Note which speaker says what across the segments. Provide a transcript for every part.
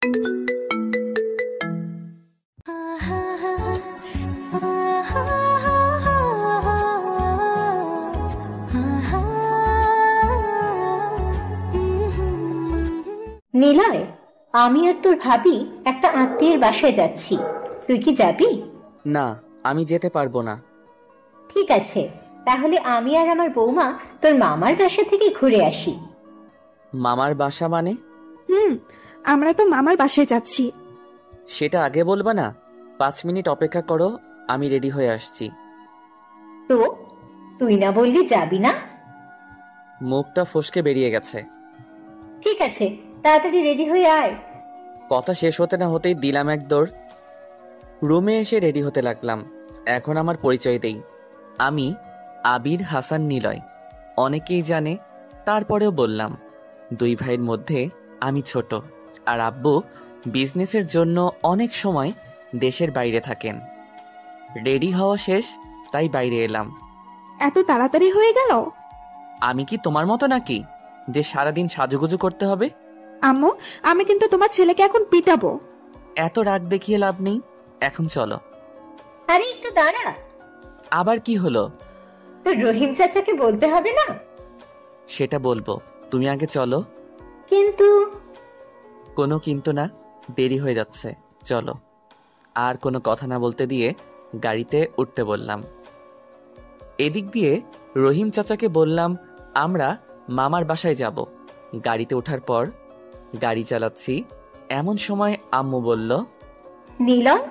Speaker 1: নিলয়, আমি আর তোর ভাবি একটা আত্মীয়ের বাসায় যাচ্ছি, তুই কি যাবি?
Speaker 2: না, আমি যেতে পারবো না।
Speaker 1: ঠিক আছে, তাহলে আমি আর আমার বৌমা তোর মামার বাসা থেকে ঘুরে আসি।
Speaker 2: মামার বাসা মানে?
Speaker 3: আমরা তো মামার বাসায় যাচ্ছি।
Speaker 2: সেটা আগে বলবা না? 5 মিনিট অপেক্ষা করো, আমি রেডি হয়ে আসছি।
Speaker 1: তো তুই না বললি যাবি না?
Speaker 2: মুখটা ফসকে বেরিয়ে গেছে।
Speaker 1: ঠিক আছে, তাড়াতাড়ি রেডি হয়ে আয়।
Speaker 2: কথা শেষ হতে না হতেই দিলাম এক দৌড়। রুমে এসে রেডি হতে লাগলাম। এখন আমার পরিচয় দেই, আমি আবির হাসান নিলয়। অনেকেই জানে, তারপরেও বললাম। 2 ভাইয়ের মধ্যে আমি ছোট, আর আব্বু বিজনেসের জন্য অনেক সময় দেশের বাইরে থাকেন। রেডি হওয়া শেষ, তাই বাইরে এলাম।
Speaker 3: এত তাড়াতাড়ি হয়ে গেল?
Speaker 2: আমি কি তোমার মতো নাকি যে সারাদিন সাজুগুজু করতে হবে?
Speaker 3: আম্মু, আমি কিন্তু তোমার ছেলেকে এখন পিটাবো।
Speaker 2: এত রাগ দেখিয়ে লাভ নেই, এখন চলো।
Speaker 1: আরে একটু দাঁড়া।
Speaker 2: আবার কি হলো?
Speaker 1: তো রহিম চাচাকে বলতে হবে না?
Speaker 2: সেটা বলবো, তুমি আগে চলো।
Speaker 1: কিন্তু
Speaker 2: কোনো কিন্তু না, দেরি হয়ে যাচ্ছে, চলো। আর কোনো কথা না বলতে দিয়ে গাড়িতে উঠতে বললাম। এদিক দিয়ে রহিম চাচাকে বললাম আমরা মামার বাসায় যাব। গাড়িতে ওঠার পর গাড়ি চালাচ্ছি, এমন সময় আম্মু বলল,
Speaker 1: নিলয়,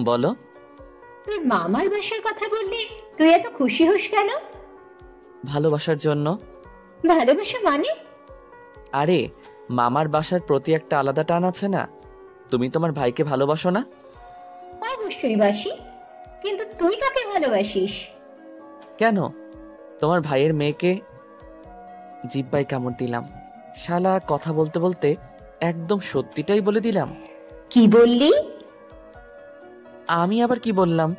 Speaker 2: বলো।
Speaker 1: তুই মামার বাসার কথা বললি, তুই এত খুশি হোস কেন?
Speaker 2: ভালোবাসার জন্য।
Speaker 1: ভালোবাসা মানে?
Speaker 2: আরে, মামার বাসার প্রতি একটা আলাদা টান আছে না? তুমি তোমার ভাইকে ভালোবাসো না?
Speaker 1: অবশ্যই বাসি, কিন্তু তুই কাকে ভালোবাসিস?
Speaker 2: কেন? তোমার ভাইয়ের মেয়েকে। জিব্বায় কামড় দিলাম। শালা কথা বলতে বলতে একদম সত্যিটাই বলে দিলাম।
Speaker 1: কি বললি?
Speaker 2: আমি আবার কি বললাম?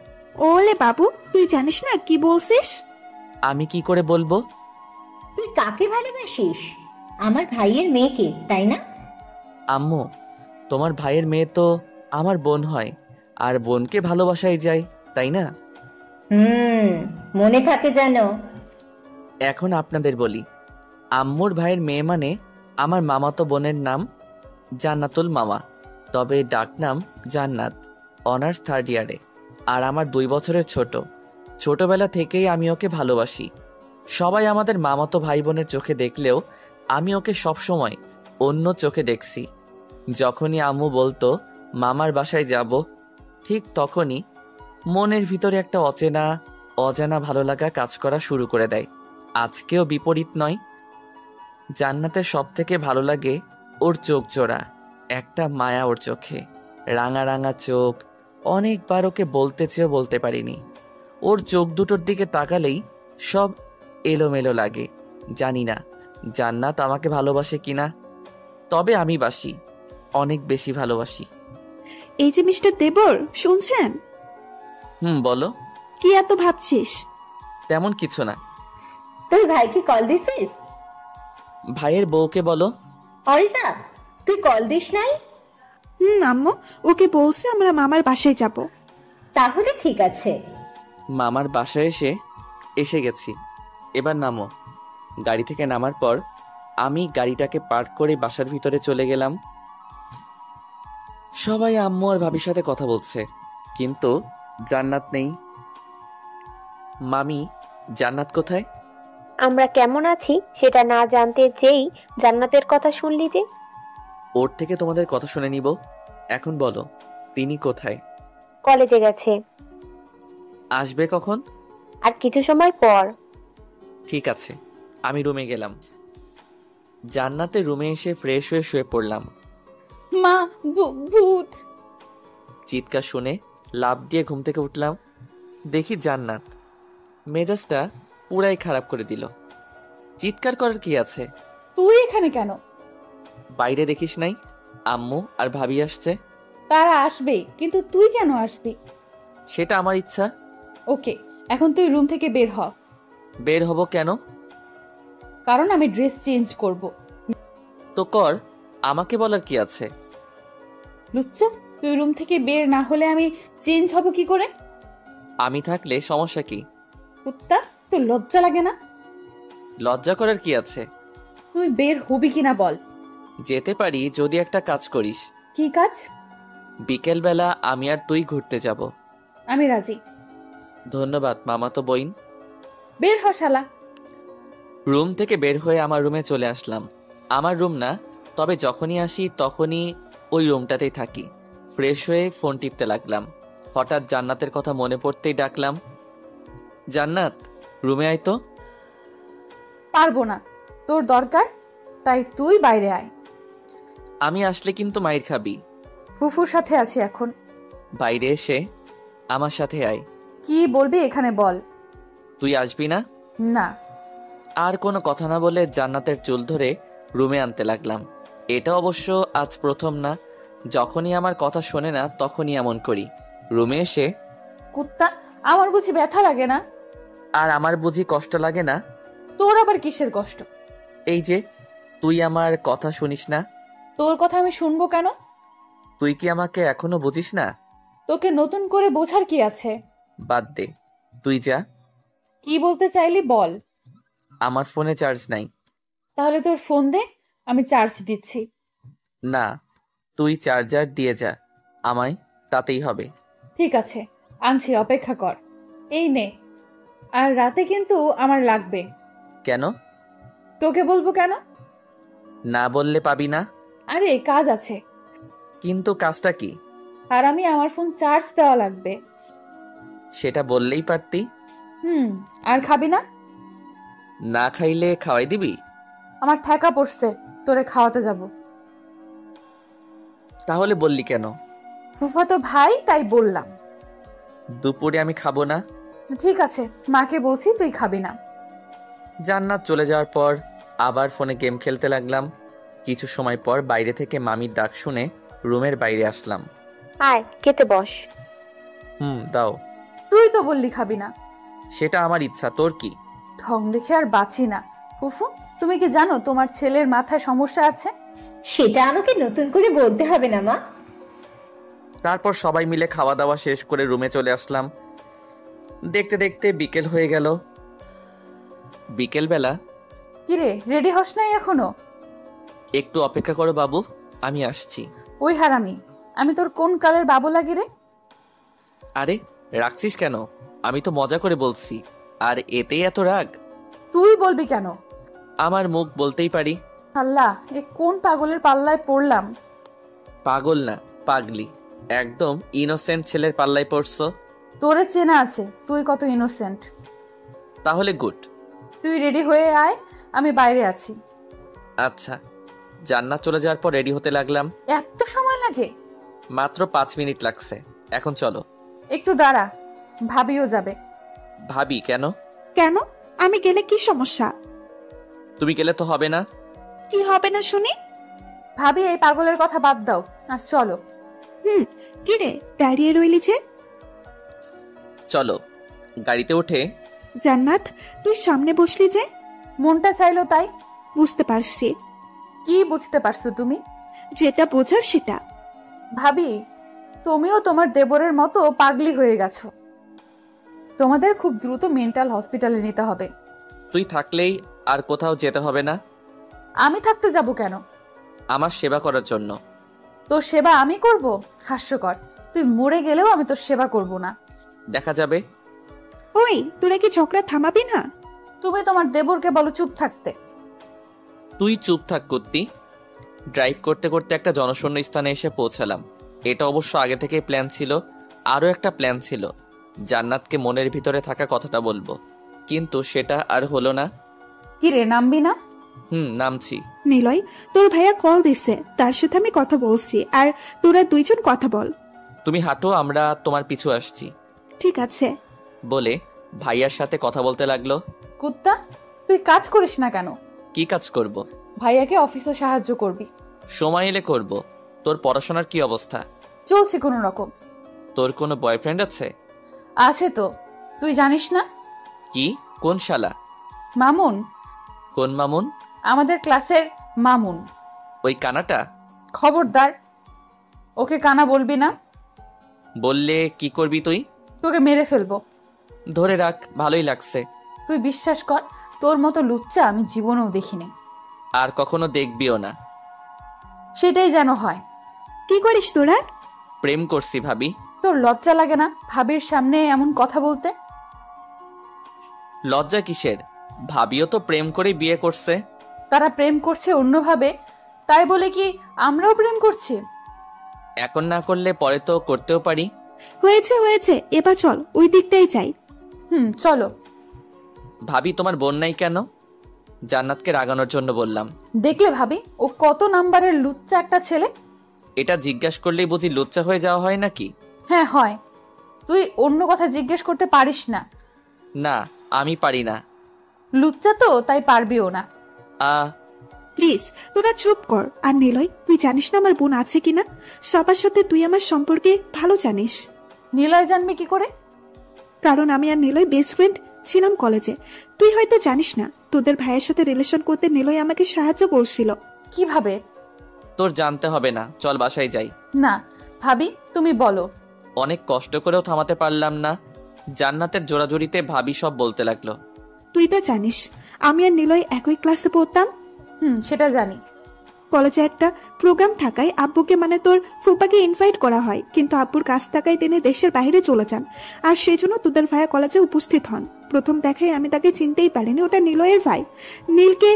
Speaker 3: ওলে বাবু, তুই জানিস না কি বলছিস?
Speaker 2: আমি কি করে বলবো?
Speaker 1: তুই কাকে ভালোবাসিস? আমার ভাইয়ের মেয়েকে, তাই না?
Speaker 2: আম্মু, তোমার ভাইয়ের মেয়ে তো আমার বোন হয়, আর বোনকে ভালোবাসাই যায়, তাই না?
Speaker 1: মনে থাকে যেন।
Speaker 2: এখন আপনাদের বলি, আম্মুর ভাইয়ের মেয়ে মানে আমার মামাতো বোনের নাম জান্নাতুল মামা, তবে ডাকনাম জান্নাত। অনার্স 3rd ইয়ারে, আর আমার 2 বছরের ছোট। ছোটবেলা থেকেই আমি ওকে ভালোবাসি। সবাই আমাদের মামাতো ভাই বোনের চোখে দেখলেও আমি ওকে সবসময় অন্য চোখে দেখছি। যখনই আম্মু বলতো মামার বাসায় যাব, ঠিক তখনই মনের ভিতরে একটা অজানা ভালো লাগা কাজ করা শুরু করে দেয়। আজকেও বিপরীত নয়। জান্নাতের সব থেকে ভালো লাগে ওর চোখ জোড়া, একটা মায়া ওর চোখে, রাঙা রাঙা চোখ। অনেকবার ওকে বলতে চেয়েও বলতে পারিনি। ওর চোখ দুটোর দিকে তাকালেই সব এলোমেলো লাগে। জানি না জান্নাত আমাকে ভালোবাসে কিনা, তবে আমি বাসি, অনেক বেশি ভালোবাসি।
Speaker 3: এই যে মিস্টার দেবর, শুনছেন?
Speaker 2: বলো।
Speaker 3: কি এত ভাবছিস?
Speaker 2: তেমন কিছু না।
Speaker 1: তোর ভাইকে কল দিছিস?
Speaker 2: ভাইয়ের বউকে বলো।
Speaker 1: অরিতা, তুই কল দিস নাই?
Speaker 3: আম্মু, ওকে বলছে আমরা মামার বাসায় যাব।
Speaker 1: তাহলে ঠিক আছে।
Speaker 2: মামার বাসায় এসে গেছি, এবার নামো। গাড়ি থেকে নামার পর আমি গাড়িটাকে পার্ক করে বাসার ভিতরে চলে গেলাম। সবাই আম্মু আর ভাবির সাথে কথা বলছে, কিন্তু জান্নাত নেই। মামি, জান্নাত কোথায়?
Speaker 4: আমরা কেমন আছি সেটা না জানতে যেই জান্নাতের কথা শুনলি যে।
Speaker 2: ওর থেকে তোমাদের কথা শুনে নিব। এখন বলো, তিনি কোথায়?
Speaker 4: কলেজে গেছে।
Speaker 2: আসবে কখন?
Speaker 4: আর কিছু সময় পর।
Speaker 2: ঠিক আছে, আমি রুমে গেলাম। জান্নাতের রুমে এসে ফ্রেশ হয়ে শুয়ে পড়লাম।
Speaker 5: মা, ভূত!
Speaker 2: চিৎকার শুনে লাফ দিয়ে ঘুম থেকে উঠলাম। দেখি জান্নাত। মেজাজটা পুরাই খারাপ করে দিল। চিৎকার করার কি আছে?
Speaker 5: তুই এখানে কেন?
Speaker 2: বাইরে দেখিস নাই আম্মু আর ভাবি আসছে?
Speaker 5: তারা আসবে, কিন্তু তুই কেন আসবি?
Speaker 2: সেটা আমার ইচ্ছা।
Speaker 5: ওকে, এখন তুই রুম থেকে বের হ।
Speaker 2: বের হব কেন?
Speaker 5: কারণ আমি ড্রেস চেঞ্জ করব।
Speaker 2: তো কর, আমাকে বলার কি আছে?
Speaker 5: লুচ্চা, তুই রুম থেকে বের না হলে আমি চেঞ্জ হব কি করে?
Speaker 2: আমি থাকলে সমস্যা কি?
Speaker 5: কুত্তা, তোর লজ্জা লাগে না?
Speaker 2: লজ্জা করার কি আছে?
Speaker 5: তুই বের হবি কিনা বল।
Speaker 2: যেতে পারি যদি একটা কাজ করিস।
Speaker 5: কি কাজ?
Speaker 2: বিকেলবেলা আমি আর তুই ঘুরতে যাব।
Speaker 5: আমি রাজি।
Speaker 2: ধন্যবাদ মামাতো বোন।
Speaker 5: বের হ শালা।
Speaker 2: রুম থেকে বের হয়ে আমার রুমে চলে আসলাম। আমার রুম না, তবে যখনই আসি তখনই ওই রুমটাতেই থাকি। ফ্রেশ হয়ে ফোন টিপতে লাগলাম। হঠাৎ জান্নাতের কথা মনে পড়তেই ডাকলাম, জান্নাত রুমে আয় তো।
Speaker 5: পারবো না, তোর দরকার, তাই তুই বাইরে আয়।
Speaker 2: আমি আসলে কিন্তু মাইর খাবি।
Speaker 5: ফুফুর সাথে আছি এখন।
Speaker 2: বাইরে এসে আমার সাথে আয়।
Speaker 5: কি বলবি এখানে বল।
Speaker 2: তুই আসবি না?
Speaker 5: না।
Speaker 2: আর কোনো কথা না বলে জান্নাতের চুল ধরে রুমে আনতে লাগলাম। এটা অবশ্য আজ প্রথম না, যখনই আমার কথা শোনে না তখনই এমন করি। রুমে এসে,
Speaker 5: কুত্তা, আমার বুঝি ব্যথা লাগে না?
Speaker 2: আর আমার বুঝি কষ্ট লাগে না?
Speaker 5: তোর আবার কিসের কষ্ট?
Speaker 2: এই যে তুই আমার কথা শুনিস না।
Speaker 5: তোর কথা আমি শুনবো কেন?
Speaker 2: তুই কি আমাকে এখনো বুঝিস না?
Speaker 5: তোকে নতুন করে বোঝার কি আছে?
Speaker 2: বাদ দে, তুই যা।
Speaker 5: কি বলতে চাইলি বল।
Speaker 2: আমার ফোনে চার্জ নাই।
Speaker 5: তাহলে তোর ফোন দে, আমি চার্জ দিচ্ছি।
Speaker 2: না, তুই চার্জার দিয়ে যা আমায়, তাতেই হবে।
Speaker 5: ঠিক আছে, আনছি, অপেক্ষা কর। এই নে। আর রাতে কিন্তু আমার লাগবে।
Speaker 2: কেন?
Speaker 5: তোকে বলবো কেন?
Speaker 2: না বললে পাবি না।
Speaker 5: আরে কাজ আছে।
Speaker 2: কিন্তু কাজটা কি?
Speaker 5: আর আমি আমার ফোন চার্জ দেওয়া লাগবে।
Speaker 2: সেটা বললেই পারতি।
Speaker 5: আর খাবি না?
Speaker 2: না খাইলে খাওয়াই দিবি?
Speaker 5: আমার ঠেকা পড়ছে, তোরে খাওয়াতে যাব।
Speaker 2: তাহলে বললি কেন?
Speaker 5: ফুফাতো ভাই তাই বললাম।
Speaker 2: দুপুরে আমি খাবো না।
Speaker 5: ঠিক আছে, মাকে বলছি তুই খাবি না।
Speaker 2: জান্নাত চলে যাওয়ার পর আবার ফোনে গেম খেলতে লাগলাম। কিছু সময় পর বাইরে থেকে মামির ডাক শুনে রুমের বাইরে আসলাম।
Speaker 4: আয় খেতে বস।
Speaker 2: দাও।
Speaker 5: তুই তো বললি খাবি না।
Speaker 2: সেটা আমার ইচ্ছা, তোর কি?
Speaker 5: ঢং দেখে আর বাঁচি না। ফুফু, তুমি কি জানো তোমার ছেলের মাথায় সমস্যা আছে?
Speaker 1: সেটা আমাকে নতুন করে বলতে হবে না মা।
Speaker 2: তারপর সবাই মিলে খাওয়া দাওয়া শেষ করে রুমে চলে আসলাম। দেখতে দেখতে বিকেল হয়ে গেল। বিকেলবেলা,
Speaker 5: কিরে, রেডি হস নাই এখনো?
Speaker 2: একটু অপেক্ষা করো বাবু, আমি আসছি।
Speaker 5: ওই হারামি, আমি তোর কোন কালের বাবু লাগি রে?
Speaker 2: আরে রাখছিস কেন? আমি তো মজা করে বলছি, আর এতেই এত রাগ?
Speaker 5: তুই বলবি কেন?
Speaker 2: আমার মুখ বলতেই পারি।
Speaker 5: আল্লাহ, এ কোন পাগলের পাল্লায় পড়লাম?
Speaker 2: পাগল না, পাগলি। একদম ইনোসেন্ট ছেলের পাল্লায় পড়ছো।
Speaker 5: তোরে চেনা আছে তুই কত ইনোসেন্ট।
Speaker 2: তাহলে গুড।
Speaker 5: তুই রেডি হয়ে আয়, আমি বাইরে আছি।
Speaker 2: আচ্ছা। জান্নাত চলে যাওয়ার পর রেডি হতে লাগলাম।
Speaker 5: এত সময় লাগে?
Speaker 2: মাত্র 5 মিনিট লাগছে। এখন চলো।
Speaker 5: একটু দাঁড়া, ভাবিও যাবে।
Speaker 2: ভাবি কেন?
Speaker 3: কেন? আমি গেলে কি সমস্যা?
Speaker 2: তুমি গেলে তো হবে না।
Speaker 3: কি হবে না শুনি?
Speaker 5: ভাবি, এই পাগলের কথা বাদ দাও আর চলো।
Speaker 3: কি রে, দাঁড়িয়ে রইলি যে?
Speaker 2: চলো। গাড়িতে উঠে।
Speaker 3: জান্নাত, তুই সামনে বসলি যে?
Speaker 5: মনটা চাইলো তাই।
Speaker 3: বুঝতে পারছি।
Speaker 5: কি বুঝতে পারছো তুমি?
Speaker 3: যেটা বোঝার সেটা।
Speaker 5: ভাবি, তুমিও তোমার দেবরের মতো পাগলি হয়ে গেছো। তোমাদের খুব দ্রুত মেন্টাল হসপিটালে নিতে হবে।
Speaker 2: তুই থাকলেই আর কোথাও যেতে হবে না।
Speaker 5: আমি থাকতে যাব কেন?
Speaker 2: আমার সেবা করার জন্য।
Speaker 5: তোর সেবা আমি করব? হাস্যকর। তুই মরে গেলেও আমি তোর সেবা করব না।
Speaker 2: দেখা যাবে।
Speaker 3: ওই, তোরা কি ঝগড়া থামাবি না?
Speaker 5: তুমি তোমার দেবরকে বলো চুপ থাকতে।
Speaker 2: তুই চুপ থাক কুত্তি। ড্রাইভ করতে করতে একটা জনশূন্য স্থানে এসে পৌঁছালাম। এটা অবশ্য আগে থেকেই প্ল্যান ছিল। আরও একটা প্ল্যান ছিল, জান্নাতকে মনের ভিতরে থাকা কথাটা বলবো, কিন্তু সেটা আর হলো না।
Speaker 5: কি রে, নামবি না?
Speaker 2: নামছি।
Speaker 3: নিলয়, তোর ভাইয়া কল দিছে, তার সাথে আমি কথা বলছি, আর তোরা দুইজন কথা বল।
Speaker 2: তুমি হাঁটো, আমরা তোমার পিছু আসছি।
Speaker 3: ঠিক আছে।
Speaker 2: বলে ভাইয়ার সাথে কথা বলতে লাগলো।
Speaker 5: কুত্তা, তুই কাজ করিস না কেন?
Speaker 2: কি কাজ করব?
Speaker 5: ভাইয়াকে অফিসে সাহায্য করবি।
Speaker 2: সময় এলে করব। তোর পড়াশোনার কি অবস্থা?
Speaker 5: চলছে কোনো রকম।
Speaker 2: তোর কোনো বয়ফ্রেন্ড আছে?
Speaker 5: আছে তো, তুই জানিস না?
Speaker 2: কি? কোন শালা?
Speaker 5: মামুন।
Speaker 2: কোন মামুন?
Speaker 5: আমাদের ক্লাসের মামুন।
Speaker 2: ওই কানাটা?
Speaker 5: খবরদার, ওকে কানা বলবি না।
Speaker 2: বললে কি করবি তুই?
Speaker 5: তোকে মেরে ফেলবো।
Speaker 2: ধরে রাখ, ভালোই লাগছে।
Speaker 5: তুই বিশ্বাস কর, তোর মতো লুচ্চা আমি জীবনেও দেখিনি।
Speaker 2: আর কখনো দেখবিও না।
Speaker 5: সেটাই যেন হয়।
Speaker 3: কি করিস তোরা?
Speaker 2: প্রেম করছি ভাবি।
Speaker 5: তোর লজ্জা লাগে না ভাবির সামনে এমন কথা বলতে?
Speaker 2: লজ্জা কিসের? ভাবিও তো প্রেম করে বিয়ে করছে।
Speaker 5: তারা প্রেম করছে অন্যভাবে, তাই বলে কি আমরাও প্রেম করছি?
Speaker 2: এখন না করলে পরে তো করতেও পারি।
Speaker 3: হয়েছে হয়েছে, এবার চল, ওই দিকটাই যাই।
Speaker 5: চলো।
Speaker 2: ভাবি তোমার বোন নাই কেন? জান্নাতকে রাগানোর জন্য বললাম।
Speaker 5: দেখলে ভাবি, ও কত নাম্বারের লুচ্চা একটা ছেলে।
Speaker 2: এটা জিজ্ঞাসা করলেই বুঝি লুচ্চা হয়ে যাওয়া হয় নাকি?
Speaker 5: হ্যাঁ হয়। তুই অন্য কথা জিজ্ঞেস করতে পারিস না।
Speaker 2: না, আমি পারি না।
Speaker 5: লুচ্চা তো, তাই পারবিও না।
Speaker 3: প্লিজ তোরা চুপ কর। আর নিলয়, তুই জানিস না আমার বোন আছে কিনা? সবার সাথে তুই আমার সম্পর্কে ভালো জানিস।
Speaker 5: নিলয় জানবে কি করে?
Speaker 3: কারণ আমি আর নিলয় বেস্ট ফ্রেন্ড ছিলাম কলেজে। তুই হয়তো জানিস না, তোদের ভাইয়ের সাথে রিলেশন করতে নিলয় আমাকে সাহায্য করছিল।
Speaker 5: কিভাবে?
Speaker 2: তোর জানতে হবে না, চল বাসায় যাই।
Speaker 5: না ভাবি, তুমি বলো।
Speaker 2: অনেক কষ্ট করেও থামাতে পারলাম না। জান্নাতের জোরাজুরিতে ভাবি সব বলতে লাগলো।
Speaker 3: তুই তো জানিস আমি আর নিলয় একই ক্লাসে পড়তাম।
Speaker 5: সেটা জানি।
Speaker 3: কলেজে একটা প্রোগ্রাম থাকায় আব্বুকে মানে তোর ফুপাকে ইনভাইট করা হয়, কিন্তু আব্বুর কাজ থাকায় তিনি দেশের বাইরে চলে যান, আর সেই জন্য তোদের ভাইয়া কলেজে উপস্থিত হন। প্রথম দেখায় আমি তাকে চিনতেই পারিনি ওটা নিলয়ের ভাই। নীলকে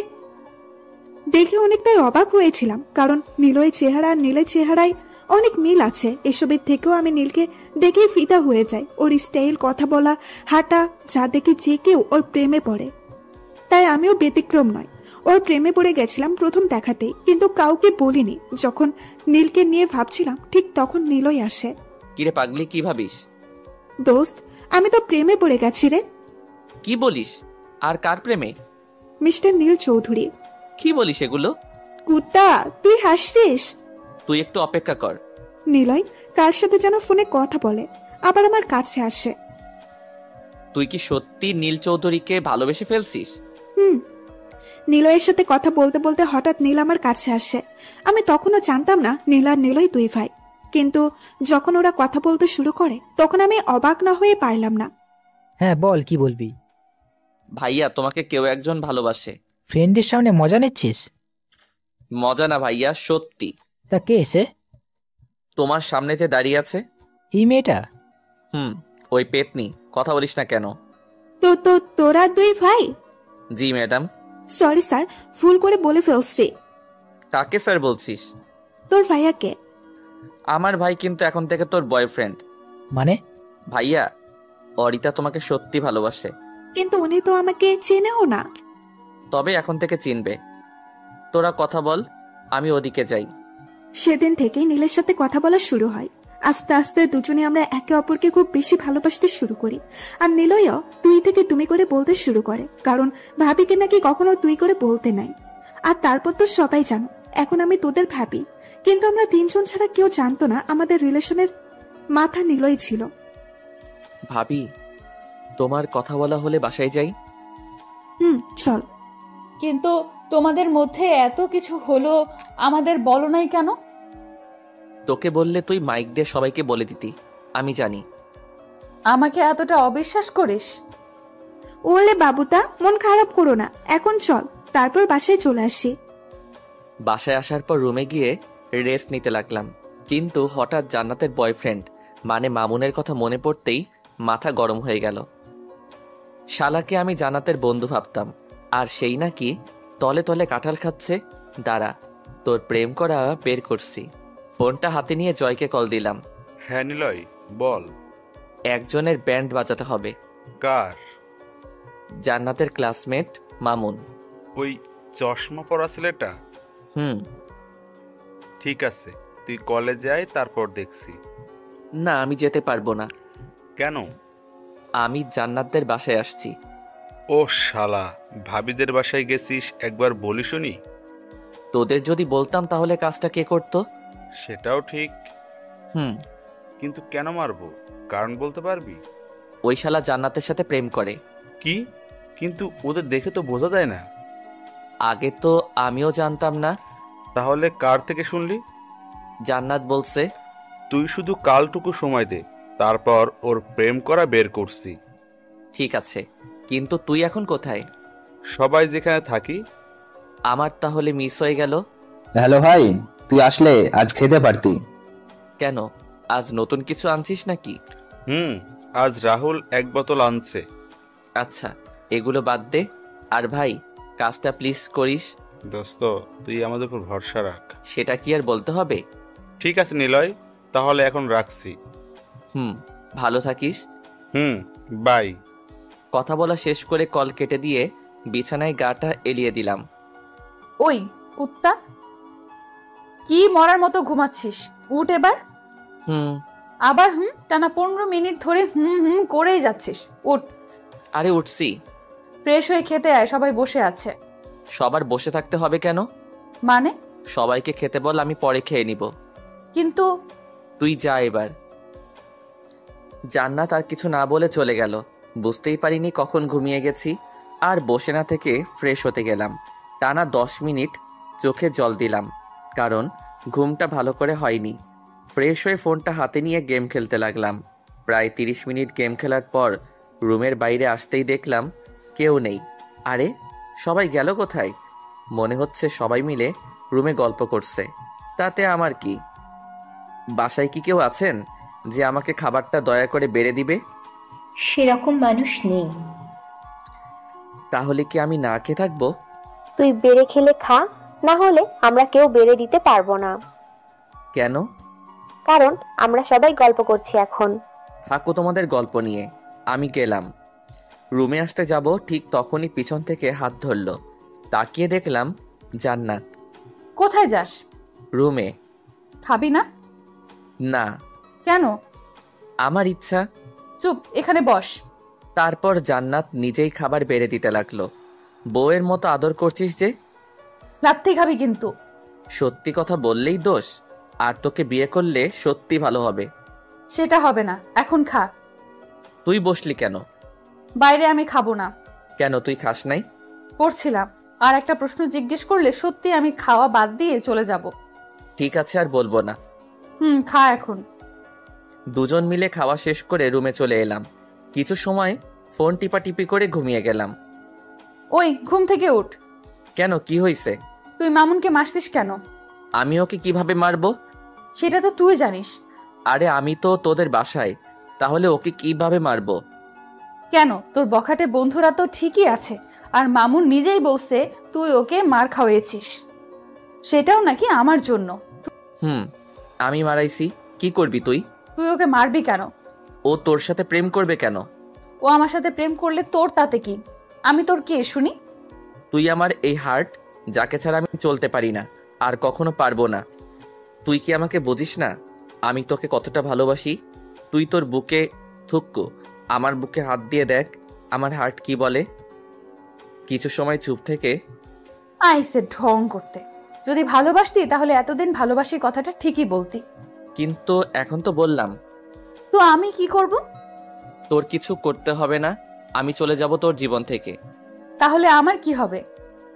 Speaker 3: দেখে অনেকটাই অবাক হয়েছিলাম, কারণ নিলয়ের চেহারা আর নীলের চেহারায় অনেক মিল আছে। এসবের থেকেও আমি নীলকে দেখে ফিদা হয়ে যাই। ওর স্টাইল, কথা বলা, হাঁটা, যা দেখে যে কেউ ওর প্রেমে পড়ে। তাই আমিও ব্যতিক্রম নয়, ওর প্রেমে পড়ে গেছিলাম প্রথম দেখাতেই, কিন্তু কাউকে বলিনি। যখন নীলকে নিয়ে ভাবছিলাম ঠিক তখন নীলই আসে।
Speaker 2: কিরে পাগলি, কি ভাবিস?
Speaker 3: দোস্ত, আমি তো প্রেমে পড়ে গেছি রে।
Speaker 2: কি বলিস? আর কার প্রেমে?
Speaker 3: মিস্টার নীল চৌধুরী।
Speaker 2: কি বলিস এগুলো?
Speaker 3: কুত্তা, তুই হাসছিস?
Speaker 2: তুই একটু অপেক্ষা কর।
Speaker 3: নিলয় কার সাথে যেন ফোনে কথা বলে, আবার আমার কাছে আসে।
Speaker 2: তুই কি সত্যি নীল চৌধুরীকে ভালোবেসে ফেলছিস?
Speaker 3: নিলয়ের সাথে কথা বলতে বলতে হঠাৎ নীল আমার কাছে আসে। আমি তখনও জানতাম না নীল আর নিলয় দুই ভাই, কিন্তু যখন ওরা কথা বলতে শুরু করে তখন আমি অবাক না হয়ে পারলাম না।
Speaker 6: হ্যাঁ বল, কি বলবি?
Speaker 2: ভাইয়া, তোমাকে কেউ একজন ভালোবাসে।
Speaker 6: ফ্রেন্ডের সামনে মজা নিচ্ছিস?
Speaker 2: মজা না ভাইয়া, সত্যি।
Speaker 6: তা কে এসে?
Speaker 2: তোমার সামনে যে দাঁড়িয়ে আছে।
Speaker 6: এই মেয়েটা?
Speaker 2: ওই পেতনি। কথা বলিস না কেন?
Speaker 3: তো তোরা দুই ভাই?
Speaker 2: জি ম্যাডাম।
Speaker 3: সরি স্যার, ভুল করে বলে ফেলছি।
Speaker 2: কাকে স্যার বলছিস?
Speaker 3: তোর ভাইয়াকে।
Speaker 2: আমার ভাই কিন্তু এখন থেকে তোর বয়ফ্রেন্ড।
Speaker 6: মানে?
Speaker 2: ভাইয়া, অরিতা তোমাকে সত্যি ভালোবাসে।
Speaker 3: কিন্তু উনি তো আমাকে চেনেও না।
Speaker 2: তবে এখন থেকে চিনবে। তোরা কথা বল, আমি ওদিকে যাই।
Speaker 3: সেদিন থেকেই নীলের সাথে কথা বলা শুরু হয়। আস্তে আস্তে দুজনে আমরা একে অপরকে খুব বেশি ভালোবাসতে শুরু করি। আর নীলয়ও তুই থেকে তুমি করে বলতে শুরু করে, কারণ ভাবিকে নাকি কখনো তুই করে বলতে নাই। আর তারপর তো সবাই জানো এখন আমি তোদের ভাবি, কিন্তু আমরা তিনজন ছাড়া কেউ জানতো না আমাদের রিলেশনের মাথা নীলয় ছিল।
Speaker 2: ভাবি, তোমার কথা বলা হলে বাসায় যাই।
Speaker 3: চল।
Speaker 5: কিন্তু তোমাদের মধ্যে এত কিছু হলো, আমাদের বলো নাই কেন?
Speaker 2: তোকে বললে তুই মাইক দিয়ে সবাইকে বলে দিতি। আমি জানি।
Speaker 5: আমাকে এতটা অবিশ্বাস করিস?
Speaker 3: ওলে বাবুটা, মন খারাপ করো না, এখন চল, তারপর বাসায় চলে আসি।
Speaker 2: বাসায় আসার পর রুমে গিয়ে রেস্ট নিতে লাগলাম, কিন্তু হঠাৎ জান্নাতের বয়ফ্রেন্ড মানে মামুনের কথা মনে পড়তেই মাথা গরম হয়ে গেল। শালাকে আমি জান্নাতের বন্ধু ভাবতাম, আর সেই নাকি তলে তলে কাঁঠাল খাচ্ছে। দাঁড়া, তোর প্রেম করা বের করছি। ফোনটা হাতে নিয়ে জয়কে কল দিলাম।
Speaker 7: হ্যাঁ নিলয়, বল।
Speaker 2: একজনের ব্যান্ড বাজাতে হবে।
Speaker 7: কার?
Speaker 2: জান্নাতের ক্লাসমেট মামুন।
Speaker 7: ওই চশমা পরা ছেলেটা? ঠিক আছে, তুই কলেজে আয়, তারপর দেখছি।
Speaker 2: না, আমি যেতে পারবো না।
Speaker 7: কেন?
Speaker 2: আমি জান্নাতদের বাসায় আসছি।
Speaker 7: ও শালা, ভাবিদের বাসায় গেছিস, একবার বলি শুনি।
Speaker 2: তোদের যদি বলতাম তাহলে কাজটা কে করতো?
Speaker 7: সেটাও ঠিক। কিন্তু কেন মারবো, কারণ বলতে পারবি?
Speaker 2: ওই শালা জান্নাতের সাথে প্রেম করে।
Speaker 7: কি? কিন্তু ওদের দেখে তো বোঝা যায় না।
Speaker 2: আগে তো আমিও জানতাম না।
Speaker 7: তাহলে কার থেকে শুনলি?
Speaker 2: জান্নাত বলছে,
Speaker 7: তুই শুধু কালটুকু সময় দে, তারপর ওর প্রেম করা বের করছি।
Speaker 2: ঠিক আছে, কিন্তু তুই এখন কোথায়?
Speaker 7: সবাই যেখানে থাকি।
Speaker 2: আমার তাহলে মিস হয়ে গেল।
Speaker 8: হ্যালো ভাই, তুই আসলে আজ খেতে পারতি।
Speaker 2: কেন, আজ নতুন কিছু আনছিস নাকি?
Speaker 7: আজ রাহুল 1 বোতল আনছে।
Speaker 2: আচ্ছা, এগুলো বাদ দে। আর ভাই, কাজটা প্লিজ করিস।
Speaker 7: দোস্ত, তুই আমাদের উপর ভরসা রাখ।
Speaker 2: সেটা কি আর বলতে হবে?
Speaker 7: ঠিক আছে নিলয়, তাহলে এখন রাখছি।
Speaker 2: ভালো থাকিস।
Speaker 7: বাই।
Speaker 2: কথা বলা শেষ করে কল কেটে দিয়ে বিছানায় গাটা এলিয়ে দিলাম।
Speaker 5: ওই কুত্তা, কি মরার মতো ঘুমাচ্ছিস? উঠ এবার। আবার টানা 15 মিনিট ধরে করেই যাচ্ছিস। উঠ।
Speaker 2: আরে উঠছি।
Speaker 5: ফ্রেশ হয়ে খেতে আয়, সবাই বসে আছে।
Speaker 2: সবার বসে থাকতে হবে কেন?
Speaker 5: মানে?
Speaker 2: সবাইকে খেতে বল, আমি পরে খেয়ে নিব।
Speaker 5: কিন্তু
Speaker 2: তুই যা এবার। জান্নাত আর কিছু না বলে চলে গেল। বুঝতেই পারিনি কখন ঘুমিয়ে গেছি। আর বসে না থেকে ফ্রেশ হতে গেলাম। টানা 10 মিনিট চোখে জল দিলাম, কারণ ঘুমটা ভালো করে হয়নি। ফ্রেশ হয়ে ফোনটা হাতে নিয়ে গেম খেলতে লাগলাম। প্রায় 30 মিনিট গেম খেলার পর রুমের বাইরে আসতেই দেখলাম কেউ নেই। আরে, সবাই গেল কোথায়? মনে হচ্ছে সবাই মিলে রুমে গল্প করছে। তাতে আমার কি? বাসায় কি কেউ আছেন যে আমাকে খাবারটা দয়া করে বেড়ে দিবে?
Speaker 1: সেরকম মানুষ নেই।
Speaker 2: তাহলে কি আমি না খেয়ে থাকবো?
Speaker 4: তুই বেড়ে খেলে খা, না হলে আমরা কেউ বেড়ে দিতে পারবো না।
Speaker 2: কেন?
Speaker 4: কারণ আমরা সবাই গল্প করছি এখন।
Speaker 2: থাকো তোমাদের গল্প নিয়ে, আমি গেলাম। রুমে আসতে যাব ঠিক তখনই পিছন থেকে হাত ধরল। তাকিয়ে দেখলাম জান্নাত।
Speaker 5: কোথায় যাস?
Speaker 2: রুমে।
Speaker 5: খাবি না?
Speaker 2: না।
Speaker 5: কেন?
Speaker 2: আমার ইচ্ছা।
Speaker 5: চুপ, এখানে বস।
Speaker 2: তারপর জান্নাত নিজেই খাবার বেড়ে দিতে লাগলো। বউয়ের মতো আদর করছিস যে?
Speaker 5: রাত্রি খাবি কিন্তু।
Speaker 2: সত্যি কথা বললেই দোষ? আর তোকে বিয়ে করলে সত্যি ভালো হবে।
Speaker 5: সেটা হবে না, এখন খা।
Speaker 2: তুই বসলি কেন?
Speaker 5: বাইরে আমি খাবো না।
Speaker 2: কেন, তুই খাস নাই?
Speaker 5: পড়ছিলাম। আর একটা প্রশ্ন জিজ্ঞেস করলে সত্যি আমি খাওয়া বাদ দিয়ে চলে যাব।
Speaker 2: ঠিক আছে, আর বলবো না।
Speaker 5: খা এখন।
Speaker 2: দুজন মিলে খাওয়া শেষ করে রুমে চলে এলাম। কিছু সময় ফোন টিপাটিপি করে ঘুমিয়ে গেলাম।
Speaker 5: ওই, ঘুম থেকে উঠ।
Speaker 2: কেন, কি হয়েছে?
Speaker 5: তুই মামুনকে মারছিস কেন?
Speaker 2: আমি ওকে কিভাবে মারবো?
Speaker 5: সেটা তো তুই জানিস।
Speaker 2: আরে আমি তো তোদের বাসায়, তাহলে ওকে কিভাবে মারবো?
Speaker 5: কেন, তোর বখাটে বন্ধুরা তো ঠিকই আছে, আর মামুন নিজেই বলছে তুই ওকে মার খাওয়াইছিস, সেটাও নাকি আমার জন্য।
Speaker 2: আমি মারাইছি? কি করবি তুই?
Speaker 5: তুই ওকে মারবি কেন?
Speaker 2: ও তোর সাথে প্রেম করবে কেন?
Speaker 5: ও আমার সাথে প্রেম করলে তোর তাতে কি? আমি তোর কে শুনি?
Speaker 2: তুই আমার এই হার্ট, যাকে ছাড়া আমি চলতে পারি না, আর কখনো পারবো না। তুই কি আমাকে বুঝিস না আমি তোকে কতটা ভালোবাসি? তুই তোর বুকে থুক্কু, আমার বুকে হাত দিয়ে দেখ আমার হার্ট কি বলে। কিছু সময় চুপ থেকে
Speaker 5: আইসে ঢং করতে। যদি ভালোবাসতি তাহলে এতদিন ভালোবাসি কথাটা ঠিকই বলতি।
Speaker 2: কিন্তু এখন তো বললাম।
Speaker 5: তো আমি কি করব?
Speaker 2: তোর কিছু করতে হবে না, আমি চলে যাব তোর জীবন থেকে।
Speaker 5: তাহলে আমার কি হবে?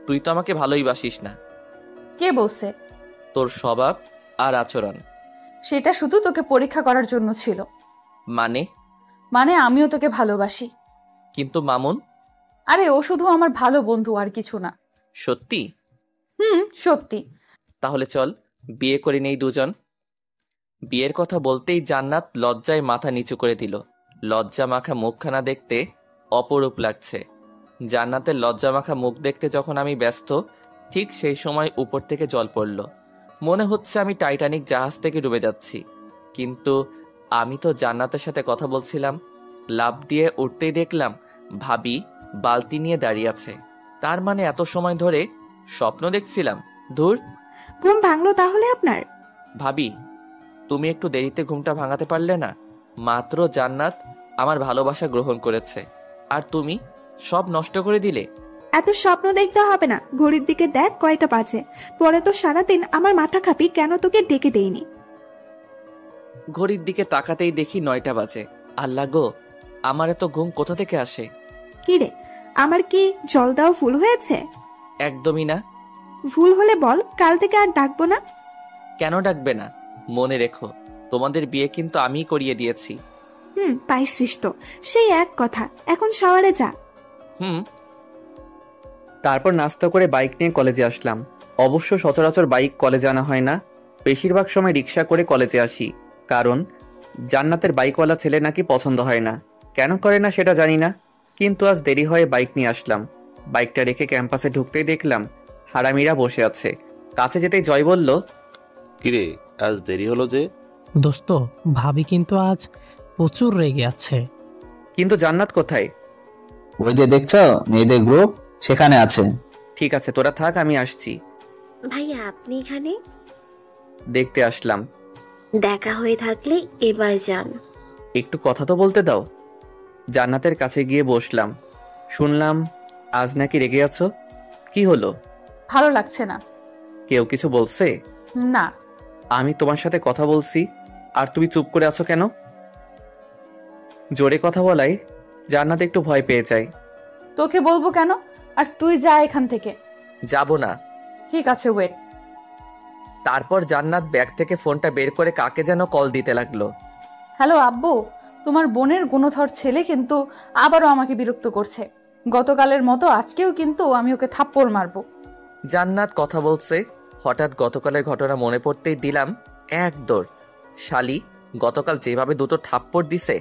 Speaker 2: তুই তো আমাকে ভালোই বাসিস না।
Speaker 5: কে বলছে?
Speaker 2: তোর স্বভাব আর আচরণ।
Speaker 5: সেটা শুধু তোকে পরীক্ষা করার জন্য ছিল।
Speaker 2: মানে
Speaker 5: আমিও তোকে ভালোবাসি।
Speaker 2: কিন্তু মামুন?
Speaker 5: আরে ও শুধু আমার ভালো বন্ধু, আর কিছু না।
Speaker 2: সত্যি?
Speaker 5: সত্যি।
Speaker 2: তাহলে চল বিয়ে করে নেই দুজন। বিয়ের কথা বলতেই জান্নাত লজ্জায় মাথা নিচু করে দিল। লজ্জা মাখা মুখখানা দেখতে অপরূপ লাগছে। জান্নাতের লজ্জা মাখা মুখ দেখতে যখন আমি ব্যস্ত, ঠিক সেই সময় উপর থেকে জল পড়ল। মনে হচ্ছে আমি টাইটানিক জাহাজ থেকে ডুবে যাচ্ছি। কিন্তু আমি তো জান্নাতের সাথে কথা বলছিলাম। লাফ দিয়ে উঠতেই দেখলাম ভাবি বালতি নিয়ে দাঁড়িয়ে আছে। তার মানে এত সময় ধরে স্বপ্ন দেখছিলাম। ধুর,
Speaker 3: ঘুম ভাঙলো তাহলে আপনার?
Speaker 2: ভাবি, তুমি একটু দেরিতে ঘুমটা ভাঙাতে পারলে না? মাত্র জান্নাত আমার ভালোবাসা গ্রহণ করেছে, আর তুমি সব নষ্ট করে দিলে।
Speaker 3: এত স্বপ্ন দেখতে হবে না, ঘড়ির দিকে দেখ কয়টা বাজে। পরে তো সারাদিন আমার মাথা খাবি কেন তোকে ডেকে দেইনি।
Speaker 2: ঘড়ির দিকে তাকাতেই দেখি 9টা বাজে। আল্লাহ গো, আমার এত ঘুম কোথা থেকে আসে?
Speaker 3: কিরে, আমার কি জল দেওয়া ভুল হয়েছে?
Speaker 2: একদমই না।
Speaker 3: ভুল হলে বল, কাল থেকে আর ডাকবো না।
Speaker 2: কেন ডাকবে না? মনে রেখো, তোমাদের বিয়ে কিন্তু আমিই করিয়ে দিয়েছি।
Speaker 3: পাইছিস তো, সেই এক কথা। এখন শাওয়ারে যা।
Speaker 9: তারপর নাস্তা করে বাইক নিয়ে কলেজে আসলাম। অবশ্য সচরাচর বাইক কলেজে আনা হয় না, বেশিরভাগ সময় রিক্সা করে কলেজে আসি। কারণ জান্নাতের বাইকওয়ালা ছেলে নাকি পছন্দ হয় না। কেন করে না সেটা জানি না, কিন্তু আজ দেরি হয়ে বাইক নিয়ে আসলাম। বাইকটা রেখে ক্যাম্পাসে ঢুকতেই দেখলাম হারামিরা বসে আছে। কাছে যেতেই জয় বলল,
Speaker 7: কিরে আজ দেরি হলো যে?
Speaker 10: দোস্ত, ভাবি কিন্তু আজ প্রচুর রেগে আছে।
Speaker 9: কিন্তু জান্নাত কোথায়?
Speaker 8: ওই যে দেখছো মেয়েদের গ্রুপ, সেখানে আছে।
Speaker 9: ঠিক আছে, তোরা থাক, আমি আসছি।
Speaker 11: ভাইয়া আপনি এখানে?
Speaker 9: দেখতে আসলাম।
Speaker 11: দেখা হয়ে থাকলে এবার যান।
Speaker 9: একটু কথা তো বলতে দাও। জান্নাতের কাছে গিয়ে বসলাম। শুনলাম আজ নাকি রেগে আছো, কি হলো?
Speaker 5: ভালো লাগছে না।
Speaker 9: কেউ কিছু বলছে?
Speaker 5: না।
Speaker 9: আমি তোমার সাথে কথা বলছি আর তুমি চুপ করে আছো কেন? জোরে কথা বলাই জান্নাত একটু ভয় পেয়ে যায়।
Speaker 5: তোকে বলবো কেন? আর তুই যা এখান থেকে।
Speaker 2: যাব না।
Speaker 5: ঠিক আছে, ওয়েট।
Speaker 2: তারপর জান্নাত ব্যাগ থেকে ফোনটা বের করে কাকে যেন কল দিতে লাগলো।
Speaker 5: হ্যালো আব্বু, তোমার বোনের গুণধর ছেলে কিন্তু আবারও আমাকে বিরক্ত করছে। গতকালের মতো আজকেও কিন্তু আমি ওকে থাপ্পড় মারবো।
Speaker 2: জান্নাত কথা বলছে, হঠাৎ গতকালের ঘটনা মনে পড়তেই দিলাম এক দৌড়। শালি গতকাল যেভাবে দুটো থাপ্পড় দিছে,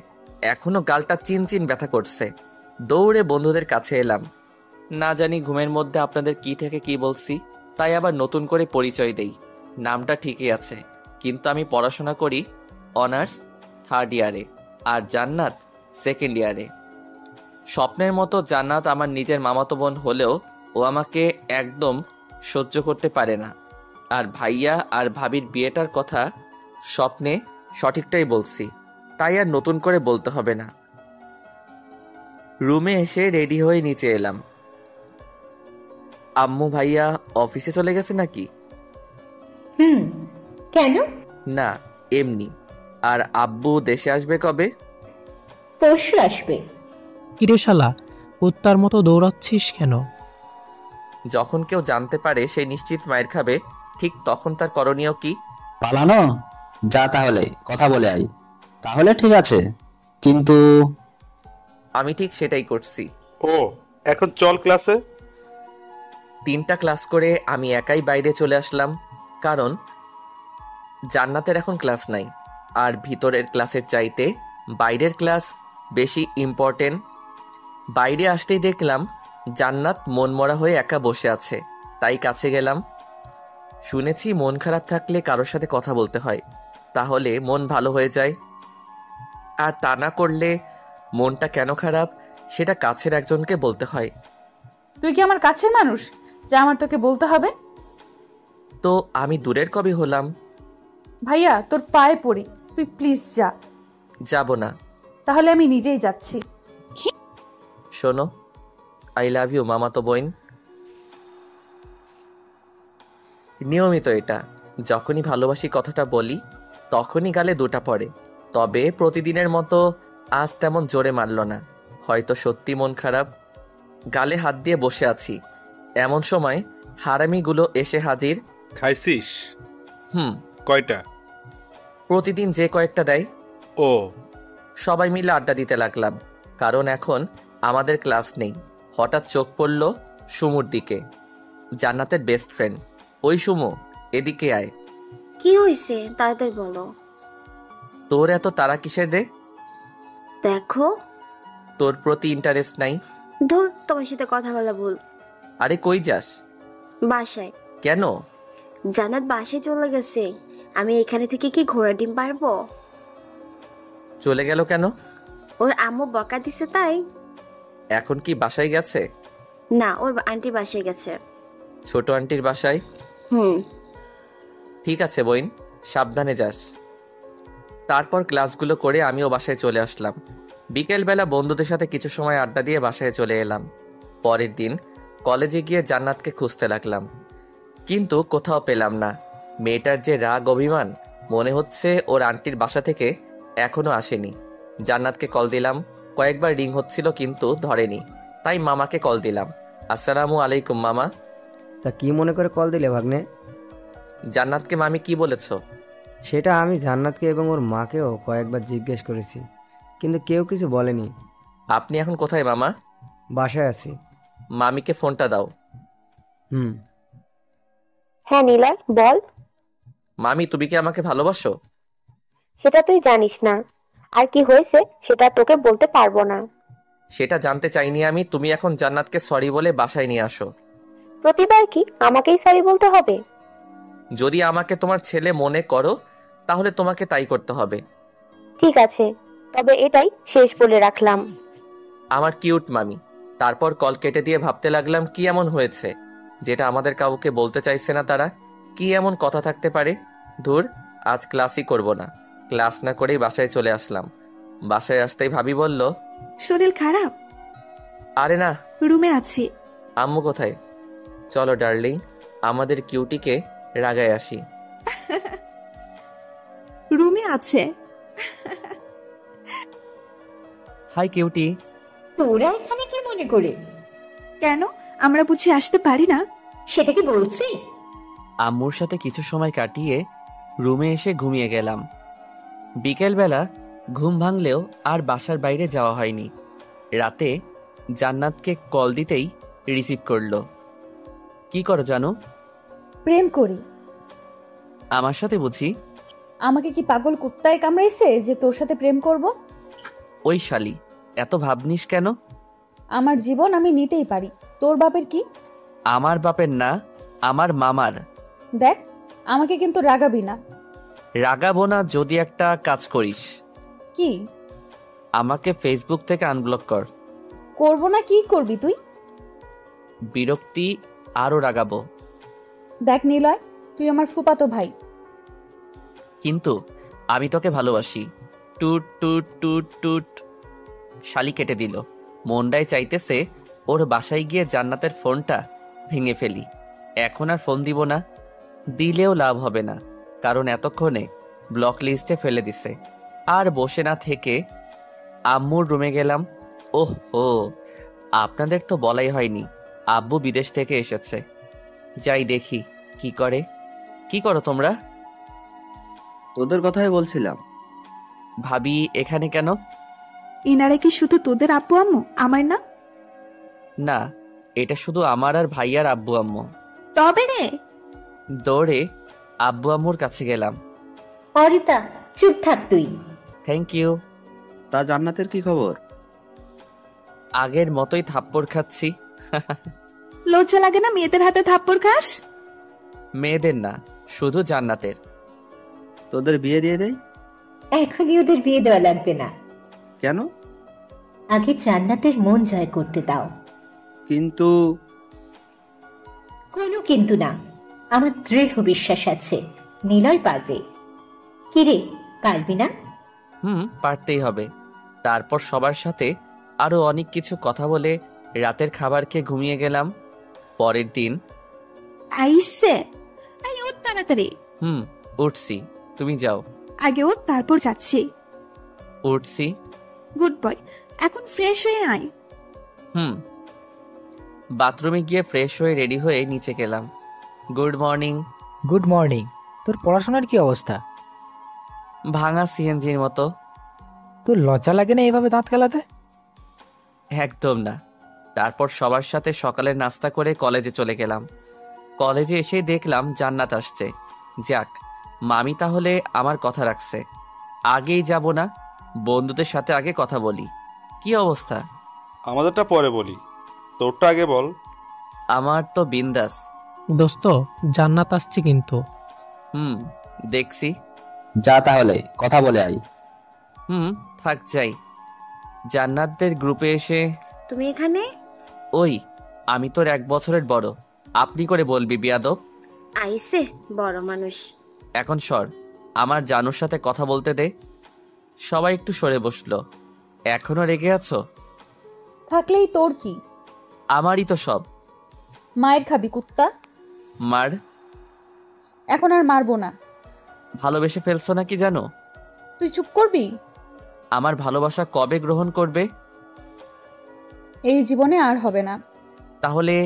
Speaker 2: এখনো গালটা চিনচিন ব্যথা করছে। দৌড়ে বন্ধুদের কাছে এলাম। না জানি ঘুমের মধ্যে আপনাদের কি থেকে কি বলছি, তাই আবার নতুন করে পরিচয় দেই। নামটা ঠিকই আছে, কিন্তু আমি পড়াশোনা করি অনার্স 3rd ইয়ারে, আর জান্নাত 2nd ইয়ারে। স্বপ্নের মতো জান্নাত আমার নিজের মামাতো বোন হলেও ও আমাকে একদম সহ্য করতে পারে না। আর ভাইয়া আর ভাবির বিয়েটার কথা স্বপ্নে সঠিকটাই বলছি, তাই আর নতুন করে বলতে হবে না। রুমে এসে রেডি হয়ে নিচে এলাম। আম্মু ভাইয়া অফিসে চলে গেছে নাকি?
Speaker 1: কেন?
Speaker 2: না, এমনি। আর আব্বু দেশে আসবে কবে?
Speaker 1: পরশু আসবে।
Speaker 10: কিরে শালা, কুত্তার মতো দৌড়াচ্ছিস কেন?
Speaker 2: যখন কেউ জানতে পারে সে নিশ্চিত মায়ের খাবে, ঠিক তখন তার করণীয় কি?
Speaker 8: পালানো? যা তাহলে কথা বলে আই। তাহলে ঠিক আছে, কিন্তু
Speaker 2: আমি ঠিক সেটাই করছি।
Speaker 7: ও এখন চল ক্লাসে।
Speaker 2: 3টা ক্লাস করে আমি একাই বাইরে চলে আসলাম, কারণ জান্নাতের এখন ক্লাস নাই। আর ভিতরের ক্লাসের চাইতে বাইরের ক্লাস বেশি ইম্পর্টেন্ট। বাইরে আসতেই দেখলাম জান্নাত মনমরা হয়ে একা বসে আছে, তাই কাছে গেলাম। শুনেছি মন খারাপ থাকলে কারোর সাথে কথা বলতে হয়, তাহলে মন ভালো হয়ে যায়। আর তা না করলে মনটা কেন খারাপ সেটা কাছের একজনকে বলতে হয়।
Speaker 5: তুই কি আমার কাছের মানুষ যা আমার তোকে বলতে হবে?
Speaker 2: তো আমি দূরের কবে হলাম?
Speaker 5: ভাইয়া তোর পায়ে পড়ি, তুই প্লিজ যা।
Speaker 2: যাব না।
Speaker 5: তাহলে আমি নিজেই যাচ্ছি।
Speaker 2: শোনো, আই লাভ ইউ মামাতো বোন। নিয়মিত এটা, যখনই ভালোবাসি কথাটা বলি তখনই গালে দুটা পড়ে। তবে প্রতিদিনের মতো আজ তেমন জোরে মারল না, হয়তো সত্যি মন খারাপ। গালে হাত দিয়ে বসে আছি, এমন সময় হারামিগুলো এসে হাজির।
Speaker 7: খাইছিস? কয়টা?
Speaker 2: প্রতিদিন যে কয়েকটা দেয়।
Speaker 7: ও।
Speaker 2: সবাই মিলে আড্ডা দিতে লাগলাম, কারণ এখন আমাদের ক্লাস নেই। হঠাৎ চোখ পড়ল সুমুর দিকে, জান্নাতের বেস্ট ফ্রেন্ড। ওই সুমু, এদিকে আয়।
Speaker 11: কি হয়েছে তাড়াতাড়ি বলো।
Speaker 2: তোর এত তারা কিসের রে?
Speaker 11: দেখো,
Speaker 2: তোর প্রতি ইন্টারেস্ট নাই।
Speaker 11: ধুর, তোমার সাথে কথা বলা ভুল।
Speaker 2: আরে কই যাস?
Speaker 11: বাসায়।
Speaker 2: কেন?
Speaker 11: জান্নাত বাসায় চলে গেছে, আমি এখানে থেকে কি ঘোড়া ডিম পারবো?
Speaker 2: চলে গেল কেন?
Speaker 11: ওর আম্মু বকা দিছে তাই।
Speaker 2: এখন কি বাসায় গেছে?
Speaker 11: না, ওর আন্টি বাসায় গেছে।
Speaker 2: ছোট আন্টির বাসায়? ঠিক আছে বোন, সাবধানে যাস। তারপর ক্লাসগুলো করে আমিও বাসায় চলে আসলাম। বিকেলবেলা বন্ধুদের সাথে কিছু সময় আড্ডা দিয়ে বাসায় চলে এলাম। পরের দিন কলেজে গিয়ে জান্নাতকে খুঁজতে লাগলাম, কিন্তু কোথাও পেলাম না। মেয়েটার যে রাগ অভিমান, মনে হচ্ছে ওর আন্টির বাসা থেকে এখনো আসেনি। জান্নাতকে কল দিলাম, কয়েকবার রিং হচ্ছিল কিন্তু ধরেনি, তাই মামাকে কল দিলাম। আসসালামু আলাইকুম মামা।
Speaker 12: তা কি মনে করে কল দিলে ভাগ্নে?
Speaker 2: জান্নাতকে মামি কি বলেছ?
Speaker 12: সেটা আমি জান্নাতকে এবং ওর মাকেও কয়েকবার জিজ্ঞেস করেছি, কিন্তু কেউ কিছু বলেনি।
Speaker 2: আপনি এখন কোথায় মামা?
Speaker 12: বাসায় আছি।
Speaker 2: মামিকে ফোনটা দাও।
Speaker 4: হ্যাঁ নিলয়, বল।
Speaker 2: মামি, তুমি কি আমাকে ভালোবাসো?
Speaker 4: সেটা তুই জানিস না, আর কি হয়েছে সেটা তোকে বলতে পারবো না।
Speaker 2: সেটা জানতে চাইনি আমি। তুমি এখন জান্নাতকে সরি বলে বাসায় নিয়ে আসো।
Speaker 4: প্রতিবার কি আমাকেই সরি বলতে হবে?
Speaker 2: যদি আমাকে তোমার ছেলে মনে করো তাহলে তোমাকে তাই করতে হবে।
Speaker 4: ঠিক আছে, তবে এটাই শেষ বলে রাখলাম।
Speaker 2: আমার কিউট মামি। তারপর কল কেটে দিয়ে ভাবতে লাগলাম কি এমন হয়েছে যেটা আমাদের কাউকে বলতে চাইছে না তারা। কি এমন কথা থাকতে পারে? ধুর, আজ ক্লাসই করব না। ক্লাস না করেই বাসায় চলে আসলাম। বাসায় আসতেই ভাবি বলল,
Speaker 3: শরীর খারাপ?
Speaker 2: আরে না,
Speaker 3: রুমে আছি।
Speaker 2: আম্মু কোথায়? চলো ডার্লিং, আমাদের কিউটিকে রাগায় আসি।
Speaker 3: রুমে আছে।
Speaker 2: High cutie.
Speaker 1: তোরা এখানে কি মনে করে?
Speaker 3: কেন, আমরা বুঝি আসতে পারি না?
Speaker 1: সেটা কি বলছি?
Speaker 2: আম্মুর সাথে কিছু সময় কাটিয়ে রুমে এসে ঘুমিয়ে গেলাম। বিকেলবেলা ঘুম ভাঙলেও আর বাসার বাইরে যাওয়া হয়নি। রাতে জান্নাতকে কল দিতেই রিসিভ করলো। কি করো জানো?
Speaker 5: প্রেম করি।
Speaker 2: আমার সাথে বুঝি?
Speaker 5: আমাকে কি পাগল কুত্তায় কামড়াইছে যে তোর সাথে প্রেম করব?
Speaker 2: ওই শালি, এত ভাবনিস কেন?
Speaker 5: আমার জীবন আমি নিতেই পারি। তোর বাপের কি?
Speaker 2: আমার বাপের না, আমার মামার।
Speaker 5: দেখ, আমাকে কিন্তু রাগাবি না।
Speaker 2: রাগাবো না যদি একটা কাজ করিস।
Speaker 5: কি?
Speaker 2: আমাকে ফেসবুক থেকে আনব্লক কর।
Speaker 5: করব না? কি করবি তুই?
Speaker 2: বিরক্তি আরো রাগাবো।
Speaker 5: দেখ নিলয়, তুই আমার ফুপাতো ভাই।
Speaker 2: কিন্তু আমি তোকে ভালোবাসি। টুট টুট টুট টুট। শালি কেটে দিল। মনটাই চাইতেছে ওর বাসায় গিয়ে জান্নাতের ফোনটা ভেঙে ফেলি। এখন আর ফোন দিব না, দিলেও লাভ হবে না, কারণ এতক্ষণে ব্লক লিস্টে ফেলে দিছে। আর বসে না থেকে আম্মুর রুমে গেলাম। ওহ ও, আপনাদের তো বলাই হয়নি আব্বু বিদেশ থেকে এসেছে। যাই দেখি কি করে। কি করো তোমরা?
Speaker 8: তোদের কথাই বলছিলাম।
Speaker 2: ভাবি এখানে কেন?
Speaker 3: ইনারে কি শুধু তোদের আব্বু আম্মু, আমার না?
Speaker 2: না, এটা শুধু আমার আর ভাইয়ার আব্বু আম্মু।
Speaker 3: তবে রে,
Speaker 2: দৌড়ে আব্বু আম্মুর কাছে গেলাম।
Speaker 1: অরিতা, চুপ থাক তুই।
Speaker 2: Thank you.
Speaker 8: তা জান্নাতের কি খবর?
Speaker 2: আগের মতোই থাপ্পড় খাচ্ছি।
Speaker 3: লজ্জা লাগে না মেয়েদের হাতে থাপ্পড় খাস?
Speaker 2: মেয়েদের না, শুধু জান্নাতের।
Speaker 8: তোদের বিয়ে দিয়ে দেয়?
Speaker 1: এখনই ওদের বিয়ে দেওয়া লাগবে না।
Speaker 8: কেন?
Speaker 1: আগে জান্নাতের মন জয় করতে দাও।
Speaker 8: কিন্তু
Speaker 1: কোনো কিন্তু না, আমার দৃঢ় বিশ্বাস আছে নিলয় পারবে। কিরে, পারবি না?
Speaker 2: পারতেই হবে। তারপর সবার সাথে আরো অনেক কিছু কথা বলে রাতের খাবার খেয়ে ঘুমিয়ে গেলাম। পরের দিন
Speaker 3: আইসে ও তাড়াতাড়ি।
Speaker 2: উঠছি, তুমি যাও।
Speaker 3: আগে ও, তারপর যাচ্ছি।
Speaker 2: উঠছি।
Speaker 3: গুড বয়, এখন ফ্রেশ হয়ে আয়।
Speaker 2: বাথরুমে গিয়ে ফ্রেশ হয়ে রেডি হয়ে নিচে গেলাম। Good morning.
Speaker 6: Good morning. তোর পড়াশোনার কি অবস্থা?
Speaker 2: ভাঙা সিএনজির মতো।
Speaker 6: তোর লজ্জা লাগে না এভাবে দাঁত কেলাতে?
Speaker 2: একদম না। তারপর সবার সাথে সকালের নাস্তা করে কলেজে চলে গেলাম। কলেজে এসেই দেখলাম জান্নাত আসছে। যাক, মামি তাহলে আমার কথা রাখছে। আগেই যাব না, বন্ধুদের সাথে আগে কথা বলি। কি অবস্থা?
Speaker 7: আমাদেরটা পরে বলি, তোরটা আগে বল।
Speaker 2: আমার তো বিন্দাস।
Speaker 10: দোস্ত, জান্নাত আসছে কিন্তু।
Speaker 2: দেখছি।
Speaker 8: যা তাহলে কথা বলে আই।
Speaker 2: থাক যাই। জান্নাতদের গ্রুপে এসে,
Speaker 11: তুমি এখানে?
Speaker 2: ওই, আমি তোর 1 বছরের বড়, আপনি করে বলবি বিয়াদব।
Speaker 11: আইসে বড় মানুষ।
Speaker 2: এখন সর, আমার জানুর সাথে কথা বলতে দে। সবাই একটু সরে বসলো। এখনো রেগে আছো?
Speaker 5: থাকলেই তোর কি?
Speaker 2: আমারই তো সব।
Speaker 5: মায়ের খাবি কুত্তা।
Speaker 2: মার?
Speaker 5: এখন আর মারবো না।
Speaker 2: ভালোবেসে ফেলছো নাকি জানো?
Speaker 5: তুই চুপ করবি?
Speaker 2: আমার ভালোবাসা কবে গ্রহণ করবে?
Speaker 5: এই জীবনে আর হবে না।
Speaker 2: তাহলে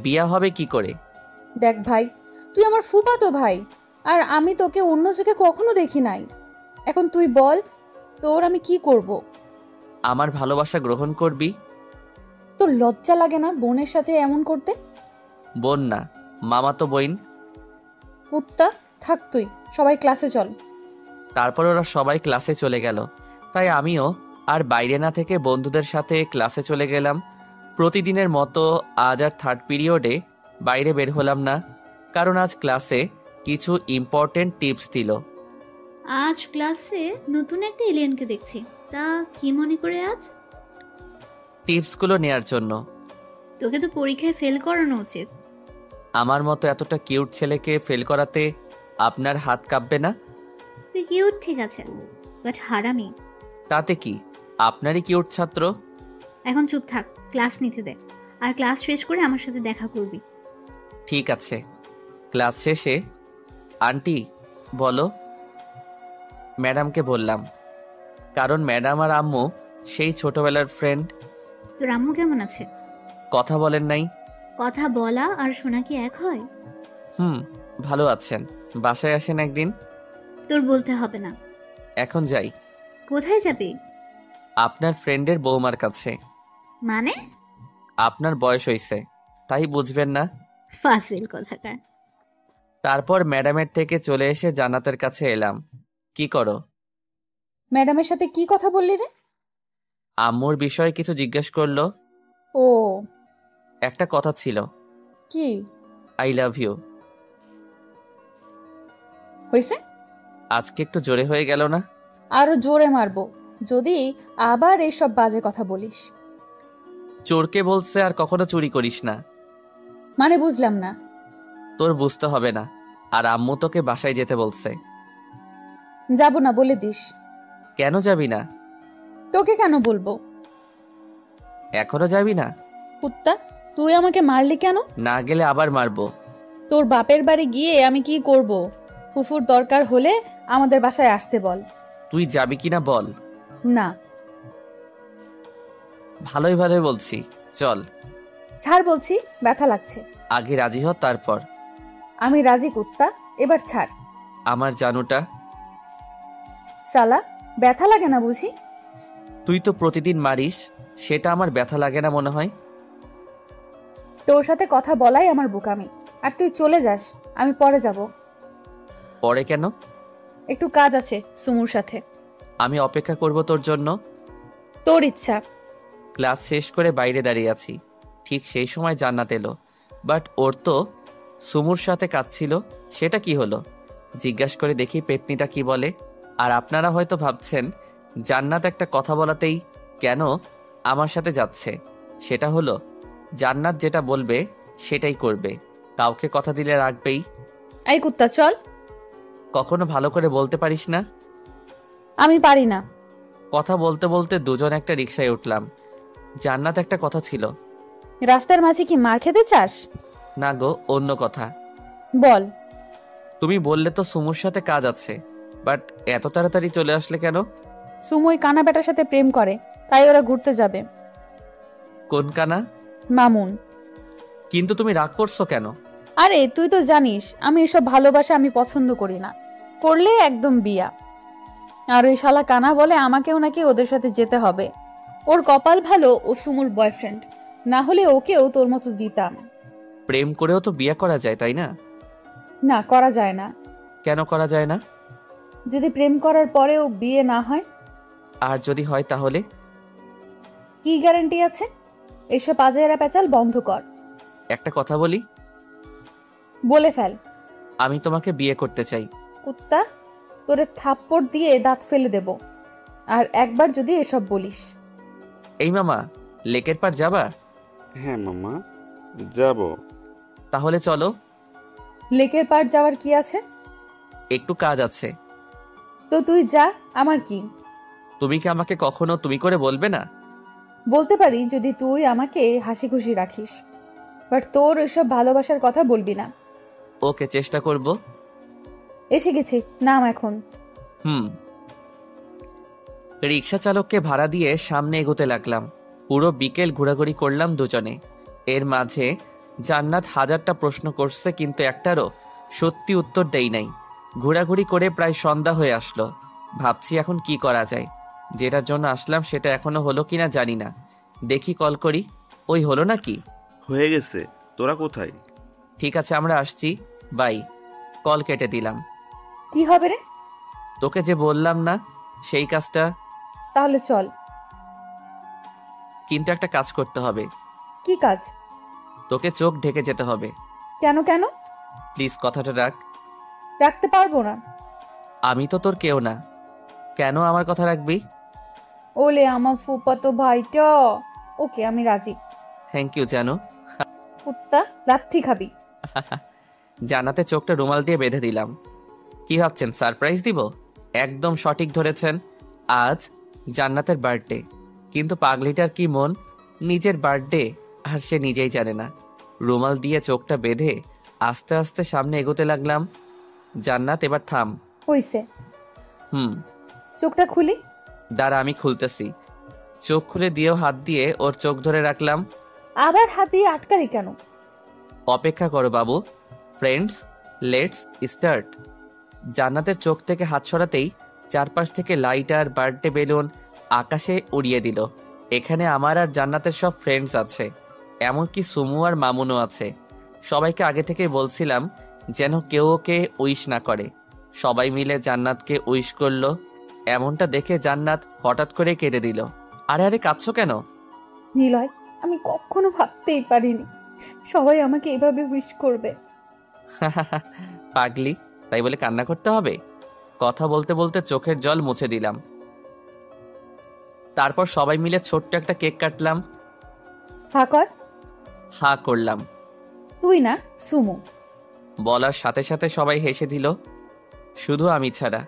Speaker 2: বিয়া হবে কি করে?
Speaker 5: দেখ ভাই, তুই আমার ফুফাতো ভাই। আর আমি তোকে অন্য চোখে কখনো দেখি নাই। এখন তুই বল, তোর আমি কি করব?
Speaker 2: আমার ভালোবাসা গ্রহণ করবি?
Speaker 5: তোর লজ্জা লাগে না বোনের সাথে এমন করতে?
Speaker 2: বোন না, মামাতো বোন।
Speaker 5: কুত্তা, থাক তুই, সবাই ক্লাসে চল।
Speaker 2: তারপর ওরা সবাই ক্লাসে চলে গেল, তাই আমিও আর বাইরে না থেকে বন্ধুদের সাথে ক্লাসে চলে গেলাম। প্রতিদিনের মতো আজ আর থার্ড পিরিয়ডে বাইরে বের হলাম না, কারণ আজ ক্লাসে কিছু ইম্পর্টেন্ট টিপস দিল।
Speaker 13: আজ ক্লাসে নতুন একটা এলিয়েনকে দেখছি, তা কি মনে করে আজ?
Speaker 2: টিপসগুলো নেয়ার জন্য।
Speaker 13: তোকে তো পরীক্ষায় ফেল করানো উচিত।
Speaker 2: আমার মতো এতটা কিউট ছেলেকে ফেল করাতে আপনার হাত কাঁপবে না?
Speaker 13: তুই কিউট ঠিক আছে, বাট হারামি।
Speaker 2: তাতে কি, আপনারই কিউট ছাত্র।
Speaker 13: এখন চুপ থাক, ক্লাস নিতে দে, আর ক্লাস শেষ করে আমার সাথে দেখা করবি।
Speaker 2: ঠিক আছে। ক্লাস শেষে আন্টি বলো, ম্যাডামকে বললাম, কারণ ম্যাডাম আর আম্মু সেই ছোটবেলার ফ্রেন্ড।
Speaker 13: তোর আম্মু কেমন আছে?
Speaker 2: কথা বলেন নাই।
Speaker 13: কথা বলা আর শোনা কি এক হয়?
Speaker 2: ভালো আছেন। বাসায় আসেন একদিন।
Speaker 13: তোর বলতে হবে না।
Speaker 2: এখন যাই।
Speaker 13: কোথায় যাবি?
Speaker 2: আপনার ফ্রেন্ডের বৌমার কাছে।
Speaker 13: মানে?
Speaker 2: আপনার বয়স হইছে, তাই বুঝবেন না।
Speaker 13: ফাজিল কোথাকার।
Speaker 2: তারপর ম্যাডামের থেকে চলে এসে জান্নাতের কাছে এলাম। কি করো?
Speaker 5: ম্যাডামের সাথে কি কথা বললি রে?
Speaker 2: আম্মুর বিষয়ে কিছু জিজ্ঞেস করলো।
Speaker 5: ও,
Speaker 2: একটা কথা ছিল।
Speaker 5: কি?
Speaker 2: I love you.
Speaker 5: হইছে?
Speaker 2: আজকে একটু জোরে হয়ে গেল না?
Speaker 5: আরো জোরে মারবো যদি আবার এইসব বাজে কথা বলিস।
Speaker 2: চোরকে বলছে আর কখনো চুরি করিস না।
Speaker 5: মানে বুঝলাম না।
Speaker 2: তোর বুঝতে হবে না। আর আম্মু তোকে বাসায় যেতে বলছে।
Speaker 5: যাব না বলে দিস।
Speaker 2: কেন যাবি না?
Speaker 5: তোকে কেন বলবো?
Speaker 2: এখনো যাবি না?
Speaker 5: কুত্তা, তুই আমাকে মারলি কেন?
Speaker 2: না গেলে আবার মারবো।
Speaker 5: তোর বাপের বাড়ি গিয়ে আমি কি করব? ফুফুর দরকার হলে আমাদের বাসায় আসতে বল।
Speaker 2: তুই যাবি কিনা বল।
Speaker 5: না।
Speaker 2: ভালোই ভালোই বলছি, চল।
Speaker 5: ছাড় বলছি, ব্যথা লাগছে।
Speaker 2: আগে রাজি হ, তারপর।
Speaker 5: আমি রাজি কুত্তা, এবার ছাড়।
Speaker 2: আমার জানুটা।
Speaker 5: শালা, ব্যথা লাগে না বুঝি?
Speaker 2: তুই তো প্রতিদিন মারিস, সেটা আমার ব্যথা লাগে না মনে হয়।
Speaker 5: তোর সাথে কথা বলাই আমার বোকামি। আর তুই চলে যাস, আমি পরে যাব।
Speaker 2: পরে কেন?
Speaker 5: একটু কাজ আছে সুমুর সাথে।
Speaker 2: আমি অপেক্ষা করব তোর জন্য।
Speaker 5: তোর ইচ্ছা।
Speaker 2: ক্লাস শেষ করে বাইরে দাঁড়িয়ে আছি, ঠিক সেই সময় জান্নাত এলো। বাট ওর তো সুমুর সাথে কাজ ছিল। সেটা কি হলো? জিজ্ঞাসা করে দেখি পেতনিটা কি বলে। আর আপনারা হয়তো ভাবছেন জান্নাত একটা কথা বলাতেই কেন আমার সাথে যাচ্ছে। সেটা হলো, জান্নাত যেটা বলবে সেটাই করবে, কাউকে কথা দিলে রাখবেই।
Speaker 5: এই কুত্তা, চল।
Speaker 2: কখনো ভালো করে বলতে পারিস না?
Speaker 5: আমি পারি না।
Speaker 2: কথা বলতে বলতে দুজন একটা রিকশায় উঠলাম। জান্নাত একটা কথা ছিল।
Speaker 5: রাস্তার মাঝে কি মার খেতে চাস?
Speaker 2: না গো, অন্য কথা।
Speaker 5: বল।
Speaker 2: তুমি বললে তো সুমুর সাথে কাজ আছে, বাট এত তাড়াতাড়ি চলে আসলে কেন?
Speaker 5: সুমুই কানা বেটার সাথে প্রেম করে, তাই ওরা ঘুরতে যাবে।
Speaker 2: কোন কানা?
Speaker 5: মামুন।
Speaker 2: কিন্তু তুমি রাগ করছো কেন?
Speaker 5: আরে তুই তো জানিস আমি এসব ভালোবাসা আমি পছন্দ করি না, করলে একদম বিয়া। আর ওই শালা কানা বলে আমাকেও নাকি ওদের সাথে যেতে হবে। ওর কপাল ভালো ও সুমুর বয়ফ্রেন্ড, না হলে ওকেও তোর মতো দিতাম।
Speaker 2: প্রেম করেও তো বিয়ে করা যায়, তাই না?
Speaker 5: না, করা যায় না।
Speaker 2: কেন করা যায় না?
Speaker 5: যদি প্রেম করার পরেও বিয়ে না হয়।
Speaker 2: আর যদি হয় তাহলে?
Speaker 5: কি গ্যারান্টি আছে? এসব আজাইরা পেঁচাল বন্ধ কর।
Speaker 2: একটা কথা বলি।
Speaker 5: বলে ফেল।
Speaker 2: আমি তোমাকে বিয়ে করতে চাই।
Speaker 5: কুত্তা, তোরে থাপ্পড় দিয়ে দাঁত ফেলে দেব আর একবার যদি এসব বলিস।
Speaker 2: এই মামা, লেকের পার যাবা?
Speaker 7: হ্যাঁ মামা, যাব।
Speaker 2: তাহলে চলো।
Speaker 5: লেকের পার যাওয়ার কি আছে?
Speaker 2: একটু কাজ আছে।
Speaker 5: তো তুই যা, আমার কি?
Speaker 2: তুমি কি আমাকে কখনো তুমি করে বলবে না?
Speaker 5: বলতে পারি যদি তুই আমাকে হাসি খুশি রাখিস, বাট তোর এসব ভালোবাসার কথা বলবি না।
Speaker 2: ওকে, চেষ্টা করব।
Speaker 5: এসে গেছি, নাম এখন।
Speaker 2: রিক্সা চালককে ভাড়া দিয়ে সামনে এগোতে লাগলাম। পুরো বিকেল ঘোরাঘুরি করলাম দুজনে। এর মাঝে জান্নাত হাজারটা প্রশ্ন করছে, কিন্তু একটারও সত্যি উত্তর দেই নাই। ঘোরাঘুরি করে প্রায় সন্ধ্যা হয়ে আসলো। ভাবছি এখন কি করা যায়। যেটার জন্য আসলাম সেটা এখনো হলো কিনা জানি না। দেখি কল করি। ওই হলো নাকি?
Speaker 7: হয়ে গেছে। তোরা কোথায়?
Speaker 2: ঠিক আছে, আমরা আসছি, বাই। কল কেটে দিলাম।
Speaker 5: কি হবে রে?
Speaker 2: তোকে যে বললাম না সেই কাজটা।
Speaker 5: তাহলে চল।
Speaker 2: কিন্তু একটা কাজ করতে হবে।
Speaker 5: কি কাজ?
Speaker 2: তোকে চোখ ঢেকে যেতে হবে।
Speaker 5: কেন কেন?
Speaker 2: প্লিজ কথাটা রাখ।
Speaker 5: রাখতে পারবো না।
Speaker 2: আমি তো তোর কেউ না, কেন আমার কথা রাখবি?
Speaker 5: ওলে আমার ফুপাতো ভাইটা। ওকে, আমি রাজি।
Speaker 2: থ্যাংক ইউ জানো।
Speaker 5: কুত্তা, লাথি খাবি।
Speaker 2: জান্নাতে চোখটা রুমাল দিয়ে বেঁধে দিলাম। কি ভাবছেন সারপ্রাইজ দিব? একদম সঠিক ধরেছেন। আজ জান্নাতের বার্থডে, কিন্তু পাগলিটার কি মন, নিজের বার্থডে আর সে নিজেই জানে না। রুমাল দিয়ে চোখটা বেঁধে আস্তে আস্তে সামনে এগোতে লাগলাম। জান্নাত, এবার থাম।
Speaker 5: হইছে।
Speaker 2: চোখটা খুলি। দাঁড়া, আমি খুলতেছি। চোখ খুলে দিয়েও হাত দিয়ে ওর চোখ ধরে রাখলাম।
Speaker 5: আবার হাত দিয়ে আটকালি কেন?
Speaker 2: অপেক্ষা করো বাবু। Friends, let's start. জান্নাতের চোখ থেকে হাত সরাতেই চারপাশ থেকে লাইট আর বার্থডে বেলুন আকাশে উড়িয়ে দিল। এখানে আমার আর জান্নাতের সব ফ্রেন্ডস আছে, এমনকি সুমু আর মামুনও আছে। সবাইকে আগে থেকেই বলছিলাম যেন কেউ ওকে উইশ না করে। সবাই মিলে জান্নাতকে উইশ করলো। এমনটা দেখে জান্নাত হঠাৎ করে কেঁদে দিল। আরে আরে, কাঁদছো কেন?
Speaker 5: নিলয়, আমি কখনো ভাবতেই পারিনি সবাই আমাকে এভাবে উইশ করবে।
Speaker 2: পাগলি, তাই বলে কান্না করতে হবে? কথা বলতে বলতে চোখের জল মুছে দিলাম। তারপর সবাই মিলে ছোট্ট একটা কেক কাটলাম।
Speaker 5: হা কর।
Speaker 2: হা করলাম।
Speaker 5: তুই না, সুমু।
Speaker 2: বলার সাথে সাথে সবাই হেসে দিল, শুধু আমি ছাড়া।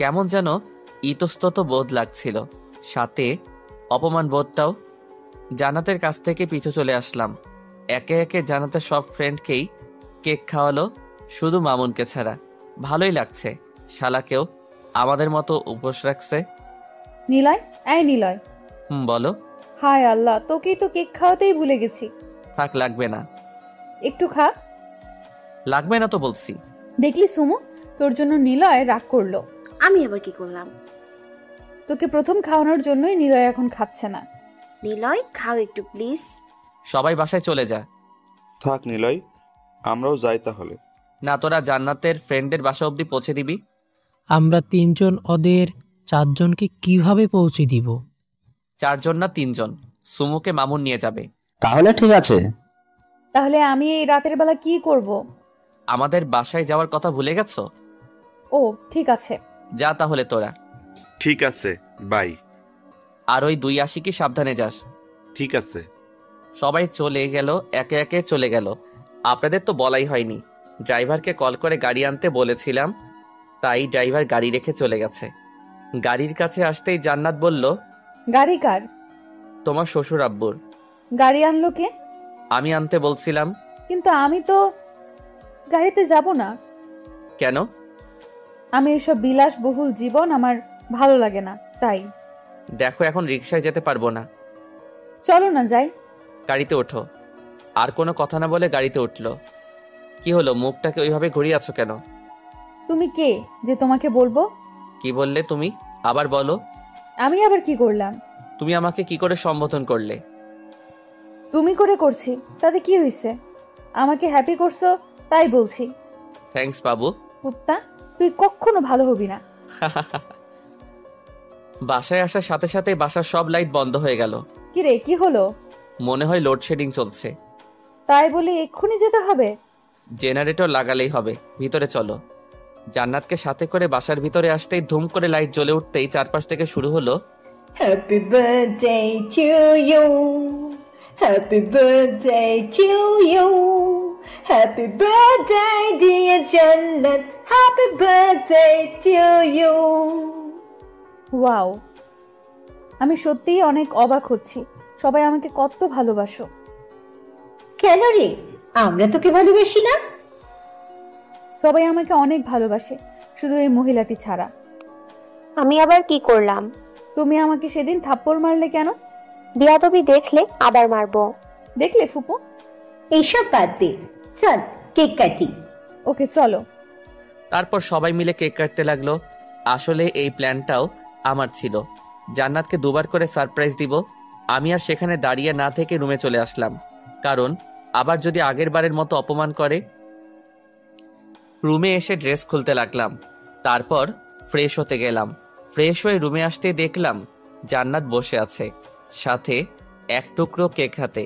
Speaker 2: কেমন যেন ইতস্তত বোধ লাগছিল, সাথে অপমান বোধটাও। জান্নাতের কাছ থেকে পিছু চলে আসলাম। একে একে জান্নাতের সব ফ্রেন্ডকেই কেক খাওয়ালো, শুধু মামুনকে ছাড়া। ভালোই লাগছে, শালাকেও আমাদের মতো উপোস রাখছে।
Speaker 5: নিলয়, এই নিলয়।
Speaker 2: বলো।
Speaker 5: হায় আল্লাহ, তোকেই তো কেক খাওয়াতেই ভুলে গেছি।
Speaker 2: থাক, লাগবে না।
Speaker 5: একটু খা।
Speaker 2: লাগবে না তো বলছি।
Speaker 5: দেখলি সুমু, তোর জন্য নিলয় রাগ করলো।
Speaker 11: আমি আবার কি করলাম?
Speaker 5: তোকে প্রথম খাওয়ানোর জন্যই নিলয় এখন খাচ্ছে না।
Speaker 11: নিলয়, খাও একটু প্লিজ।
Speaker 2: সবাই বাসায় চলে যা।
Speaker 7: থাক নিলয়, আমরাও যাই তাহলে।
Speaker 2: না, তোরা জান্নাতের ফ্রেন্ডের বাসা অবধি পৌঁছে দিবি।
Speaker 10: আমরা 3 জন ওদের 4 জনকে কিভাবে পৌঁছে দিব?
Speaker 2: 4 জন না 3 জন। সুমুকে মামুন নিয়ে যাবে।
Speaker 8: তাহলে ঠিক আছে।
Speaker 5: তাহলে আমি এই রাতের বেলা কি করব?
Speaker 2: আমাদের বাসায় যাওয়ার কথা ভুলে গেছো?
Speaker 5: ও ঠিক আছে,
Speaker 2: যা তাহলে তোরা।
Speaker 7: ঠিক আছে, বাই।
Speaker 2: আর ওই 2 আশিকি সাবধানে যাস।
Speaker 7: ঠিক আছে।
Speaker 2: সবাই চলে গেল, একে একে চলে গেল। আপনাদের তো বলাই হয়নি, ড্রাইভারকে কল করে গাড়ি আনতে বলেছিলাম, তাই ড্রাইভার গাড়ি রেখে চলে গেছে। গাড়ির কাছে আসতেই জান্নাত বলল,
Speaker 5: গাড়ি কার?
Speaker 2: তোমার শ্বশুর আব্বুর।
Speaker 5: গাড়ি আনলো কে?
Speaker 2: আমি আনতে বলছিলাম।
Speaker 5: কিন্তু আমি তো গাড়িতে যাব না।
Speaker 2: কেন?
Speaker 5: আমি এসব বিলাসবহুল জীবন আমার ভালো লাগে না, তাই।
Speaker 2: দেখো, এখন রিকশায় যেতে পারবো না।
Speaker 5: চলো না যাই।
Speaker 2: গাড়িতে ওঠো। আর কোনো কথা না বলে গাড়িতে উঠলো। কি হলো, মুখটাকে ওইভাবে ঘুরিয়ে আছো কেন?
Speaker 5: তুমি কে যে তোমাকে বলবো?
Speaker 2: কি বললে তুমি? আবার বলো।
Speaker 5: আমি আবার কি করলাম?
Speaker 2: তুমি আমাকে কি করে সম্বোধন করলে?
Speaker 5: তুমি করে করছি, তাতে কি হয়েছে? আমাকে হ্যাপি করছো তাই বলছি।
Speaker 2: থ্যাঙ্কস বাবু।
Speaker 5: কুত্তা, তুই কখনো ভালো হবি না।
Speaker 2: বাসায় আসার সাথে সাথে বাসার সব লাইট বন্ধ হয়ে গেল।
Speaker 5: কি রে, কি হলো?
Speaker 2: মনে হয় লোডশেডিং চলছে।
Speaker 5: তাই বলে এক্ষুনি যেতে হবে?
Speaker 2: জেনারেটর লাগালেই হবে। ভিতরে চলো। জান্নাতকে সাথে করে বাসার ভিতরে আসতেই ধুম করে লাইট জ্বলে উঠতেই চারপাশ থেকে শুরু হলো,
Speaker 1: happy birthday to you, happy birthday to you, happy birthday dear Jannat, happy birthday to you.
Speaker 5: Wow, আমি সত্যিই অনেক অবাক হচ্ছি। সবাই আমাকে কত ভালোবাসো।
Speaker 1: কেন রে, আমরা তোকে ভালোবাসি না?
Speaker 5: সবাই আমাকে অনেক ভালোবাসে, শুধু এই মহিলাটি ছাড়া।
Speaker 4: আমি আবার কি করলাম?
Speaker 5: তুমি আমাকে সেদিন থাপ্পড় মারলে কেন?
Speaker 4: বিয়াদবি দেখলে আবার মারবো।
Speaker 5: দেখলে ফুপু?
Speaker 1: এইসব বাদ দে, চল কেক কাটি।
Speaker 5: ওকে চলো।
Speaker 2: তারপর সবাই মিলে কেক কাটতে লাগলো। আসলে এই প্ল্যানটাও আমার ছিল, জান্নাতকে দুবার করে সারপ্রাইজ দিব। আমি আর সেখানে দাঁড়িয়ে না থেকে রুমে চলে আসলাম, কারণ আবার যদি আগের বারের মতো অপমান করে। রুমে এসে ড্রেস খুলতে লাগলাম, তারপর ফ্রেশ হতে গেলাম। ফ্রেশ হয়ে রুমে আসতে দেখলাম জান্নাত বসে আছে, সাথে এক টুকরো কেক হাতে।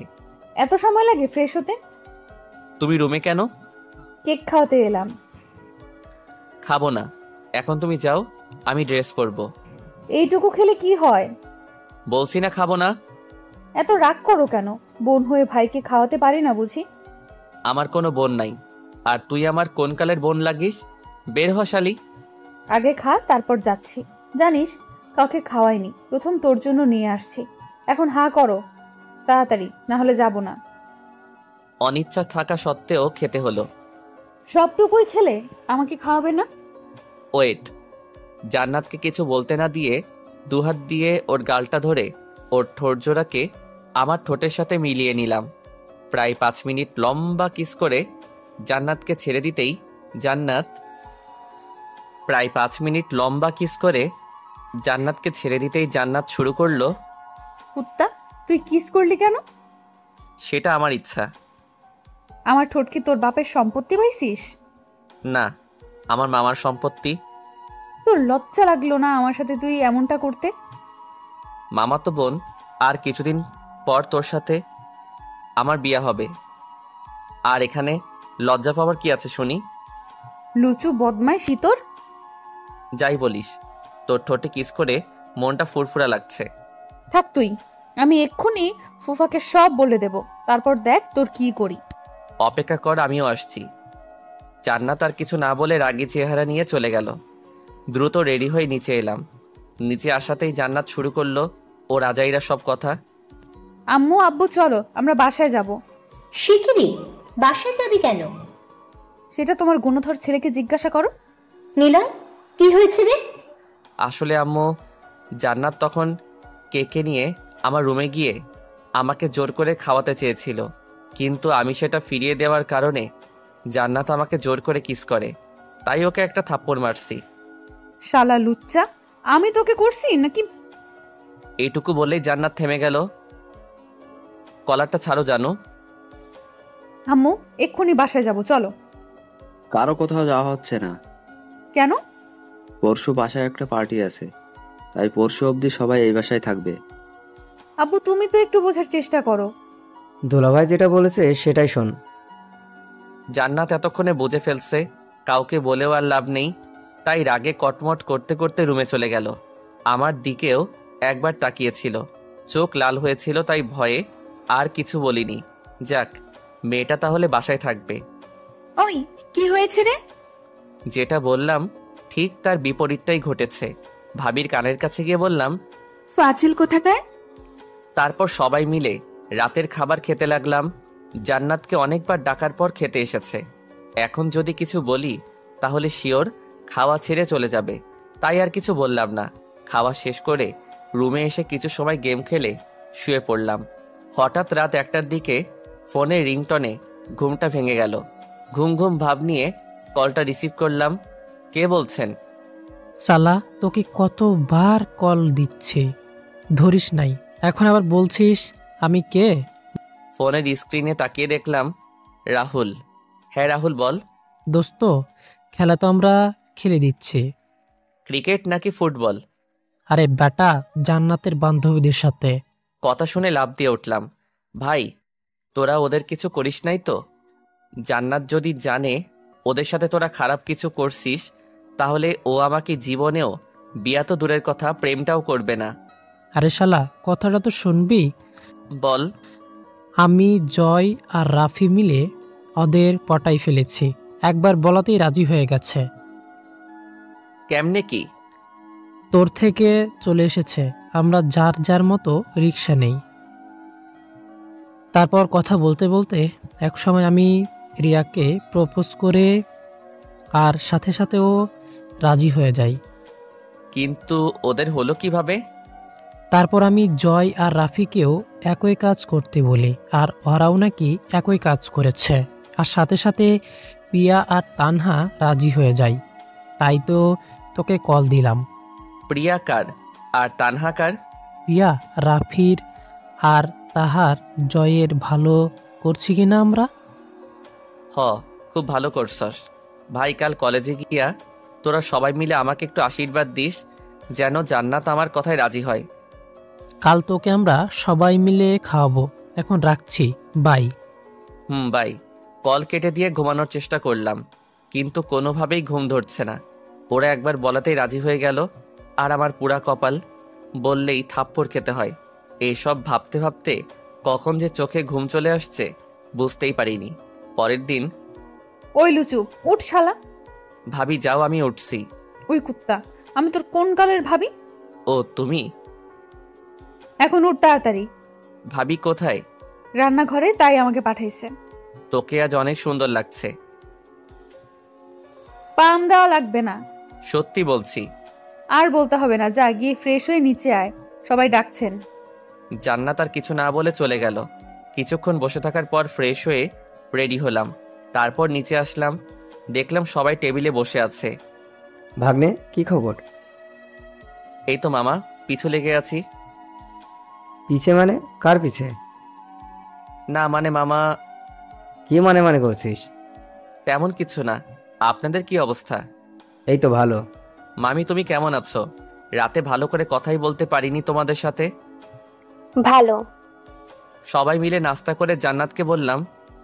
Speaker 5: এত সময় লাগে ফ্রেশ হতে?
Speaker 2: তুমি রুমে কেন?
Speaker 5: কেক খাওয়াতে এলাম।
Speaker 2: খাবো না, এখন তুমি যাও, আমি ড্রেস পরবো।
Speaker 5: এইটুকু খেলে কি হয়?
Speaker 2: বলছি না খাবো না।
Speaker 5: এত রাগ করো কেন? বোন হয়ে ভাইকে খাওয়াতে পারি না বুঝি?
Speaker 2: আমার কোনো বোন নাই, আর তুই আমার কোন কালের বোন লাগিস? বের হ শালি।
Speaker 5: আগে খা, তারপর যাচ্ছি। জানিস কাউকে খাওয়াইনি, প্রথম তোর জন্য নিয়ে আসছি। এখন হা করো তাড়াতাড়ি, না হলে যাব না।
Speaker 2: অনিচ্ছা থাকা সত্ত্বেও খেতে হলো।
Speaker 5: সবটুকুই খেলে আমাকে খাওয়াবে না?
Speaker 2: ওয়েট। জান্নাতকে কিছু বলতে না দিয়ে দুহাত দিয়ে ওর গালটা ধরে ওর ঠোঁটজোড়াকে আমার ঠোঁটের সাথে মিলিয়ে নিলাম। প্রায় 5 মিনিট লম্বা কিস করে জান্নাতকে ছেড়ে দিতেই জান্নাত শুরু করলো,
Speaker 5: কুত্তা তুই কিস করলি কেন?
Speaker 2: সেটা আমার ইচ্ছা।
Speaker 5: আমার ঠোঁট কি তোর বাপের সম্পত্তি পাইছিস?
Speaker 2: না, আমার মামার সম্পত্তি।
Speaker 5: তোর লজ্জা লাগলো না আমার সাথে তুই এমনটা করতে?
Speaker 2: মামা তো বোন, আর কিছুদিন পর তোর সাথে আমার বিয়ে হবে, আর এখানে লজ্জা পাওয়ার কি আছে শুনি?
Speaker 5: লুচু বদমাইশি তোর।
Speaker 2: যাই বলিস, তোর ঠোঁটে কিস করে মনটা ফুরফুরা লাগছে।
Speaker 5: থাক তুই, আমি এক্ষুনি ফুফাকে সব বলে দেব, তারপর দেখ তোর কি করি।
Speaker 2: অপেক্ষা কর, আমিও আসছি। জান্নাত আর কিছু না বলে রাগী চেহারা নিয়ে চলে গেল। দ্রুত রেডি হয়ে নিচে এলাম। নিচে আসাতেই জান্নাত শুরু করলো ও রাজাইরা সব কথা।
Speaker 5: আম্মু আব্বু চলো আমরা বাসায় যাব।
Speaker 1: শিগগিরই? বাসায় যাবি কেন?
Speaker 5: সেটা তোমার গুণধর ছেলেকে জিজ্ঞাসা করো।
Speaker 1: নিলয়, কি হয়েছে রে?
Speaker 2: আসলে আম্মু, জান্নাত তখন কেকে নিয়ে আমার রুমে গিয়ে আমাকে জোর করে খাওয়াতে চেয়েছিল, কিন্তু আমি সেটা ফিরিয়ে দেওয়ার কারণে জান্নাত আমাকে জোর করে কিস করে, তাই ওকে একটা থাপ্পড় মারছি।
Speaker 5: শালা লুচ্চা, আমি তোকে করছি নাকি?
Speaker 2: এইটুকু বলেই জান্নাত থেমে গেল। কলারটা ছাড়ো জানো।
Speaker 5: আম্মু এক্ষুনি বাসায় যাব, চলো।
Speaker 14: কারো কোথাও যাওয়া হচ্ছে না।
Speaker 5: কেন?
Speaker 14: পরশু বাসায় একটা পার্টি আছে, তাই পরশু অবধি সবাই এই বাসায় থাকবে।
Speaker 5: আব্বু তুমি তো একটু বোঝার চেষ্টা করো।
Speaker 12: দুলাভাই যেটা বলেছে সেটাই শোন।
Speaker 2: জান্নাত এতক্ষণে বুঝে ফেলছে কাউকে বলেও আর লাভ নেই, তাই রাগে কটমট করতে করতে রুমে চলে গেল। আমার দিকেও একবার তাকিয়েছিল, চোখ লাল হয়েছিল, তাই ভয়ে আর কিছু বলিনি। যাক, মেয়েটা তাহলে বাসায় থাকবে।
Speaker 3: ওই কি হয়েছে রে?
Speaker 2: যেটা বললাম ঠিক তার বিপরীতটাই ঘটেছে। ভাবির কানের কাছে গিয়ে বললাম,
Speaker 3: ফাজিল কোথাকার।
Speaker 2: তারপর সবাই মিলে রাতের খাবার খেতে লাগলাম। জান্নাতকে অনেকবার ডাকার পর খেতে এসেছে, এখন যদি কিছু বলি তাহলে শিওর খাওয়া ছেড়ে চলে যাবে, তাই আর কিছু বললাম না। খাওয়া শেষ করে রুমে এসে কিছু সময় গেম খেলে শুয়ে পড়লাম। হঠাৎ রাত 1টার দিকে ফোনের রিংটনে ঘুমটা ভেঙে গেল। ঘুম ঘুম ভাব নিয়ে কলটা রিসিভ করলাম। কে বলছেন?
Speaker 10: সালা তোকে কতবার কল দিচ্ছে, ধরিস নাই, এখন আবার বলছিস আমি কে?
Speaker 2: ফোনের স্ক্রিনে তাকিয়ে দেখলাম রাহুল। হ্যাঁ রাহুল বল।
Speaker 10: দোস্ত, খেলা তো আমরা খেলে দিচ্ছি।
Speaker 2: ক্রিকেট নাকি ফুটবল?
Speaker 10: আরে বেটা, জান্নাতের বান্ধবীদের সাথে।
Speaker 2: কথা শুনে লাফ দিয়ে উঠলাম। ভাই, তোরা ওদের কিছু করিস নাই তো? জান্নাত যদি জানে ওদের সাথে তোরা খারাপ কিছু করছিস, তাহলে ও আমাকে জীবনেও বিয়া তো দূরের কথা, প্রেমটাও করবে না।
Speaker 10: আরে শালা, কথাটা তো শুনবি।
Speaker 2: বল।
Speaker 10: আমি, জয় আর রাফি মিলে ওদের পটাই ফেলেছি, একবার বলাতেই রাজি হয়ে গেছে।
Speaker 2: কেমনে কি?
Speaker 10: তোর থেকে চলে এসেছে, আমরা যার যার মতো রিক্সা নেই। তারপর কথা বলতে বলতে এক সময় আমি রিয়াকে প্রপোজ করে, আর সাথে সাথে ও রাজি হয়ে যাই।
Speaker 2: কিন্তু ওদের হলো কিভাবে?
Speaker 10: তারপর আমি জয় আর রাফিকেও একই কাজ করতে বলি, আর ওরাও নাকি একই কাজ করেছে, আর সাথে সাথে পিয়া আর তানহা রাজি হয়ে যায়। তাই তো তোকে কল দিলাম।
Speaker 2: প্রিয়া কার আর তানহা কার?
Speaker 10: প্রিয়া রাফির আর তাহার জয়ের ভালো করছি কিনা আমরা?
Speaker 2: খুব ভালো করছস ভাই। কাল কলেজে গিয়া তোরা সবাই মিলে আমাকে একটু আশীর্বাদ দিস যেন জান্নাত আমার কথায় রাজি হয়।
Speaker 10: কাল তোকে আমরা সবাই মিলে খাওয়াবো। এখন রাখছি, বাই।
Speaker 2: বাই। কল কেটে দিয়ে ঘুমানোর চেষ্টা করলাম, কিন্তু কোনোভাবেই ঘুম ধরছে না। ওরা একবার বলাতেই রাজি হয়ে গেল, আর আমার পুরা কপাল। বললেই থাপ্পড় খেতে হয়। এইসব ভাবতে ভাবতে কখন যে চোখে ঘুম চলে আসছে বুঝতেই পারিনি। পরের দিন।
Speaker 5: ওই লুচু, উঠ শালা।
Speaker 2: ভাবি যাও, আমি উঠছি।
Speaker 5: ওই কুত্তা, আমি তোর কোন কালের ভাবি?
Speaker 2: ও তুমি?
Speaker 5: এখন উঠ তাড়াতাড়ি।
Speaker 2: ভাবি কোথায়?
Speaker 5: রান্নাঘরে, তাই আমাকে পাঠাইছে।
Speaker 2: তোকে আজ অনেক সুন্দর লাগছে।
Speaker 5: পাম দেওয়া লাগবে না।
Speaker 2: সত্যি বলছি।
Speaker 5: আর বলতে হবে না, যা গিয়ে ফ্রেশ হয়ে নিচে আয়, সবাই ডাকছেন।
Speaker 2: জান্নাত আর কিছু না বলে চলে গেল। কিছুক্ষণ বসে থাকার পর ফ্রেশ হয়ে রেডি হলাম। তারপর নিচে আসলাম, দেখলাম সবাই টেবিলে বসে আছে।
Speaker 12: ভাগ্নে, কি খবর?
Speaker 2: এই তো মামা, পিছু লেগে আছি।
Speaker 12: পিছে মানে? কার পিছে?
Speaker 2: না মানে মামা।
Speaker 12: কি মানে করছিস?
Speaker 2: তেমন কিছু না। আপনাদের কি অবস্থা?
Speaker 12: এই তো ভালো।
Speaker 2: মামি তুমি কেমন আছো? রাতে ভালো করে কথাই বলতে পারিনি তোমাদের সাথে।
Speaker 4: ভালো।
Speaker 2: সবাই মিলে নাস্তা করে জান্নাতকে বললাম,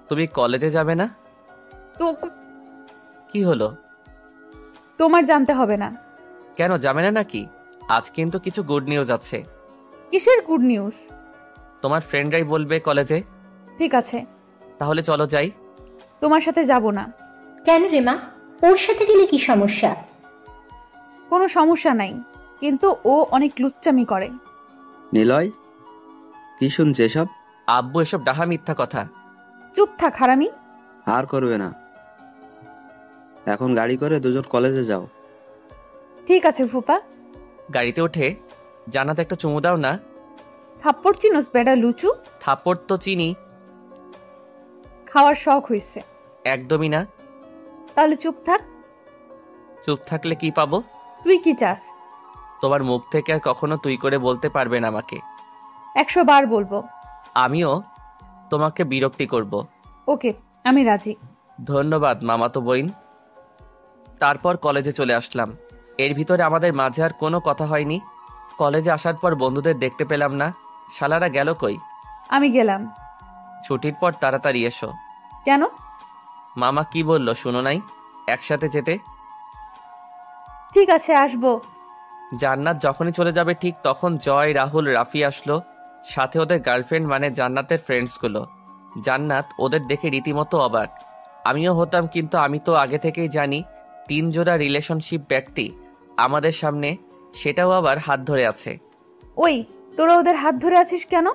Speaker 2: তুমি কলেজে যাবে না?
Speaker 5: তো
Speaker 2: কি হলো?
Speaker 5: তোমার জানতে হবে না।
Speaker 2: কেন যাবে না নাকি? আজ কিন্তু কিছু গুড নিউজ আছে।
Speaker 5: কিসের গুড নিউজ?
Speaker 2: তোমার ফ্রেন্ডরাই বলবে কলেজে।
Speaker 5: ঠিক আছে,
Speaker 2: তাহলে চলো যাই।
Speaker 5: তোমার সাথে যাব না।
Speaker 1: কেন রে মা, ওর সাথে গেলে কি সমস্যা?
Speaker 5: কোনো সমস্যা নাই, কিন্তু ও অনেক লুচ্চামি করে।
Speaker 14: নিলয়, কি শুনছে এসব?
Speaker 2: আব্বু এসব ডাহা মিথ্যা কথা।
Speaker 5: চুপ থাক হারামি।
Speaker 14: আর করবে না। এখন গাড়ি করে দুজন কলেজে যাও।
Speaker 5: ঠিক আছে ফুপা।
Speaker 2: গাড়িতে উঠে জান্নাত একটা চুমু দাও না।
Speaker 5: থাপ্পড় চিনোস বেটা লুচু?
Speaker 2: থাপ্পড় তো চিনি।
Speaker 5: খাওয়ার শখ হইছে?
Speaker 2: একদমই না।
Speaker 5: তাহলে চুপ থাক।
Speaker 2: চুপ থাকলে কি পাবো?
Speaker 5: তুই কি চাস?
Speaker 2: তোমার মুখ থেকে আর কখনো তুই করে বলতে পারবে না আমাকে।
Speaker 5: 100 বার বলবো।
Speaker 2: আমিও তোমাকে বিরক্তি করব।
Speaker 5: ওকে, আমি রাজি।
Speaker 2: ধন্যবাদ মামাতো বোন। তারপর কলেজে চলে আসলাম। এর ভিতরে আমাদের মাঝে আর কোনো কথা হয়নি। কলেজে আসার পর বন্ধুদের দেখতে পেলাম না। শালারা গেল কই?
Speaker 5: আমি গেলাম।
Speaker 2: ছুটির পর তাড়াতাড়ি এসো।
Speaker 5: কেন?
Speaker 2: মামা কি বলল শুনো নাই? একসাথে যেতে।
Speaker 5: ঠিক আছে, আসবো।
Speaker 2: জান্নাত যখনই চলে যাবে ঠিক তখন জয়, রাহুল, রাফি আসলো, সাথে ওদের গার্লফ্রেন্ড মানে জান্নাতের ফ্রেন্ডসগুলো। জান্নাত ওদের দেখে রীতিমতো অবাক। আমিও হতাম, কিন্তু আমি তো আগে থেকেই জানি 3 জোড়া রিলেশনশিপ ব্যক্তি আমাদের সামনে, সেটাও আবার হাত ধরে আছে।
Speaker 5: ওই তোরা ওদের হাত ধরে আছিস কেন?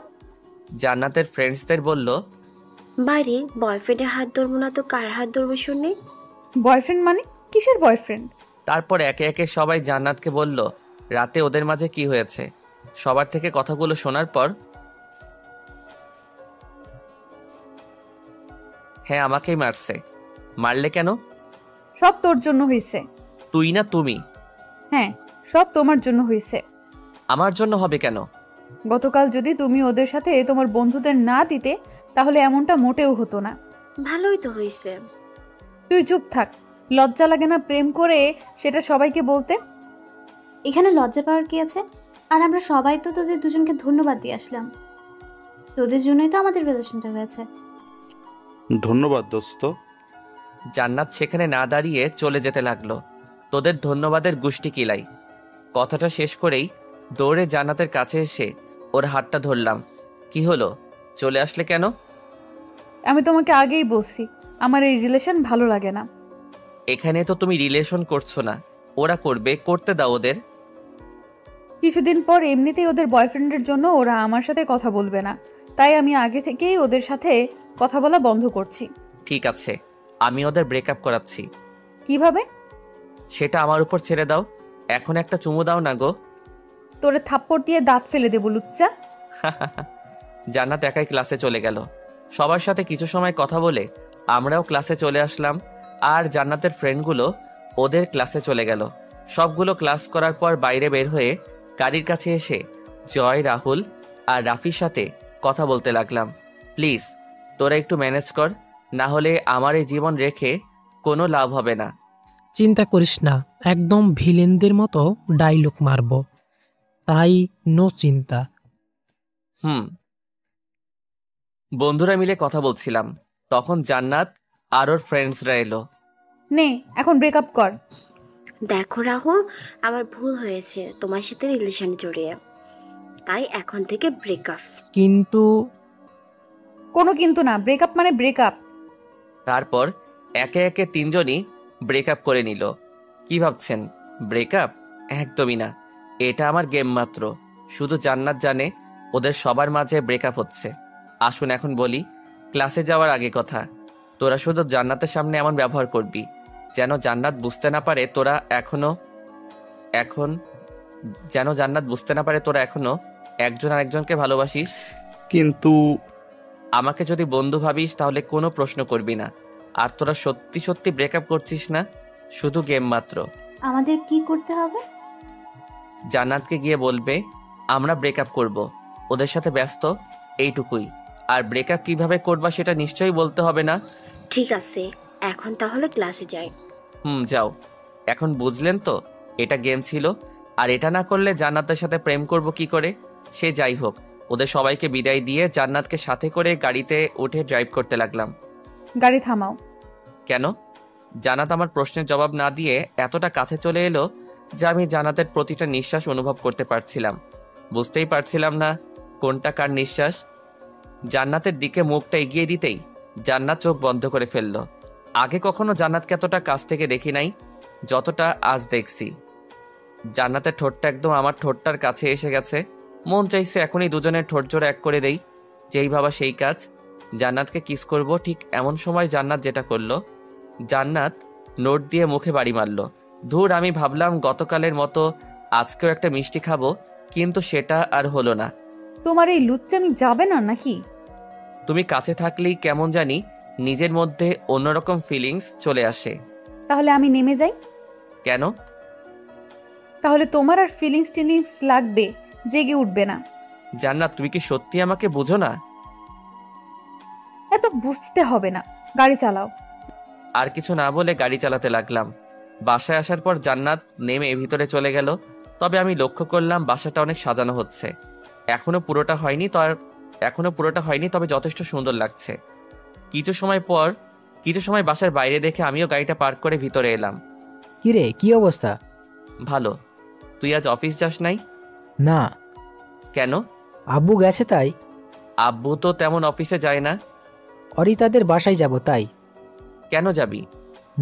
Speaker 2: জান্নাতের ফ্রেন্ডসদের বলল,
Speaker 11: বাইরে বয়ফ্রেন্ডের হাত ধরবো না তো কার হাত ধরবো শুনে?
Speaker 5: বয়ফ্রেন্ড মানে? কিসের বয়ফ্রেন্ড?
Speaker 2: তারপর একে একে সবাই জান্নাতকে বলল রাতে ওদের মাঝে কি হয়েছে। সবার থেকে কথাগুলো শোনার পর, হ্যাঁ আমাকেই মারছে। মারলে কেন?
Speaker 5: সব তোর জন্য হয়েছে।
Speaker 2: তুই না তুমি?
Speaker 5: হ্যাঁ, সব তোমার জন্য হয়েছে।
Speaker 2: আমার জন্য হবে কেন?
Speaker 5: গতকাল যদি তুমি ওদের সাথে তোমার বন্ধুদের না দিতে তাহলে এমনটা মোটেও হতো না।
Speaker 11: ভালোই তো হয়েছে।
Speaker 5: তুই চুপ থাক। লজ্জা লাগে না প্রেম করে সেটা সবাইকে বলতে?
Speaker 13: এখানে লজ্জা পাওয়ার কি আছে? আর আমরা সবাই তো তোদের দুজনকে ধন্যবাদ দিয়ে আসলাম। তোদের জন্যই তো আমাদের রিলেশনটা হয়েছে।
Speaker 7: ধন্যবাদ দোস্ত।
Speaker 2: জান্নাত সেখানে না দাঁড়িয়ে চলে যেতে লাগলো। তোদের ধন্যবাদের গুষ্টি কিলাই। কথাটা শেষ করেই দৌড়ে জান্নাতের কাছে এসে ওর হাতটা ধরলাম। কি হলো, চলে আসলে কেন?
Speaker 5: আমি তোমাকে আগেই বলছি আমার এই রিলেশন ভালো লাগে না।
Speaker 2: এখানে তো তুমি রিলেশন করছো না, ওরা করবে, করতে দাও ওদের।
Speaker 5: কিছুদিন পর এমনিতেই ওদের বয়ফ্রেন্ডের জন্য ওরা আমার সাথে কথা বলবে না, তাই আমি আগে থেকেই ওদের সাথে কথা বলা বন্ধ করছি।
Speaker 2: ঠিক আছে, আমি ওদের ব্রেকআপ করাচ্ছি।
Speaker 5: কিভাবে?
Speaker 2: সেটা আমার উপর ছেড়ে দাও। এখন একটা চুমু দাও না গো।
Speaker 5: তোরে থাপ্পড় দিয়ে দাঁত ফেলে দেবো লুচ্চা।
Speaker 2: জান্নাত একাই ক্লাসে চলে গেল। সবার সাথে কিছু সময় কথা বলে আমরাও ক্লাসে চলে আসলাম। আর জান্নাতের ফ্রেন্ডগুলো ওদের ক্লাসে চলে গেল। সবগুলো ক্লাস করার পর বাইরে বের হয়ে গাড়ির কাছে এসে জয়, রাহুল আর রাফির সাথে কথা বলতে লাগলাম। প্লিজ তোরা একটু ম্যানেজ কর, না হলে আমার এই জীবন রেখে কোনো লাভ হবে না।
Speaker 10: চিন্তা করিস না, একদম ভিলেনদের মতো ডায়লগ মারব, তাই নো চিন্তা।
Speaker 2: বন্ধুরা মিলে কথা বলছিলাম, তখন জান্নাত আর ওর ফ্রেন্ডসরা এলো।
Speaker 5: নে এখন ব্রেকআপ কর।
Speaker 11: দেখো রাহুল, আমার ভুল হয়েছে তোমার সাথে রিলেশন জড়িয়ে, তাই এখন থেকে ব্রেকআপ।
Speaker 10: কিন্তু
Speaker 5: কোনো কিন্তু না, ব্রেকআপ মানে ব্রেকআপ।
Speaker 2: তারপর একে একে তিনজনই ব্রেকআপ করে নিল। কি ভাবছেন ব্রেকআপ? একদমই না, এটা আমার গেম মাত্র। শুধু জান্নাত জানে ওদের সবার মাঝে ব্রেকআপ হচ্ছে। আসুন এখন বলি, ক্লাসে যাওয়ার আগে কথা, তোরা শুধু জান্নাতের সামনে এমন ব্যবহার করবি যেন জান্নাত বুঝতে না পারে তোরা এখনো একজন আরেকজনকে ভালোবাসিস।
Speaker 7: কিন্তু
Speaker 2: আমাকে যদি বন্ধু ভাবিস তাহলে কোনো প্রশ্ন করবি না। আর তোরা সত্যি সত্যি ব্রেকআপ করছিস না, শুধু গেম মাত্র।
Speaker 13: আমাদের কি করতে হবে?
Speaker 2: জান্নাতকে গিয়ে বলবে আমরা ব্রেকআপ করব, ওদের সাথে ব্যস্ত, এইটুকুই। আর ব্রেকআপ কিভাবে করবা সেটা নিশ্চয়ই বলতে হবে না।
Speaker 11: ঠিক আছে, এখন তাহলে ক্লাসে যাই।
Speaker 2: যাও। এখন বুঝলেন তো, এটা গেম ছিল। আর এটা না করলে জান্নাতের সাথে প্রেম করব কি করে? সে যাই হোক, ওদের সবাইকে বিদায় দিয়ে জান্নাতকে সাথে করে গাড়িতে উঠে ড্রাইভ করতে লাগলাম।
Speaker 5: গাড়ি থামাও।
Speaker 2: কেন? জান্নাত আমার প্রশ্নের জবাব না দিয়ে এতটা কাছে চলে এলো যে আমি জান্নাতের প্রতিটা নিঃশ্বাস অনুভব করতে পারছিলাম। বুঝতেই পারছিলাম না কোনটা কার নিঃশ্বাস। জান্নাতের দিকে মুখটা এগিয়ে দিতেই জান্নাত চোখ বন্ধ করে ফেলল। আগে কখনো জান্নাতকে এতটা কাছ থেকে দেখি নাই যতটা আজ দেখছি। জান্নাতের ঠোঁটটা একদম আমার ঠোঁটটার কাছে এসে গেছে। মন চাইছে এখনই দুজনের ঠোঁট জোড়া এক করে দেই। যেই ভাবা সেই কাজ। জান্নাতকে কিস করব, ঠিক এমন সময় জান্নাত যেটা করলো, জান্নাত নোট দিয়ে মুখে বাড়ি মারল। ধুর, আমি ভাবলাম গতকালের মতো আজকেও একটা মিষ্টি খাবো, কিন্তু সেটা আর হলো না।
Speaker 5: তোমার এই লুচ্চামি যাবে না নাকি?
Speaker 2: তুমি কাছে থাকলেই কেমন জানি নিজের মধ্যে অন্যরকম ফিলিংস চলে আসে।
Speaker 5: তাহলে আমি নেমে যাই?
Speaker 2: কেন?
Speaker 5: তাহলে তোমার আর ফিলিংস লাগবে, জেগে উঠবে না।
Speaker 2: জান্নাত, তুমি কি সত্যি আমাকে বুঝো না?
Speaker 5: এত বুঝতে হবে না, গাড়ি চালাও।
Speaker 2: আর কিছু না বলে গাড়ি চালাতে লাগলাম। বাসায় আসার পর জান্নাত নেমে ভিতরে চলে গেল। তবে আমি লক্ষ্য করলাম বাসাটা অনেক সাজানো হচ্ছে। এখনো পুরোটা হয়নি, তবে যথেষ্ট সুন্দর লাগছে। কিছু সময় বাসার বাইরে দেখে আমিও গাড়িটা পার্ক করে ভিতরে এলাম।
Speaker 6: কিরে, কি অবস্থা?
Speaker 2: ভালো। তুই আজ অফিস যাস নাই?
Speaker 6: না।
Speaker 2: কেন?
Speaker 6: আব্বু গেছে তাই।
Speaker 2: আব্বু তো তেমন অফিসে যায় না।
Speaker 6: অরিতাদের বাসায় যাব তাই।
Speaker 2: কেন যাবি?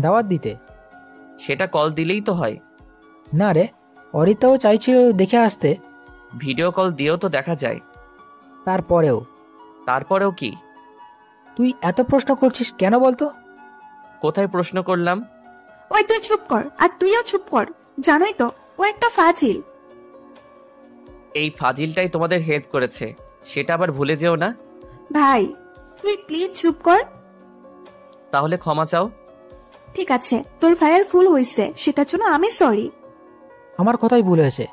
Speaker 6: দাওয়াত দিতে।
Speaker 2: সেটা কল দিলেই তো হয়।
Speaker 6: না রে, অরিতাও চাইছিল দেখে আসতে।
Speaker 2: ভিডিও কল দিয়েও তো দেখা যায়। তারপরেও কি?
Speaker 6: তুই এত প্রশ্ন করছিস কেন বলতো?
Speaker 2: কোথায় প্রশ্ন করলাম?
Speaker 3: ওই তুই চুপ কর, আর তুইও চুপ কর। জানোই তো ও একটা ফাজিল।
Speaker 2: এই ফাজিলটাই তোমাদের হেল্প করেছে, সেটা আবার ভুলে যেও না।
Speaker 3: ভাই তুই প্লিজ চুপ কর।
Speaker 2: তাহলে ক্ষমা চাও।
Speaker 3: ঠিক আছে, তোর ভাইয়ের ভুল হয়েছে, সেটার জন্য আমি সরি।
Speaker 6: আমার কথাই ভুল হয়েছে।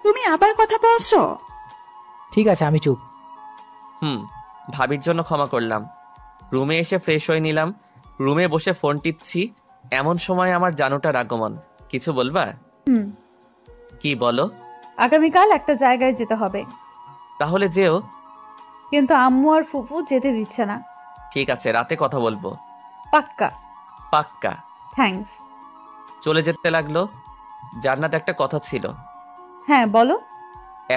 Speaker 3: তুমি আবার কথা বলছো?
Speaker 6: ঠিক আছে, আমি চুপ।
Speaker 2: ভাবির জন্য ক্ষমা করলাম। রুমে এসে ফ্রেশ হয়ে নিলাম। রুমে বসে ফোন টিপছি, এমন সময় আমার জানুটার আগমন। কিছু বলবা? কি বলো?
Speaker 5: আগামীকাল একটা জায়গায় যেতে হবে।
Speaker 2: তাহলে যেও।
Speaker 5: কিন্তু আম্মু আর ফুফু যেতে দিচ্ছে না।
Speaker 2: ঠিক আছে, রাতে কথা বলবো।
Speaker 5: পাক্কা। থ্যাঙ্কস।
Speaker 2: চলে যেতে লাগলো। জান্নাত, একটা কথা ছিল।
Speaker 5: হ্যাঁ বলো।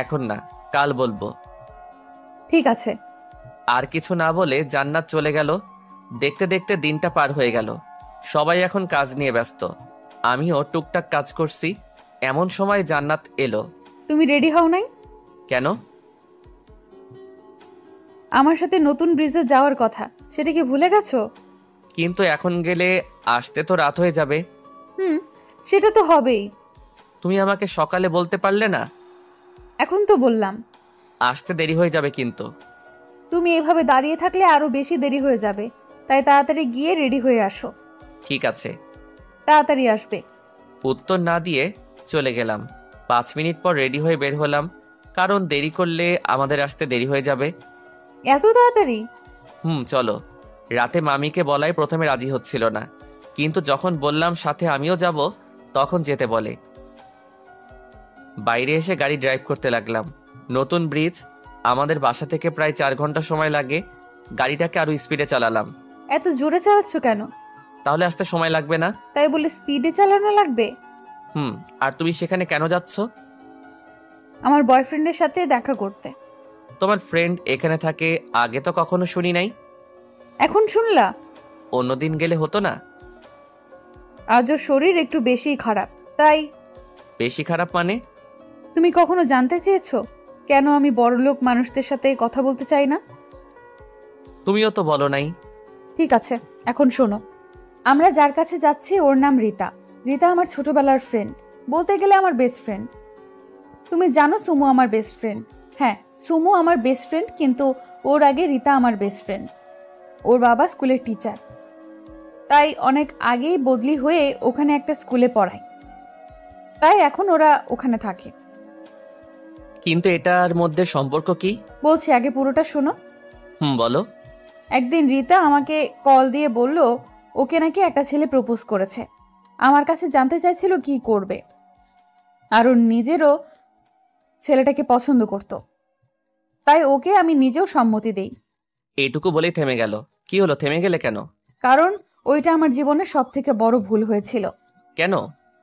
Speaker 2: এখন না, কাল বলবো।
Speaker 5: ঠিক আছে।
Speaker 2: আর কিছু না বলে জান্নাত চলে গেল। দেখতে দেখতে দিনটা পার হয়ে গেল। সবাই এখন কাজ নিয়ে ব্যস্ত, আমিও টুকটাক কাজ করছি। এমন সময় জান্নাত এলো।
Speaker 5: তুমি রেডি হও নাই?
Speaker 2: কেন?
Speaker 5: আমার সাথে নতুন ব্রিজে যাওয়ার কথা, সেটা কি ভুলে গেছো?
Speaker 2: কিন্তু এখন গেলে আসতে তো রাত হয়ে যাবে।
Speaker 5: সেটা তো হবেই।
Speaker 2: তুমি আমাকে সকালে বলতে পারলে না?
Speaker 5: এখন তো বললাম।
Speaker 2: আসতে দেরি হয়ে যাবে কিন্তু।
Speaker 5: তুমি এভাবে দাঁড়িয়ে থাকলে আরো বেশি দেরি হয়ে যাবে, তাই তাড়াতাড়ি গিয়ে রেডি হয়ে আসো।
Speaker 2: ঠিক আছে।
Speaker 5: তাড়াতাড়ি আসবে।
Speaker 2: উত্তর না দিয়ে চলে গেলাম। 5 মিনিট পর রেডি হয়ে বের হলাম, কারণ দেরি করলে আমাদের আসতে দেরি হয়ে যাবে।
Speaker 5: এত তাড়াতাড়ি?
Speaker 2: চলো। রাতে মামিকে বলাই প্রথমে রাজি হচ্ছিল না, কিন্তু যখন বললাম সাথে আমিও যাব, তখন যেতে বলে। বাইরে এসে গাড়ি ড্রাইভ করতে লাগলাম। নতুন ব্রিজ, আমাদের বাসা থেকে প্রায় 4 ঘন্টা সময় লাগে। গাড়িটাকে আরো স্পিডে চালালাম।
Speaker 5: এত জোরে চালাচ্ছ কেন?
Speaker 2: তাহলে আসতে সময় লাগবে না?
Speaker 5: তাই বলে স্পিডে চালানো লাগবে?
Speaker 2: আর তুমি সেখানে কেন যাচ্ছ?
Speaker 5: আমার বয়ফ্রেন্ডের সাথে দেখা করতে।
Speaker 2: তোমার ফ্রেন্ড এখানে থাকে? আগে তো কখনো শুনি নাই।
Speaker 5: এখন শুনলা?
Speaker 2: অন্যদিন গেলে হতো না?
Speaker 5: আজও শরীর একটু বেশি খারাপ, তাই।
Speaker 2: বেশি খারাপ মানে?
Speaker 5: তুমি কখনো জানতে চেয়েছো কেন আমি বড়লোক মানুষদের সাথে কথা বলতে চাই না?
Speaker 2: তুমিও তো বলো নাই।
Speaker 5: ঠিক আছে, এখন শোনো। আমরা যার কাছে যাচ্ছি ওর নাম রীতা। রীতা আমার ছোটবেলার ফ্রেন্ড, বলতে গেলে আমার বেস্ট ফ্রেন্ড। তুমি জানো সুমু আমার বেস্ট ফ্রেন্ড। হ্যাঁ, সুমু আমার বেস্ট ফ্রেন্ড, কিন্তু ওর আগে রীতা আমার বেস্ট ফ্রেন্ড। ওর বাবা স্কুলের টিচার, তাই অনেক আগেই বদলি হয়ে ওখানে একটা স্কুলে পড়ায়, তাই এখন ওরা ওখানে থাকে।
Speaker 2: কিন্তু এটার মধ্যে সম্পর্ক কি?
Speaker 5: বলছি, আগে পুরোটা শোনো।
Speaker 2: বলো।
Speaker 5: একদিন রীতা আমাকে কল দিয়ে বলল ওকে নাকি একটা ছেলে প্রপোজ করেছে। আমার কাছে জানতে চাইছিল কি করবে, আর ওর নিজেরও ছেলেটাকে পছন্দ করত, তাই ওকে আমি নিজেও সম্মতি দেই।
Speaker 2: এইটুকু বলেই থেমে গেল। কি হলো, থেমে গেলে কেন?
Speaker 5: কারণ ওইটা আমার জীবনের সব থেকে বড় ভুল হয়েছিল।
Speaker 2: কেন?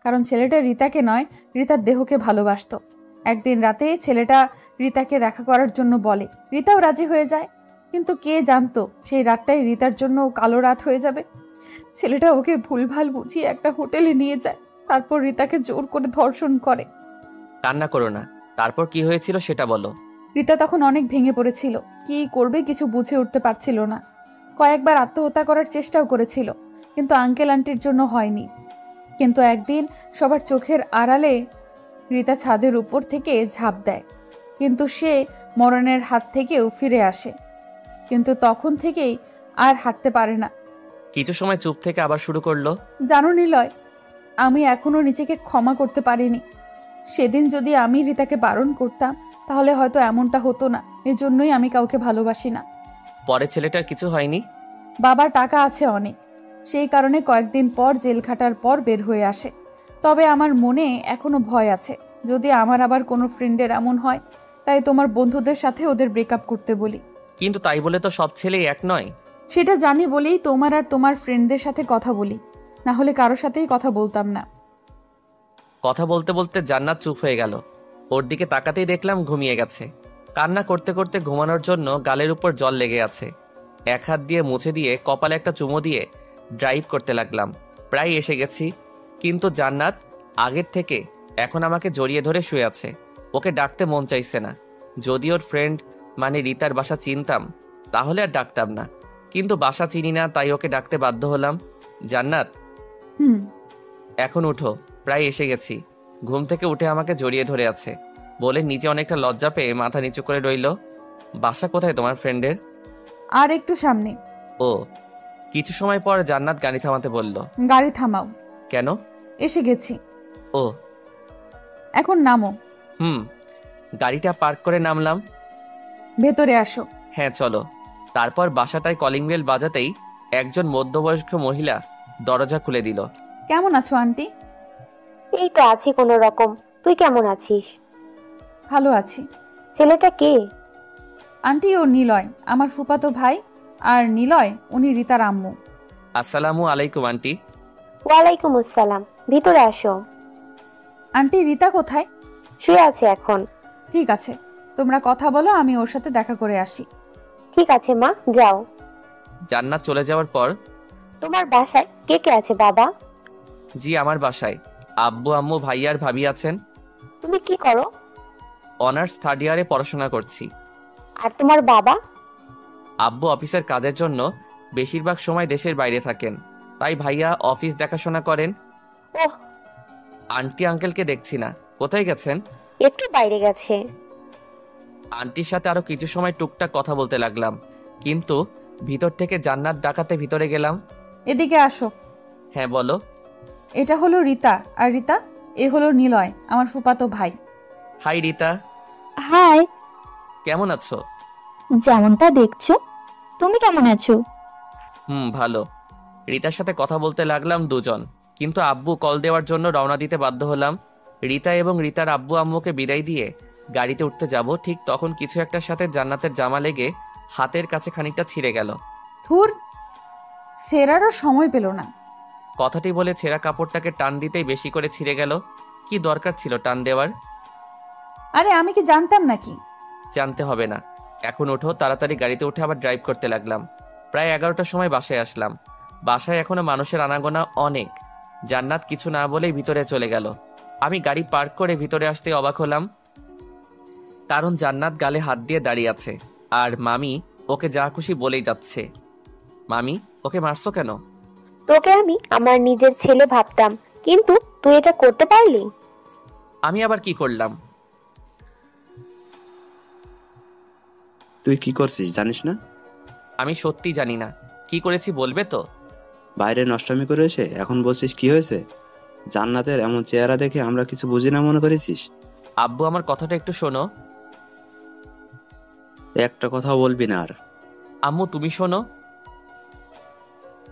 Speaker 5: কারণ ছেলেটা রীতাকে নয়, রীতার দেহকে ভালোবাসতো। একদিন রাতে ছেলেটা রীতাকে দেখা করার জন্য বলে, রীতাও রাজি হয়ে যায়, কিন্তু কে জানতো সেই রাতটাই রীতার জন্য কালো রাত হয়ে যাবে। ছেলেটা ওকে ভুলভাল বুঝিয়ে একটা হোটেলে নিয়ে যায়, তারপর রীতাকে জোর করে ধর্ষণ করে।
Speaker 2: কান্না করো না, তারপর কি হয়েছিল সেটা বলো।
Speaker 5: রীতা তখন অনেক ভেঙে পড়েছিল, কি করবে কিছু বুঝে উঠতে পারছিল না। কয়েকবার আত্মহত্যা করার চেষ্টাও করেছিল, কিন্তু আঙ্কেল আন্টির জন্য হয়নি। কিন্তু একদিন সবার চোখের আড়ালে রীতা ছাদের উপর থেকে ঝাঁপ দেয়, কিন্তু সে মরণের হাত থেকেও ফিরে আসে, কিন্তু তখন থেকেই আর হাঁটতে পারে না।
Speaker 2: কিছু সময় চুপ থেকে আবার শুরু করলো।
Speaker 5: জানো নিলয়, আমি এখনো নিজেকে ক্ষমা করতে পারিনি। সেদিন যদি আমি রীতাকে বারণ করতাম তাহলে হয়তো এমনটা হতো না। এজন্যই আমি কাউকে ভালোবাসি না।
Speaker 2: পরে ছেলেটার কিছু হয়নি?
Speaker 5: বাবার টাকা আছে অনেক, সেই কারণে কয়েকদিন পর জেল খাটার পর বের হয়ে আসে। তবে আমার মনে এখনো ভয় আছে, যদি আমার আবার কোনো ফ্রেন্ডের এমন হয়, তাই তোমার বন্ধুদের সাথে ওদের ব্রেকআপ করতে বলি।
Speaker 2: কিন্তু তাই বলে তো সব ছেলেই এক নয়।
Speaker 5: সেটা জানি বলেই তোমার আর তোমার ফ্রেন্ডদের সাথে কথা বলি, না হলে কারোর সাথেই কথা বলতাম না।
Speaker 2: কথা বলতে বলতে জান্নাত চুপ হয়ে গেল। ওর দিকে তাকাতেই দেখলাম ঘুমিয়ে গেছে। কান্না করতে করতে ঘুমানোর জন্য গালের উপর জল লেগে আছে। এক হাত দিয়ে মুছে দিয়ে কপালে একটা চুমো দিয়ে ড্রাইভ করতে লাগলাম। প্রায় এসে গেছি, কিন্তু জান্নাত আগের থেকে এখন আমাকে জড়িয়ে ধরে শুয়ে আছে। ওকে ডাকতে মন চাইছে না। যদি ওর ফ্রেন্ড মানে রীতার বাসা চিনতাম তাহলে আর ডাকতাম না, কিন্তু বাসা চিনি না, তাই ওকে ডাকতে বাধ্য হলাম। জান্নাত, এখন উঠো, প্রায় এসে গেছি। ঘুম থেকে উঠে আমাকে জড়িয়ে ধরে আছে, বলে নিচে অনেকটা লজ্জা পেয়ে মাথা নিচু করে রইল। বাসা কোথায় তোমার ফ্রেন্ডের?
Speaker 5: আর একটু সামনে।
Speaker 2: ও। কিছু সময় পর জান্নাত গাড়ি থামাতে বলল।
Speaker 5: গাড়ি থামাও।
Speaker 2: কেন?
Speaker 5: এসে গেছি।
Speaker 2: ও,
Speaker 5: এখন নামো।
Speaker 2: গাড়িটা পার্ক করে নামলাম।
Speaker 5: ভেতরে আসো।
Speaker 2: হ্যাঁ চলো। তারপর বাসাটায় কলিং বেল বাজাতেই একজন মধ্যবয়স্ক মহিলা দরজা খুলে দিল।
Speaker 5: কেমন আছো আন্টি?
Speaker 4: এই তো আছি কোনো রকম। তুই কেমন আছিস?
Speaker 5: ভালো আছি।
Speaker 4: ছেলেটা কে?
Speaker 5: আন্টি, ও নিলয়, আমার ফুফাতো ভাই। আর নিলয় উনি রীতার আম্মু।
Speaker 2: আসসালামু আলাইকুম আন্টি।
Speaker 4: ওয়ালাইকুম আসসালাম। ভিতরে আসো।
Speaker 5: আন্টি, রীতা কোথায়?
Speaker 4: শুয়ে আছে এখন।
Speaker 5: ঠিক আছে, তোমরা কথা বলো, আমি ওর সাথে দেখা করে আসি।
Speaker 4: ঠিক আছে মা, যাও।
Speaker 2: জান্নাত চলে যাওয়ার পর,
Speaker 4: তোমার বাসায় কে কে আছে বাবা?
Speaker 2: জি, আমার বাসায় আব্বু, আম্মু, ভাই আর ভাবি আছেন।
Speaker 4: তুমি কি করো?
Speaker 2: অনার্স 3rd ইয়ারে পড়াশোনা করছি।
Speaker 4: আর তোমার বাবা?
Speaker 2: আব্বু অফিসের কাজের জন্য বেশিরভাগ সময় দেশের বাইরে থাকেন, তাই ভাইয়া অফিস দেখাশোনা করেন।
Speaker 4: ওহ।
Speaker 2: আন্টি আঙ্কেলকে দেখছি না, কোথায় গেছেন?
Speaker 4: একটু বাইরে গেছে।
Speaker 2: আন্টির সাথে আরো কিছু সময় টুকটাক কথা বলতে লাগলাম, কিন্তু ভিতর থেকে জান্নাত ডাকাতে ভিতরে গেলাম।
Speaker 5: এদিকে আসো।
Speaker 2: হ্যাঁ বলো।
Speaker 5: এটা হলো রিতা, আর রিতা এ হলো নিলয়, আমার ফুফাতো ভাই।
Speaker 2: হাই রিতা।
Speaker 15: হাই।
Speaker 2: কেমন আছো?
Speaker 15: যেমনটা দেখছো। তুমি কেমন আছো?
Speaker 2: ভালো। রিতার সাথে কথা বলতে লাগলাম দুজন, কিন্তু আব্বু কল দেওয়ার জন্য রওনা দিতে বাধ্য হলাম। রিতা এবং রিতার আব্বু আম্মুকে বিদায় দিয়ে গাড়িতে উঠতে যাব, ঠিক তখন কিছু একটার সাথে জান্নাতের জামা লেগে হাতের কাছে খানিকটা ছিঁড়ে গেল।
Speaker 5: ধুর, সেরারও সময় পেল না।
Speaker 2: কথাটি বলে ছেঁড়া কাপড়টাকে টান দিতেই বেশি করে ছিঁড়ে গেল। কি দরকার ছিল টান দেওয়ার?
Speaker 5: আরে আমি কি জানতাম নাকি?
Speaker 2: জানতে হবে না, এখন ওঠো। তাড়াতাড়ি গাড়িতে উঠে আবার ড্রাইভ করতে লাগলাম। প্রায় 11টার সময় বাসায় আসলাম। বাসায় এখনো মানুষের আনাগোনা অনেক। জান্নাত কিছু না বলেই ভিতরে চলে গেল। আমি গাড়ি পার্ক করে ভিতরে আসতে অবাক হলাম, কারণ জান্নাত গালে হাত দিয়ে দাঁড়িয়ে আছে আর মামি ওকে যা খুশি বলেই যাচ্ছে। মামি, ওকে মারছো কেন?
Speaker 4: তোকে আমি আমার নিজের ছেলে ভাবতাম, কিন্তু তুই এটা করতে পারলি।
Speaker 2: আমি আবার কি করলাম?
Speaker 14: তুই কি করছিস জানিস না?
Speaker 2: আমি সত্যি জানি না। কি করেছি বলবে তো?
Speaker 14: বাইরে নষ্টামি করে এসে এখন বলছিস কি হয়েছে? জান্নাতের এমন চেহারা দেখে আমরা কিছু বুঝি না মনে করেছিস?
Speaker 2: আব্বু, আমার কথাটা একটু শোনো।
Speaker 14: একটা কথা বলবি না আর।
Speaker 2: আম্মু, তুমি শোনো।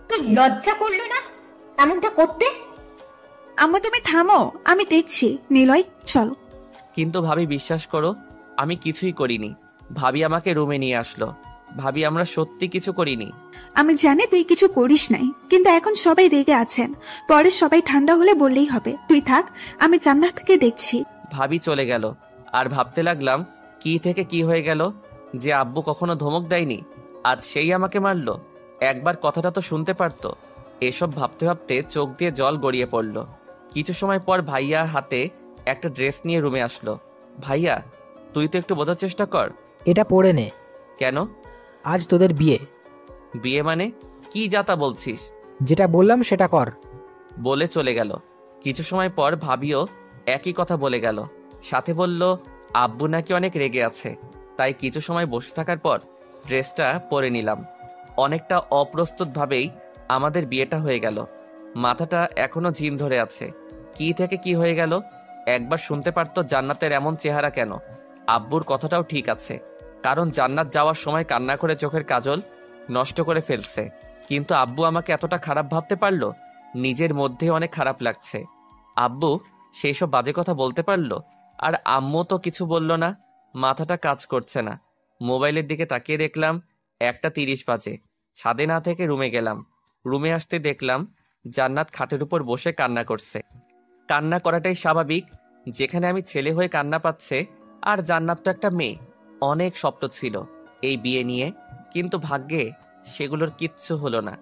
Speaker 1: তুই লজ্জা করলো না এমনটা করতে?
Speaker 3: আম্মু তুমি থামো, আমি দেখছি। নিলয় চলো।
Speaker 2: কিন্তু ভাবি, বিশ্বাস করো, আমি কিছুই করিনি। ভাবি আমাকে রুমে নিয়ে আসলো। ভাবি, আমরা সত্যি কিছু করিনি।
Speaker 3: আমি জানি তুই কিছু করিস নাই, কিন্তু এখন সবাই রেগে আছেন। পরে সবাই ঠান্ডা হলে বললেই হবে। তুই থাক, আমি জান্নাত থেকে দেখছি।
Speaker 2: ভাবি চলে গেল আর ভাবতে লাগলাম কি থেকে কি হয়ে গেল। যে আব্বু কখনো ধমক দেয়নি, আজ সেই আমাকে মারলো। একবার কথাটা তো শুনতে পারতো। এসব ভাবতে ভাবতে চোখ দিয়ে জল গড়িয়ে পড়ল। কিছু সময় পর ভাইয়া হাতে একটা ড্রেস নিয়ে রুমে আসলো। ভাইয়া, তুই তো একটু বোঝার চেষ্টা কর।
Speaker 6: এটা পরে নে।
Speaker 2: কেন?
Speaker 6: আজ তোদের বিয়ে।
Speaker 2: বিয়ে মানে? কি যাতা বলছিস?
Speaker 6: যেটা বললাম সেটা কর।
Speaker 2: বলে চলে গেল। কিছু সময় পর ভাবিও একই কথা বলে গেল। সাথে বলল আব্বু নাকি অনেক রেগে আছে। তাই কিছু সময় বসে থাকার পর ড্রেসটা পরে নিলাম। অনেকটা অপ্রস্তুতভাবেই আমাদের বিয়েটা হয়ে গেল। মাথাটা এখনো ঝিম ধরে আছে। কি থেকে কি হয়ে গেল। একবার শুনতে পারতো জান্নাতের এমন চেহারা কেন। আব্বুর কথাটাও ঠিক আছে, কারণ জান্নাত যাওয়ার সময় কান্না করে চোখের কাজল নষ্ট করে ফেলছে। কিন্তু আব্বু আমাকে এতটা খারাপ ভাবতে পারলো, নিজের মধ্যে অনেক খারাপ লাগছে। আব্বু সেই সব বাজে কথা বলতে পারলো, আর আম্মু তো কিছু বলল না। মাথাটা কাজ করছে না। মোবাইলের দিকে তাকিয়ে দেখলাম 1:30 বাজে। ছাদে না থেকে রুমে গেলাম। রুমে আসতে দেখলাম জান্নাত খাটের উপর বসে কান্না করছে। কান্না করাটাই স্বাভাবিক, যেখানে আমি ছেলে হয়ে কান্না পাচ্ছে, আর জান্নাত তো একটা মেয়ে। অনেক স্বপ্ন ছিল এই বিয়ে নিয়ে, কিন্তু ভাগ্যে সেগুলোর কিচ্ছু হলো না।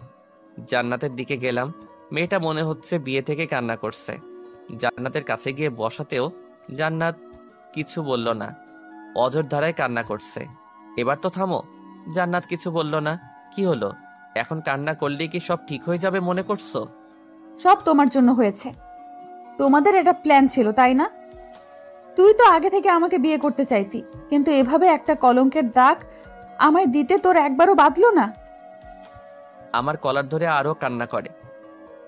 Speaker 2: জান্নাতের দিকে গেলাম। মেয়েটা মনে হচ্ছে বিয়ে থেকে কান্না করছে। জান্নাতের কাছে গিয়ে বসাতেও জান্নাত কিছু বলল না, অঝোর ধারায় কান্না করছে। এবার তো থামো। জান্নাত কিছু বলল না। কি হলো? এখন কান্না করলে কি সব ঠিক হয়ে যাবে মনে করছো?
Speaker 5: সব তোমার জন্য হয়েছে। তোমাদের এটা প্ল্যান ছিল, তাই না? তুই তো আগে থেকে আমাকে বিয়ে করতে চাইতি, কিন্তু এভাবে একটা কলঙ্কের দাগ আমায় দিতে তোর একবারও বাঁধলো না।
Speaker 2: আমার কলার ধরে আরো কান্না করে।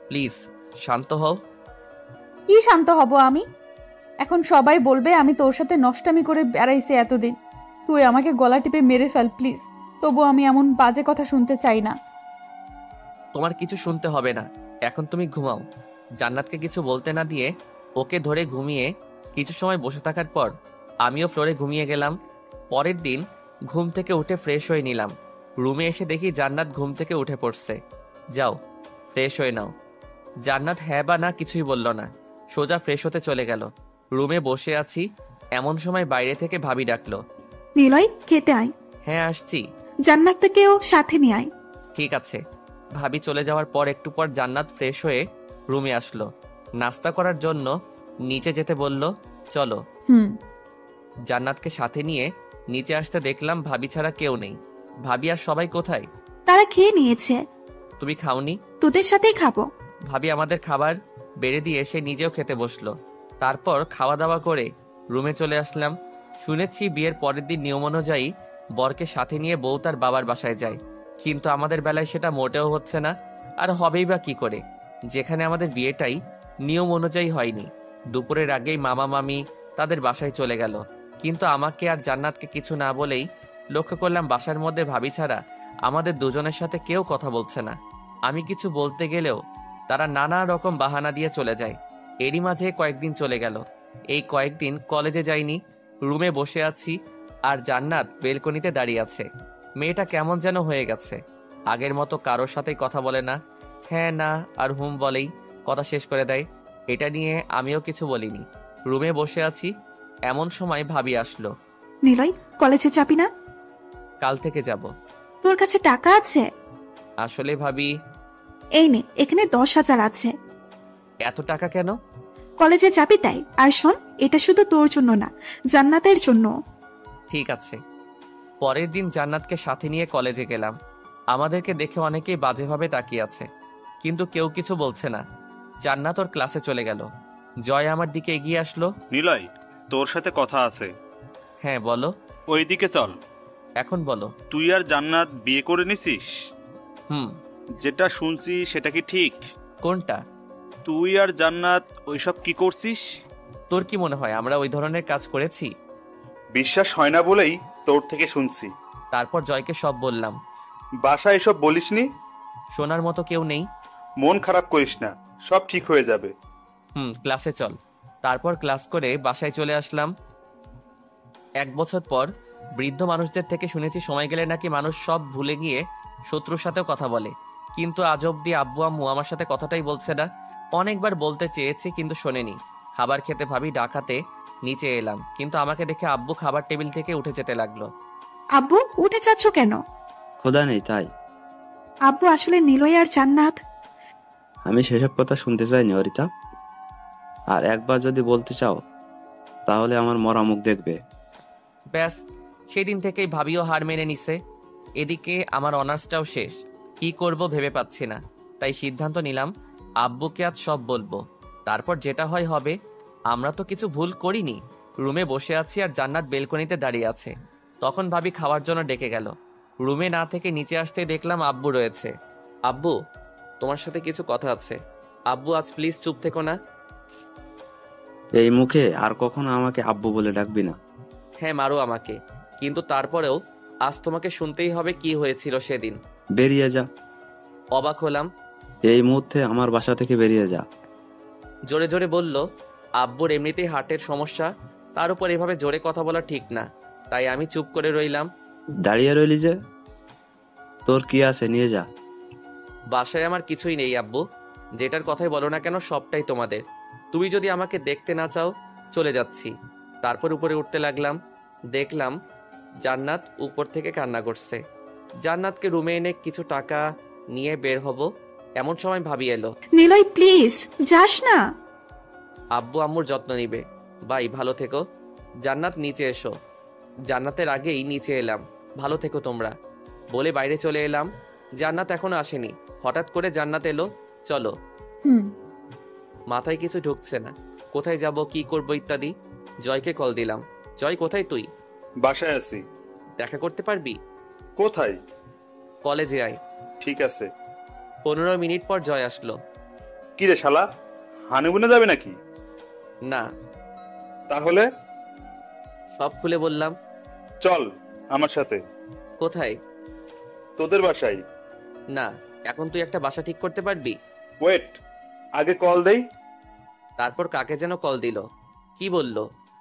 Speaker 2: প্লিজ শান্ত হও।
Speaker 5: কি শান্ত হব আমি? এখন সবাই বলবে আমি তোর সাথে নষ্টামি করে বেড়াইছি এতদিন। তুই আমাকে গলা টিপে মেরে ফেল প্লিজ। তবু আমি এমন বাজে কথা শুনতে চাই না।
Speaker 2: তোমার কিছু শুনতে হবে না, এখন তুমি ঘুমাও। জান্নাতকে কিছু বলতে না দিয়ে ওকে ধরে ঘুমিয়ে কিছু সময় বসে থাকার পর আমিও ফ্লোরে ঘুমিয়ে গেলাম। পরের দিন ঘুম থেকে উঠে ফ্রেশ হয়ে নিলাম। রুমে এসে দেখি জান্নাত ঘুম থেকে উঠে পড়ছে। যাও ফ্রেশ হয়ে নাও। জান্নাত হ্যাঁ বা না কিছুই বলল না, সোজা ফ্রেশ হতে চলে গেল। রুমে বসে আছি, এমন সময় বাইরে থেকে ভাবি ডাকলো,
Speaker 3: নিলয় খেতে আয়।
Speaker 2: হ্যাঁ আসছি।
Speaker 3: জান্নাত থেকেও সাথে নিয়ে আয়।
Speaker 2: ঠিক আছে। ভাবি চলে যাওয়ার পর একটু পর জান্নাত ফ্রেশ হয়ে রুমে আসলো। নাস্তা করার জন্য নিচে যেতে বলল, চলো। জান্নাতকে সাথে নিয়ে নিচে আসতে দেখলাম ভাবি ছাড়া কেউ নেই। ভাবি আর সবাই কোথায়?
Speaker 3: তারা খেয়ে নিয়েছে।
Speaker 2: তুমি খাওনি?
Speaker 3: তোদের সাথেই খাবো।
Speaker 2: ভাবি আমাদের খাবার বেড়ে দিয়ে সে নিজেও খেতে বসলো। তারপর খাওয়া দাওয়া করে রুমে চলে আসলাম। শুনেছি বিয়ের পরের দিন নিয়ম অনুযায়ী বরকে সাথে নিয়ে বউ তার বাবার বাসায় যায়, কিন্তু আমাদের বেলায় সেটা মোটেও হচ্ছে না। আর হবেই বা কি করে, যেখানে আমাদের বিয়েটাই নিয়ম অনুযায়ী হয়নি। দুপুরের আগেই মামা মামি তাদের বাসায় চলে গেল, কিন্তু আমাকে আর জান্নাতকে কিছু না বলেই লক্ষ্য করলাম বাসার মধ্যে ভাবি ছাড়া আমাদের দুজনের সাথে কেউ কথা বলছে না। আমি কিছু বলতে গেলেও তারা নানা রকম বাহানা দিয়ে চলে যায়। এরই মাঝে কয়েকদিন চলে গেল। এই কয়েকদিন কলেজে যাইনি, রুমে বসে আছি, আর জান্নাত বেলকনিতে দাঁড়িয়ে আছে। মেয়েটা কেমন যেন হয়ে গেছে, আগের মতো কারোর সাথেই কথা বলে না, হ্যাঁ না আর হুম বলেই কথা শেষ করে দেয়। এটা নিয়ে আমিও কিছু বলিনি, রুমে বসে আছি। এমন সময় ভাবি আসলো।
Speaker 3: নিলয়, কলেজে যাবি না?
Speaker 2: কাল থেকে যাব।
Speaker 3: তোর কাছে টাকা আছে?
Speaker 2: আসলে ভাবি,
Speaker 3: এই নে, এখানে 10,000 আছে।
Speaker 2: এত টাকা কেন?
Speaker 3: কলেজে যাবি তাই। আর শোন, এটা শুধু তোর জন্য না, জান্নাতের জন্য।
Speaker 2: ঠিক আছে। পরের দিন জান্নাতকে সাথে নিয়ে কলেজে গেলাম। আমাদেরকে দেখে অনেকেই বাজেভাবে তাকিয়ে আছে, কিন্তু কেউ কিছু বলছে না। জান্নাত ওর ক্লাসে চলে গেল। জয় আমার দিকে এগিয়ে আসলো।
Speaker 7: নিলয়, তোর সাথে কথা আছে।
Speaker 2: হ্যাঁ বলো।
Speaker 7: ওইদিকে চল।
Speaker 2: এখন বলো।
Speaker 7: তুই আর জান্নাত বিয়ে করে নিছিস? যেটা শুনছি সেটা কি ঠিক?
Speaker 2: কোনটা?
Speaker 7: তুই আর জান্নাত ওইসব কি করছিস?
Speaker 2: তোর কি মনে হয় আমরা ওই ধরনের কাজ করেছি?
Speaker 7: বিশ্বাস হয় না বলেই তোর থেকে শুনছি।
Speaker 2: তারপর জয়কে সব বললাম।
Speaker 7: বাসায় এসব বলিসনি?
Speaker 2: শোনার মতো কেউ নেই।
Speaker 7: মন খারাপ করিস না, সব ঠিক হয়ে যাবে।
Speaker 2: ক্লাসে চল। তারপর ক্লাস করে বাসায় চলে আসলাম। 1 বছর পর বৃদ্ধ মানুষদের থেকে শুনেছি সময় গেলে নাকি মানুষ সব ভুলে গিয়ে শত্রুর সাথেও কথা বলে, কিন্তু আজ অব্দি আব্বু আম্মু আমার সাথে কথাটাই বলছে না। অনেকবার বলতে চেয়েছি কিন্তু শোনেনি। খাবার খেতে ভাবি ডাকাতে নিচে এলাম, কিন্তু আমাকে দেখে আব্বু খাবার টেবিল থেকে উঠে যেতে লাগলো।
Speaker 3: আব্বু, উঠে যাচ্ছ কেন?
Speaker 14: খোদা নেই তাই।
Speaker 3: আব্বু, আসলে নিলয় আর জান্নাত।
Speaker 14: আমি সেসব কথা শুনতে চাইনি অরিতা, আর একবার যদি বলতে চাও তাহলে আমার মরা মুখ দেখবে।
Speaker 2: ব্যাস, সেদিন থেকেই ভাবিও হার মেনে নিছে। এদিকে আমার অনার্সটাও শেষ, কি করব ভেবে পাচ্ছি না। তাই সিদ্ধান্ত নিলাম আব্বুকে আজ সব বলবো, তারপর যেটা হয় হবে। আমরা তো কিছু ভুল করিনি। রুমে বসে আছি আর জান্নাত বেলকনিতে দাঁড়িয়ে আছে। তখন ভাবি খাওয়ার জন্য ডেকে গেল। রুমে না থেকে নিচে আসতে দেখলাম আব্বু রয়েছে। আব্বু, তোমার সাথে কিছু কথা আছে। আব্বু, আজ প্লিজ চুপ থেকো না।
Speaker 14: এই মুখে আর কখনো আমাকে আব্বু বলে ডাকবি না।
Speaker 2: হ্যাঁ, মারো আমাকে, কিন্তু তারপরেও আজ তোমাকে শুনতেই হবে কি হয়েছিল সেদিন।
Speaker 14: বেরিয়ে যা।
Speaker 2: অবাক হলাম।
Speaker 14: এই মুহূর্তে আমার বাসা থেকে বেরিয়ে যা।
Speaker 2: জোরে জোরে বলল। আব্বুর এমনিতেই হার্টের সমস্যা, তার উপর এভাবে জোরে কথা বলা ঠিক না, তাই আমি চুপ করে রইলাম।
Speaker 14: দাঁড়িয়ে রইলি যে? তোর কি আছে, নিয়ে যা।
Speaker 2: বাসায় আমার কিছুই নেই আব্বু, যেটার কথাই বলো না কেন সবটাই তোমাদের। তুমি যদি আমাকে দেখতে না চাও চলে যাচ্ছি। তারপর উপরে উঠতে লাগলাম। দেখলাম জান্নাত উপর থেকে কান্না করছে। জান্নাতকে রুমে এনে কিছু টাকা নিয়ে বের হব, এমন সময় ভাবি এলো।
Speaker 3: নিলয়, প্লিজ যাস না।
Speaker 2: আব্বু আম্মুর যত্ন নিবে। বাই, ভালো থেকো। জান্নাত, নিচে এসো। জান্নাতের আগেই নিচে এলাম। ভালো থেকো তোমরা বলে বাইরে চলে এলাম। জান্নাত এখনো আসেনি। হঠাৎ করে জান্নাত এলো। চলো। মাথায় কিছু ঢুকছে না, কোথায় যাব, কি করব ইত্যাদি। জয়কে কল দিলাম। জয়, কোথায় তুই?
Speaker 7: বাসায় আছি।
Speaker 2: দেখা করতে পারবি?
Speaker 7: কোথায়?
Speaker 2: কলেজে আয়।
Speaker 7: ঠিক আছে।
Speaker 2: 15 মিনিট পর জয় আসলো।
Speaker 7: কি রে শালা, হানিমুনে যাবে নাকি?
Speaker 2: না।
Speaker 7: তাহলে?
Speaker 2: সব খুলে বললাম।
Speaker 7: চল আমার সাথে।
Speaker 2: কোথায়?
Speaker 7: তোদের বাসায়।
Speaker 2: না, এখন তুই একটা বাসা ঠিক করতে পারবি?
Speaker 7: ওয়েট, আগে কল দেই।
Speaker 2: তারপর কাকে যেন কল দিল। কি বলল?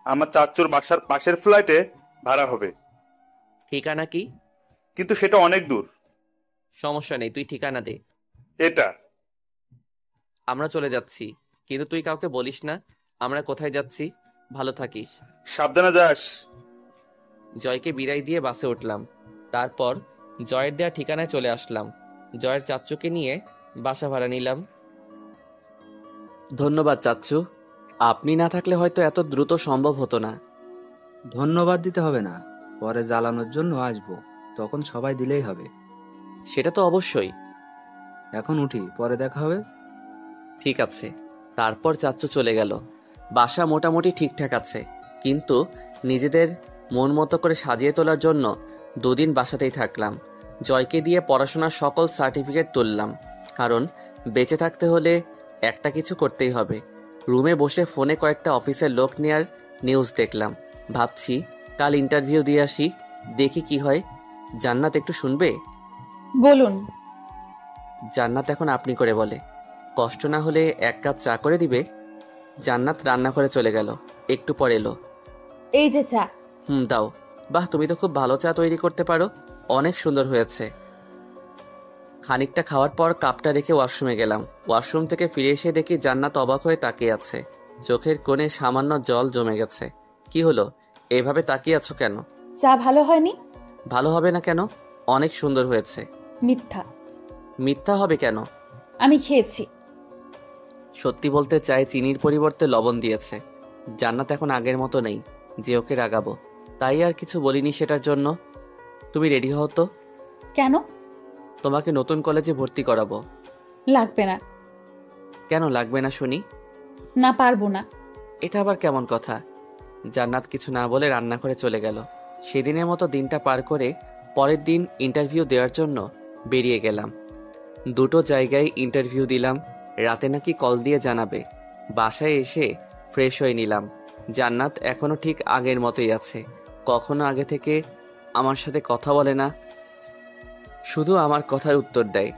Speaker 7: আমার চাচুর বাসার পাশের ফ্ল্যাটে ভাড়া হবে।
Speaker 2: ঠিকানা কি?
Speaker 7: কিন্তু সেটা অনেক দূর।
Speaker 2: সমস্যা নেই, তুই ঠিকানা দে।
Speaker 7: এটা।
Speaker 2: আমরা চলে যাচ্ছি, কিন্তু তুই কাউকে বলিস না আমরা কোথায় যাচ্ছি। ভালো থাকিস।
Speaker 7: সাবধানে যাস।
Speaker 2: জয়কে বিদায় দিয়ে বাসে উঠলাম। তারপর জয়ের দেয়া ঠিকানায় চলে আসলাম। জয়ের চাচ্চুকে নিয়ে বাসা ভাড়া নিলাম। ধন্যবাদ চাচ্চু, আপনি না থাকলে হয়তো এত দ্রুত সম্ভব হতো না।
Speaker 14: ধন্যবাদ দিতে হবে না, পরে জ্বালানোর জন্য আসবো, তখন সবাই দিলেই হবে।
Speaker 2: সেটা তো অবশ্যই।
Speaker 14: এখন উঠি, পরে দেখা হবে।
Speaker 2: ঠিক আছে। তারপর চাচ্চু চলে গেল। বাসা মোটামুটি ঠিকঠাক আছে, কিন্তু নিজেদের মন মতো করে সাজিয়ে তোলার জন্য 2 দিন বাসাতেই থাকলাম। জয়কে দিয়ে পড়াশোনার সকল সার্টিফিকেট তুললাম, কারণ বেঁচে থাকতে হলে একটা কিছু করতেই হবে। রুমে বসে ফোনে কয়েকটা অফিসের লোক নেয়ার নিউজ দেখলাম। ভাবছি কাল ইন্টারভিউ দিয়ে আসি, দেখি কি হয়। জান্নাত একটু শুনবে?
Speaker 5: বলুন।
Speaker 2: জান্নাত এখন আপনি করে বলে। কষ্ট না হলে 1 কাপ চা করে দিবে? জান্নাত রান্না করে চলে গেল। একটু পর এলো।
Speaker 5: এই যে চা।
Speaker 2: দাও। বাহ, তুমি তো খুব ভালো চা তৈরি করতে পারো, অনেক সুন্দর হয়েছে। খানিকটা খাওয়ার পর কাপটা রেখে ওয়াশরুমে গেলাম। ওয়াশরুম থেকে ফিরে এসে দেখি জান্নাত অবাক হয়ে তাকিয়ে আছে। চোখের কোণে সামান্য জল জমে গেছে। কি হলো, এভাবে তাকিয়ে আছো কেন?
Speaker 5: চা ভালো হয়নি?
Speaker 2: ভালো হবে না কেন? অনেক সুন্দর হয়েছে।
Speaker 5: মিথ্যা।
Speaker 2: মিথ্যা হবে কেন?
Speaker 5: আমি খেয়েছি।
Speaker 2: সত্যি বলতে চাই, চিনির পরিবর্তে লবণ দিয়েছে। জান্নাত এখন আগের মতো নেই যে ওকে রাগাবো, তাই আর কিছু বলিনি সেটার জন্য। তুমি রেডি হও তো।
Speaker 5: কেন?
Speaker 2: তোমাকে নতুন কলেজে ভর্তি করাবো।
Speaker 5: লাগবে না।
Speaker 2: কেন লাগবে না শুনি?
Speaker 5: না, পারবো না।
Speaker 2: এটা আবার কেমন কথা? জান্নাত কিছু না বলে রান্নাঘরে চলে গেল। সেদিনের মতো দিনটা পার করে পরের দিন ইন্টারভিউ দেওয়ার জন্য বেরিয়ে গেলাম। 2টো জায়গায় ইন্টারভিউ দিলাম। রাতে নাকি কল দিয়ে জানাবে। বাসায় এসে ফ্রেশ হয়ে নিলাম। জান্নাত এখনও ঠিক আগের মতোই আছে। কখনো আগে থেকে আমার সাথে কথা বলে না, শুধু আমার কথার উত্তর দেয়।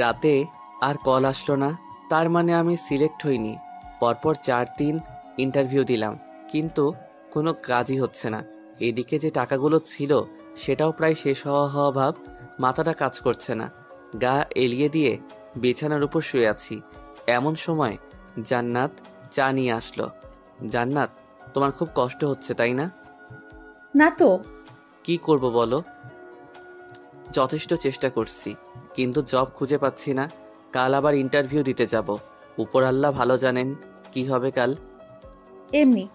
Speaker 2: রাতে আর কল আসলো না, তার মানে আমি সিলেক্ট হইনি। পরপর 4 দিন ইন্টারভিউ দিলাম, কিন্তু কোনো কাজই হচ্ছে না। এদিকে যে টাকাগুলো ছিল সেটাও প্রায় শেষ হওয়া ভাব। মাথাটা কাজ করছে না, গা এলিয়ে দিয়ে বিছানার উপর শুয়ে আছি। এমন সময় জান্নাত চা নিয়ে আসলো। জান্নাত, তোমার খুব কষ্ট হচ্ছে তাই না?
Speaker 5: না তো।
Speaker 2: কি করব বলো? যথেষ্ট চেষ্টা করছি, কিন্তু জব খুঁজে পাচ্ছি না। কাল আবার ইন্টারভিউ দিতে যাব। উপর আল্লাহ ভালো জানেন কি হবে কাল।
Speaker 5: এমনি।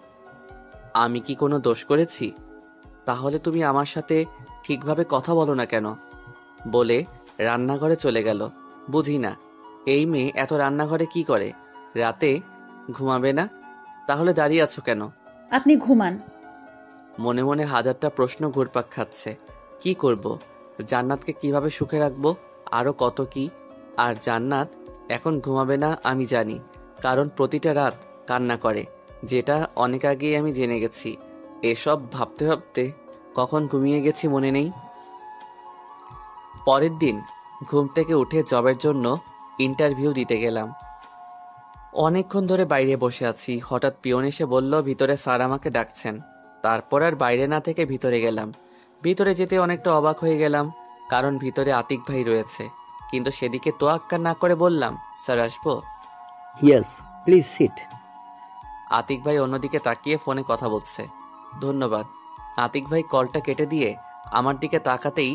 Speaker 2: আমি কি কোনো দোষ করেছি? তাহলে তুমি আমার সাথে ঠিকভাবে কথা বলো না কেন? বলে রান্নাঘরে চলে গেল। বুঝি না এই মেয়ে এত রান্নাঘরে কি করে? রাতে ঘুমাবে না? তাহলে দাঁড়িয়ে আছো কেন?
Speaker 5: আপনি ঘুমান।
Speaker 2: মনে মনে হাজারটা প্রশ্ন ঘুরপাক খাচ্ছে। কি করব? জান্নাতকে কিভাবে সুখে রাখবো? আরও কত কি। আর জান্নাত এখন ঘুমাবে না আমি জানি, কারণ প্রতিটা রাত কান্না করে, যেটা অনেক আগেই আমি জেনে গেছি। এসব ভাবতে ভাবতে কখন ঘুমিয়ে গেছি মনে নেই। পরের দিন ঘুম থেকে উঠে জবের জন্য ইন্টারভিউ দিতে গেলাম। অনেকক্ষণ ধরে বাইরে বসে আছি। হঠাৎ পিয়ন এসে বলল ভিতরে স্যার আমাকে ডাকছেন। তারপর আর বাইরে না থেকে ভিতরে গেলাম। ভিতরে যেতে অনেকটা অবাক হয়ে গেলাম, কারণ ভিতরে আতিক ভাই রয়েছে। কিন্তু সেদিকে তোয়াক্কা না করে বললাম, স্যার আসবো?
Speaker 16: Yes, please sit.
Speaker 2: আতিক ভাই অন্যদিকে তাকিয়ে ফোনে কথা বলছে। ধন্যবাদ। আতিক ভাই কলটা কেটে দিয়ে আমার দিকে তাকাতেই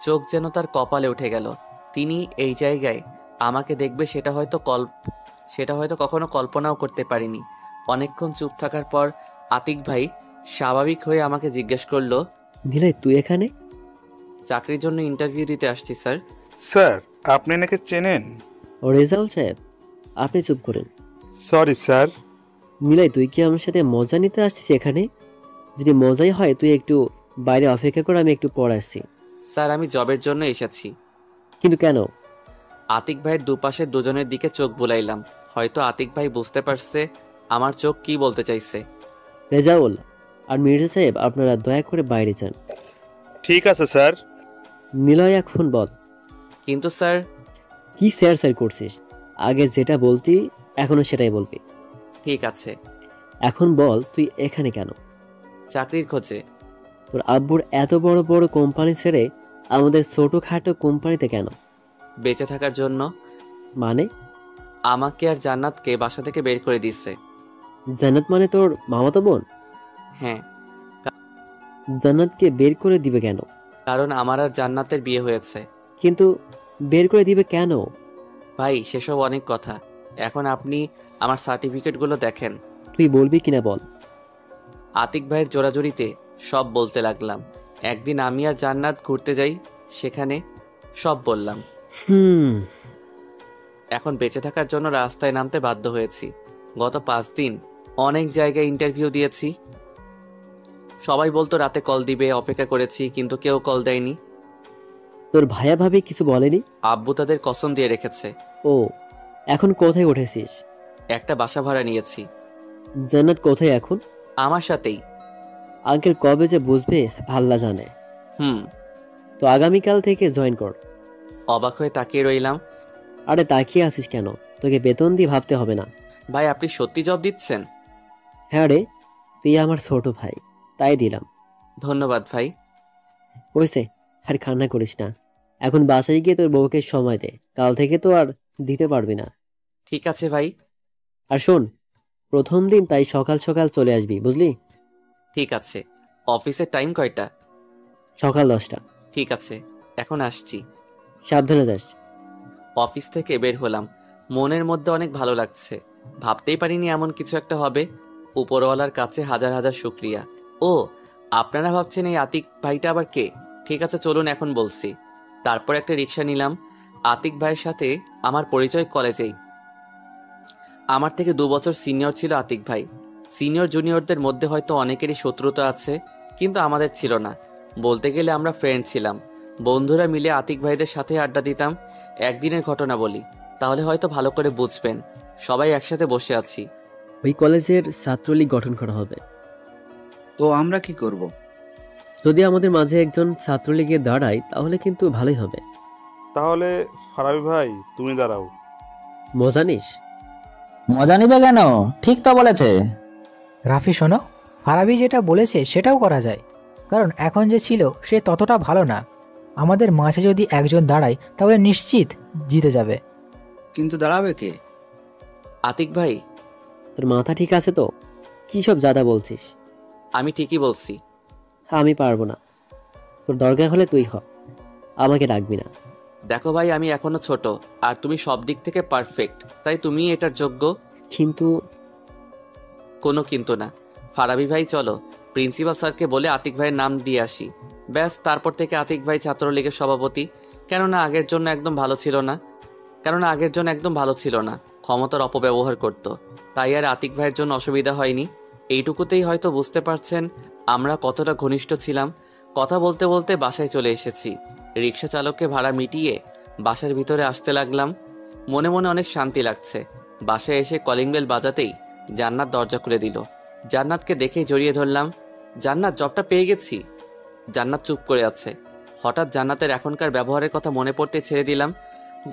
Speaker 2: চোখ যেন তার কপালে উঠে গেল। তিনি এই জায়গায় আমাকে দেখবে সেটা হয়তো কখনো কল্পনাও করতে পারিনি। অনেকক্ষণ চুপ থাকার পর আতিক ভাই স্বাভাবিক হয়ে আমাকে জিজ্ঞেস করলো,
Speaker 16: নিলয় তুই এখানে?
Speaker 2: চাকরির জন্য ইন্টারভিউ দিতে আসছি স্যার।
Speaker 7: স্যার, আপনি নাকি চেনেন?
Speaker 16: ও রেজাউল সাহেব, আপনি চুপ করুন।
Speaker 7: Sorry sir.
Speaker 16: নিলয় তুই কি আমার সাথে মজা নিতে আসছিস এখানে? যদি মজাই হয় তুই একটু বাইরে অপেক্ষা করে, আমি একটু পর আসছি।
Speaker 2: স্যার, আমি জবের জন্য এসেছি।
Speaker 16: কিন্তু কেন?
Speaker 2: আতিক ভাইয়ের দুপাশে দুজনের দিকে চোখ বুলাইলাম। হয়তো আতিক ভাই বুঝতে পারছে আমার চোখ কি বলতে চাইছে।
Speaker 16: রেজাউল আর মির্জা সাহেব, আপনারা দয়া করে বাইরে যান।
Speaker 7: ঠিক আছে স্যার।
Speaker 16: নিলয় এখন বল।
Speaker 2: কিন্তু স্যার।
Speaker 16: কি স্যার স্যার করছিস? আগে যেটা বলতি এখনো সেটাই বলবি।
Speaker 2: ঠিক আছে।
Speaker 16: এখন বল তুই এখানে কেন?
Speaker 2: চাকরির খোঁজে।
Speaker 16: তোর আব্বুর এত বড় বড় কোম্পানি ছেড়ে আমাদের ছোটখাটো কোম্পানিতে কেন?
Speaker 2: বেঁচে থাকার জন্য।
Speaker 16: মানে?
Speaker 2: আমাকে আর জান্নাতকে বাসা থেকে বের করে দিচ্ছে।
Speaker 16: জান্নাত মানে তোর মামাতো বোন?
Speaker 2: হ্যাঁ।
Speaker 16: জান্নাতকে বের করে দিবে কেন?
Speaker 2: কারণ আমার আর জান্নাতের বিয়ে হয়েছে।
Speaker 16: কিন্তু বের করে দিবে কেন?
Speaker 2: ভাই সেসব অনেক কথা, এখন আপনি আমার সার্টিফিকেটগুলো দেখেন।
Speaker 16: তুই বলবি কিনা বল।
Speaker 2: আতিক ভাইয়ের জোরাজুরিতে সব বলতে লাগলাম। একদিন আমি আর জান্নাত ঘুরতে যাই, সেখানে সব বললাম। এখন বেঁচে থাকার জন্য রাস্তায় নামতে বাধ্য হয়েছি। গত 5 দিন অনেক জায়গায় ইন্টারভিউ দিয়েছি। সবাই বলতো রাতে কল দিবে, অপেক্ষা করেছি, কিন্তু কেউ কল দেয়নি।
Speaker 16: তোর ভাইয়া ভাবি কিছু বলেনি?
Speaker 2: আব্বু তাদের কসম দিয়ে রেখেছে।
Speaker 16: ও, এখন কোথায় উঠেছিস?
Speaker 2: একটা বাসা ভাড়া নিয়েছি।
Speaker 16: জান্নাত কোথায় এখন?
Speaker 2: আমার সাথেই।
Speaker 16: আঙ্কেল কবে যে বুঝবে আল্লাহ জানে। তো আগামীকাল থেকে জয়েন কর।
Speaker 2: অবাক হয়ে তাকিয়ে রইলাম।
Speaker 16: আরে তাকিয়ে আছিস কেন? তোকে বেতন দিয়ে ভাবতে হবে না।
Speaker 2: ভাই আপনি সত্যি জব দিচ্ছেন?
Speaker 16: হ্যাঁ রে, তুই আমার ছোট ভাই, তাই দিলাম।
Speaker 2: ধন্যবাদ ভাই।
Speaker 16: হয়েছে, আর কান্না করিস না। এখন বাসায় গিয়ে তোর বউকে সময় দে, কাল থেকে তো আর দিতে পারবি না।
Speaker 2: ঠিক আছে ভাই।
Speaker 16: আর শোন, প্রথম দিন তাই সকাল সকাল চলে আসবি, বুঝলি?
Speaker 2: ঠিক আছে। অফিসের টাইম কয়টা?
Speaker 16: সকাল 10টা।
Speaker 2: ঠিক আছে, এখন আসছি।
Speaker 16: সাবধানে যাস।
Speaker 2: অফিস থেকে বের হলাম, মনের মধ্যে অনেক ভালো লাগছে। ভাবতেই পারিনি এমন কিছু একটা হবে। উপরওয়ালার কাছে হাজার হাজার শুক্রিয়া। ও, আপনারা ভাবছেন এই আতিক ভাইটা আবার কে? ঠিক আছে চলুন এখন বলছি। তারপর একটা রিক্সা নিলাম। আতিক ভাইয়ের সাথে আমার পরিচয় কলেজেই। আমার থেকে 2 বছর সিনিয়র ছিল আতিক ভাই। সিনিয়র জুনিয়রদের মধ্যে হয়তো অনেকেরই শত্রুতা আছে, কিন্তু আমাদের ছিল না। বলতে গেলে আমরা ফ্রেন্ড ছিলাম। বন্ধুরা মিলে আতিক ভাইদের সাথে আড্ডা দিতাম। একদিনের ঘটনা বলি, তাহলে হয়তো ভালো করে বুঝবেন। সবাই একসাথে বসে আছি।
Speaker 16: ওই কলেজের ছাত্রলীগ গঠন করা হবে।
Speaker 17: তো আমরা কি করব?
Speaker 16: যদি আমাদের মাঝে একজন ছাত্রলীগে দাঁড়ায় তাহলে কিন্তু ভালোই হবে।
Speaker 7: তাহলে ফারাবি ভাই তুমি দাঁড়াও।
Speaker 16: মজা নিস?
Speaker 8: মজা নিবে কেন? ঠিক তো বলেছে।
Speaker 6: রাফি শোনো, ফারাবি যেটা বলেছে সেটাও করা যায়, কারণ এখন যে ছিল সে ততটা ভালো না। আমাদের মাঝে যদি একজন দাঁড়ায় তাহলে নিশ্চিত জিতে যাবে।
Speaker 17: কিন্তু দাঁড়াবে কে?
Speaker 2: আতিক ভাই।
Speaker 16: তোর মাথা ঠিক আছে তো? কি সব জাদা বলছিস?
Speaker 2: আমি ঠিকই বলছি।
Speaker 16: আমি পারবো না। তোর দরকার হলে তুই হ, আমাকে ডাকবি না।
Speaker 2: দেখো ভাই, আমি এখনো ছোট, আর তুমি সব দিক থেকে পারফেক্ট, তাই তুমি এটার যোগ্য।
Speaker 16: কিন্তু
Speaker 2: কোনো কিন্তু না। ফারাবি ভাই চলো প্রিন্সিপাল স্যারকে বলে আতিক ভাইয়ের নাম দিয়ে আসি। ব্যাস, তারপর থেকে আতিক ভাই ছাত্রলীগের সভাপতি। কেননা আগের জন্য একদম ভালো ছিল না, ক্ষমতার অপব্যবহার করত। তাই আর আতিক ভাইয়ের জন্য অসুবিধা হয়নি। এইটুকুতেই হয়তো বুঝতে পারছেন আমরা কতটা ঘনিষ্ঠ ছিলাম। কথা বলতে বলতে বাসায় চলে এসেছি। রিক্সা চালককে ভাড়া মিটিয়ে বাসার ভিতরে আসতে লাগলাম। মনে মনে অনেক শান্তি লাগছে। বাসায় এসে কলিং বেল বাজাতেই জান্নাত দরজা খুলে দিল। জান্নাতকে দেখেই জড়িয়ে ধরলাম। জান্নাত, জবটা পেয়ে গেছি। জান্নাত চুপ করে আছে। হঠাৎ জান্নাতের এখনকার ব্যবহারের কথা মনে পড়তে ছেড়ে দিলাম।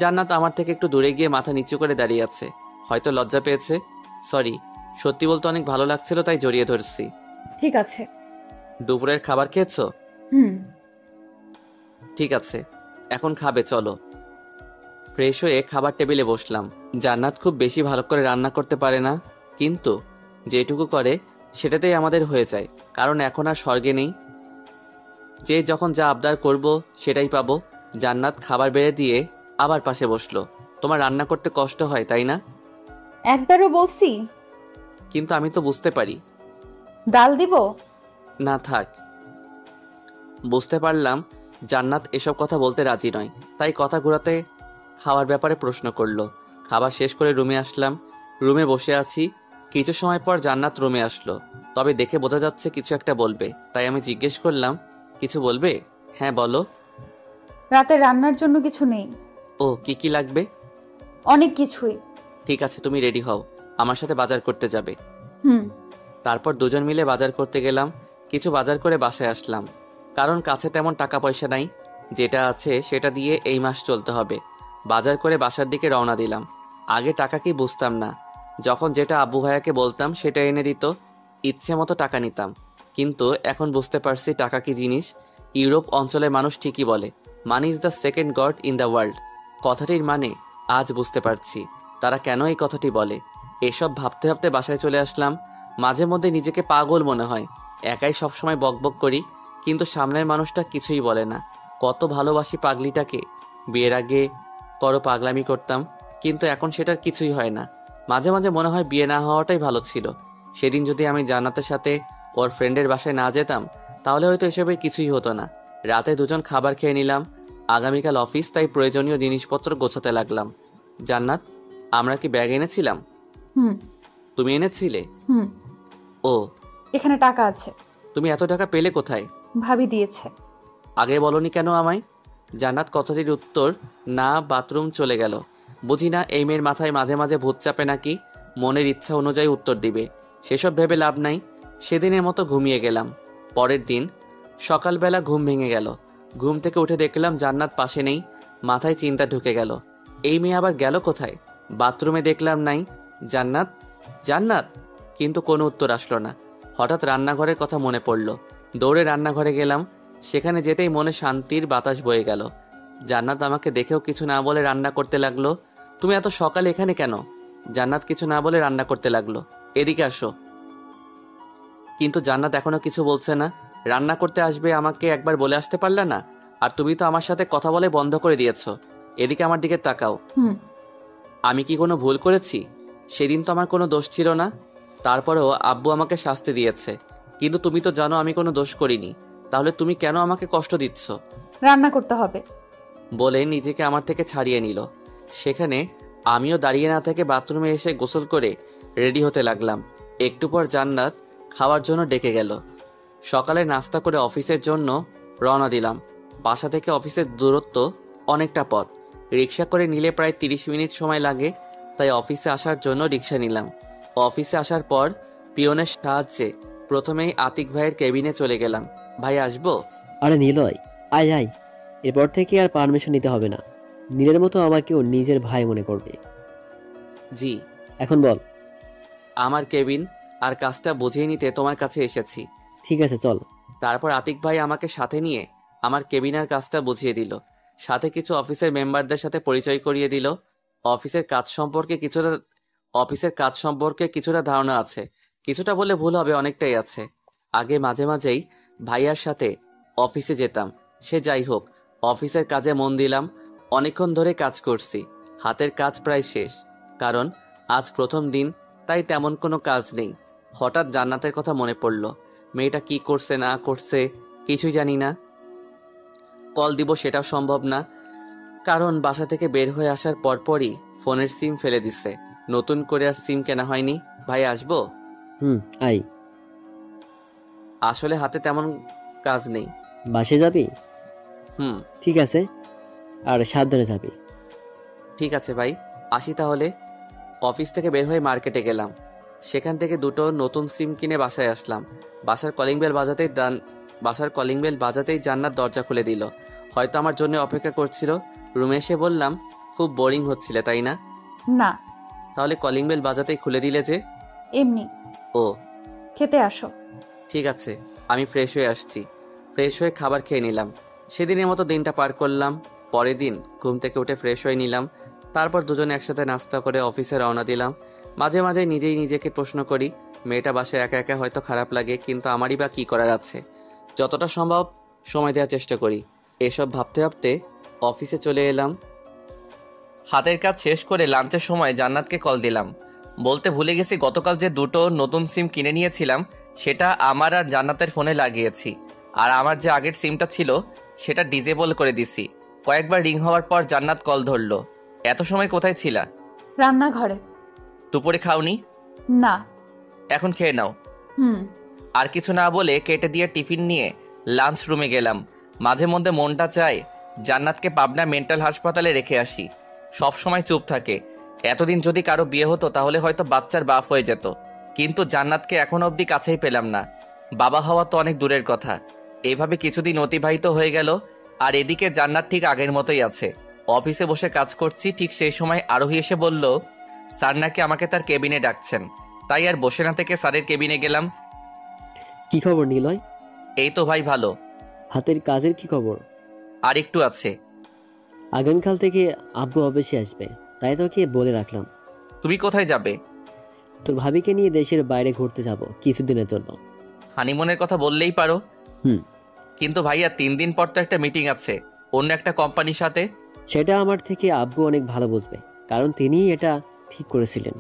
Speaker 2: জান্নাত আমার থেকে একটু দূরে গিয়ে মাথা নিচু করে দাঁড়িয়ে আছে, হয়তো লজ্জা পেয়েছে। সরি, সত্যি বলতে অনেক ভালো লাগছিল তাই জড়িয়ে ধরছি।
Speaker 5: ঠিক আছে।
Speaker 2: দুপুরের খাবার খেয়েছো? ঠিক আছে, এখন খাবে, চলো। ফ্রেশ হয়ে খাবার টেবিলে বসলাম। জান্নাত খুব বেশি ভালো করে রান্না করতে পারে না, কিন্তু যেটুকু করে সেটাতেই আমাদের হয়ে যায়। কারণ এখন আর স্বর্গে নেই, যে যখন যা আবদার করব সেটাই পাবো। জান্নাত খাবার বেড়ে দিয়ে আবার পাশে বসলো। তোমার রান্না করতে কষ্ট হয় তাই না?
Speaker 5: একবারও বলছি।
Speaker 2: কিন্তু আমি তো বুঝতে পারি।
Speaker 5: ডাল দিব?
Speaker 2: না থাক। বুঝতে পারলাম জান্নাত এসব কথা বলতে রাজি নয়, তাই কথা ঘোরাতে খাওয়ার ব্যাপারে প্রশ্ন করলো। খাবার শেষ করে রুমে আসলাম। রুমে বসে আছি। কিছু সময় পর জান্নাত রুমে আসলো, তবে দেখে বোঝা যাচ্ছে কিছু একটা বলবে। তাই আমি জিজ্ঞেস করলাম, কিছু বলবে? হ্যাঁ বলো।
Speaker 5: রাতে রান্নার জন্য কিছু নেই।
Speaker 2: ও, কি কি লাগবে?
Speaker 5: অনেক কিছুই।
Speaker 2: ঠিক আছে, তুমি রেডি হও, আমার সাথে বাজার করতে যাবে। তারপর দুজন মিলে বাজার করতে গেলাম। কিছু বাজার করে বাসায় আসলাম, কারণ কাছে তেমন টাকা পয়সা নাই। যেটা আছে সেটা দিয়ে এই মাস চলতে হবে। বাজার করে বাসার দিকে রওনা দিলাম। আগে টাকা কি বুঝতাম না, যখন যেটা আব্বু ভাইয়াকে বলতাম সেটা এনে দিত, ইচ্ছে মতো টাকা নিতাম। কিন্তু এখন বুঝতে পারছি টাকা কি জিনিস। ইউরোপ অঞ্চলের মানুষ ঠিকই বলে, money is the second god in the world. কথাটির মানে আজ বুঝতে পারছি তারা কেন এই কথাটি বলে। এসব ভাবতে ভাবতে বাসায় চলে আসলাম। মাঝে মধ্যে নিজেকে পাগল মনে হয়, একাই সবসময় বকবক করি, কিন্তু সামনের মানুষটা কিছুই বলে না। কত ভালোবাসি পাগলিটাকে। বিয়ের আগে বড় পাগলামি করতাম, কিন্তু এখন সেটার কিছুই হয় না। মাঝে মাঝে মনে হয় বিয়ে না হওয়াটাই ভালো ছিল। সেদিন যদি আমি জান্নাতের সাথে ওর ফ্রেন্ডের বাসায় না যেতাম তাহলে হয়তো এসবের কিছুই হতো না। রাতে দুজন খাবার খেয়ে নিলাম। আগামীকাল অফিস, তাই প্রয়োজনীয় জিনিসপত্র গোছাতে লাগলাম। জান্নাত, আমরা কি ব্যাগ এনেছিলাম? তুমি এনেছিলে? ও,
Speaker 5: এখানে টাকা আছে।
Speaker 2: তুমি এত টাকা পেলে কোথায়?
Speaker 5: ভাবি দিয়েছে।
Speaker 2: আগে বলনি কেন আমায়? জান্নাত কথাটির উত্তর না বাথরুম চলে গেল। বুঝি না এই মেয়ের মাথায় মাঝে মাঝে ভূত চাপে নাকি। মনের ইচ্ছা অনুযায়ী উত্তর দিবে। সেসব ভেবে লাভ নাই। সেদিনের মতো ঘুমিয়ে গেলাম। পরের দিন সকালবেলা ঘুম ভেঙে গেল। ঘুম থেকে উঠে দেখলাম জান্নাত পাশে নেই। মাথায় চিন্তা ঢুকে গেল, এই মেয়ে আবার গেল কোথায়? বাথরুমে দেখলাম নাই। জান্নাত, জান্নাত, কিন্তু কোনো উত্তর আসলো না। হঠাৎ রান্নাঘরের কথা মনে পড়ল। দৌড়ে রান্নাঘরে গেলাম। সেখানে যেতেই মনে শান্তির বাতাস বয়ে গেল। জান্নাত আমাকে দেখেও কিছু না বলে রান্না করতে লাগলো। তুমি এত সকালে এখানে কেন? জান্নাত কিছু না বলে রান্না করতে লাগলো। এদিকে আসো। কিন্তু জান্নাত এখনো কিছু বলছে না। রান্না করতে আসবে আমাকে একবার বলে আসতে পারলে না? আর তুমি তো আমার সাথে কথা বলে বন্ধ করে দিয়েছ। এদিকে আমার দিকে তাকাও। আমি কি কোনো ভুল করেছি? সেদিন তো আমার কোনো দোষ ছিল না। তারপরেও আব্বু আমাকে শাস্তি দিয়েছে। কিন্তু তুমি তো জানো আমি কোনো দোষ করিনি। তাহলে তুমি কেন আমাকে কষ্ট দিচ্ছ?
Speaker 5: রান্না করতে হবে
Speaker 2: বলে নিজেকে আমার থেকে ছাড়িয়ে নিল। সেখানে আমিও দাঁড়িয়ে না থেকে বাথরুমে এসে গোসল করে রেডি হতে লাগলাম। একটু পর জান্নাত খাওয়ার জন্য ডেকে গেল। সকালে নাস্তা করে অফিসের জন্য রওনা দিলাম। বাসা থেকে অফিসের দূরত্ব অনেকটা পথ। রিক্সা করে নিলে প্রায় 30 মিনিট সময় লাগে। তাই অফিসে আসার জন্য রিক্সা নিলাম। অফিসে আসার পর পিয়নের সাহায্যে প্রথমেই আতিক ভাইয়ের কেবিনে চলে গেলাম। ভাই আসবো?
Speaker 16: আরে নিলয়, আয় আয়। এরপর থেকে আর পারমিশন নিতে হবে না। নীলের মতো আমাকেও নিজের ভাই মনে করবে।
Speaker 2: জি।
Speaker 16: এখন বল।
Speaker 2: আমার কেবিন আর কাজটা বুঝিয়ে নিতে তোমার কাছে এসেছি।
Speaker 16: ঠিক আছে, চল।
Speaker 2: তারপর আতিক ভাই আমাকে সাথে নিয়ে আমার কেবিন আর কাজটা বুঝিয়ে দিল। সাথে কিছু অফিসের মেম্বারদের সাথে পরিচয় করিয়ে দিল। অফিসের কাজ সম্পর্কে কিছুটা ধারণা আছে। কিছুটা বলে ভুল হবে, অনেকটাই আছে। আগে মাঝে মাঝেই ভাইয়ার সাথে অফিসে যেতাম। সে যাই হোক, অফিসের কাজে মন দিলাম। অনেকক্ষণ ধরে কাজ করছি। হাতের কাজ প্রায় শেষ। কারণ আজ প্রথম দিন, তাই তেমন কোনো কাজ নেই। হঠাৎ জান্নাতের কথা মনে পড়ল। মেয়েটা কি করছে না করছে কিছুই জানি না। কল দিব সেটাও সম্ভব না, কারণ বাসা থেকে বের হয়ে আসার পরপরই ফোনের সিম ফেলে দিচ্ছে। নতুন করে আর সিম কেনা হয়নি। ভাই আসবো?
Speaker 16: আই।
Speaker 2: আসলে হাতে তেমন কাজ নেই।
Speaker 16: বাসে যাবি?
Speaker 2: ঠিক
Speaker 16: আছে, আর সাবধানে যাবি।
Speaker 2: ঠিক আছে ভাই, আসি তাহলে। অফিস থেকে বের হয়ে মার্কেটে গেলাম। সেখান থেকে 2টো নতুন সিম কিনে বাসায় আসলাম। বাসার কলিং বেল বাজাতেই জান্নাত দরজা খুলে দিল। হয়তো আমার জন্য অপেক্ষা করছিল। রুমে এসে বললাম, খুব বোরিং হচ্ছিল তাই না?
Speaker 5: না।
Speaker 2: তাহলে কলিং বেল বাজাতেই খুলে দিলে যে?
Speaker 5: এমনি।
Speaker 2: ও,
Speaker 5: খেতে আসো।
Speaker 2: ঠিক আছে, আমি ফ্রেশ হয়ে আসছি। ফ্রেশ হয়ে খাবার খেয়ে নিলাম। সেদিনের মতো দিনটা পার করলাম। পরের দিন ঘুম থেকে উঠে ফ্রেশ হয়ে নিলাম। তারপর দুজনে একসাথে নাস্তা করে অফিসে রওনা দিলাম। মাঝে মাঝে নিজেই নিজেকে প্রশ্ন করি, মেয়েটা বাসায় একা একা হয়তো খারাপ লাগে, কিন্তু আমারই বা কী করার আছে? যতটা সম্ভব সময় দেওয়ার চেষ্টা করি। এসব ভাবতে ভাবতে অফিসে চলে এলাম। হাতের কাজ শেষ করে লাঞ্চের সময় জান্নাতকে কল দিলাম। বলতে ভুলে গেছি, গতকাল যে 2টো নতুন সিম কিনে নিয়েছিলাম সেটা আমার আর জান্নাতের ফোনে লাগিয়েছি। আর আমার যে আগের সিমটা ছিল সেটা ডিজেবল করে দিছি। কয়েকবার রিং হওয়ার পর জান্নাত কল ধরলো। এত সময় কোথায় ছিলা?
Speaker 5: রান্নাঘরে।
Speaker 2: দুপুরে খাওনি?
Speaker 5: না।
Speaker 2: এখন খেয়ে নাও। আর কিছু না বলে কেটে দিয়ে টিফিন নিয়ে লাঞ্চ রুমে গেলাম। মাঝে মধ্যে মনটা চায় জান্নাতকে পাবনা মেন্টাল হাসপাতালে রেখে আসি। সব সময় চুপ থাকে। এতদিন যদি কারো বিয়ে হতো তাহলে হয়তো বাচ্চার বাপ হয়ে যেত। কিন্তু জান্নাতকে এখনো অবধি কাছেই পেলাম না। বাবা হওয়া তো অনেক দূরের কথা। এইভাবে কিছুদিন অতিবাহিত হয়ে গেল। আর এদিকে জান্নাত ঠিক আগের মতোই আছে। অফিসে বসে কাজ করছি, ঠিক সেই সময় আরোহী এসে বলল স্যার নাকি আমাকে তার কেবিনে ডাকছেন। তাই আর বসে না থেকে স্যারের কেবিনে গেলাম।
Speaker 16: কি খবর নিলয়?
Speaker 2: এই তো ভাই ভালো।
Speaker 16: হাতের কাজের কি খবর?
Speaker 2: আর একটু আছে।
Speaker 16: আগামীকাল থেকে আব্বু অফিসে আসবে, তাই তোকে বলে রাখলাম।
Speaker 2: তুমি কোথায় যাবে?
Speaker 16: তোর ভাবিকে নিয়ে দেশের বাইরে ঘুরতে যাব কিছুদিনের জন্য।
Speaker 2: হানিমুনের কথা বললেই পারো। কিন্তু ভাইয়া 3 দিন পর তো একটা মিটিং আছে অন্য একটা কোম্পানির সাথে।
Speaker 16: সেটা আমার থেকে আব্বু অনেক ভালো বুঝবে, কারণ তিনিই এটা ঠিক করেছিলেন।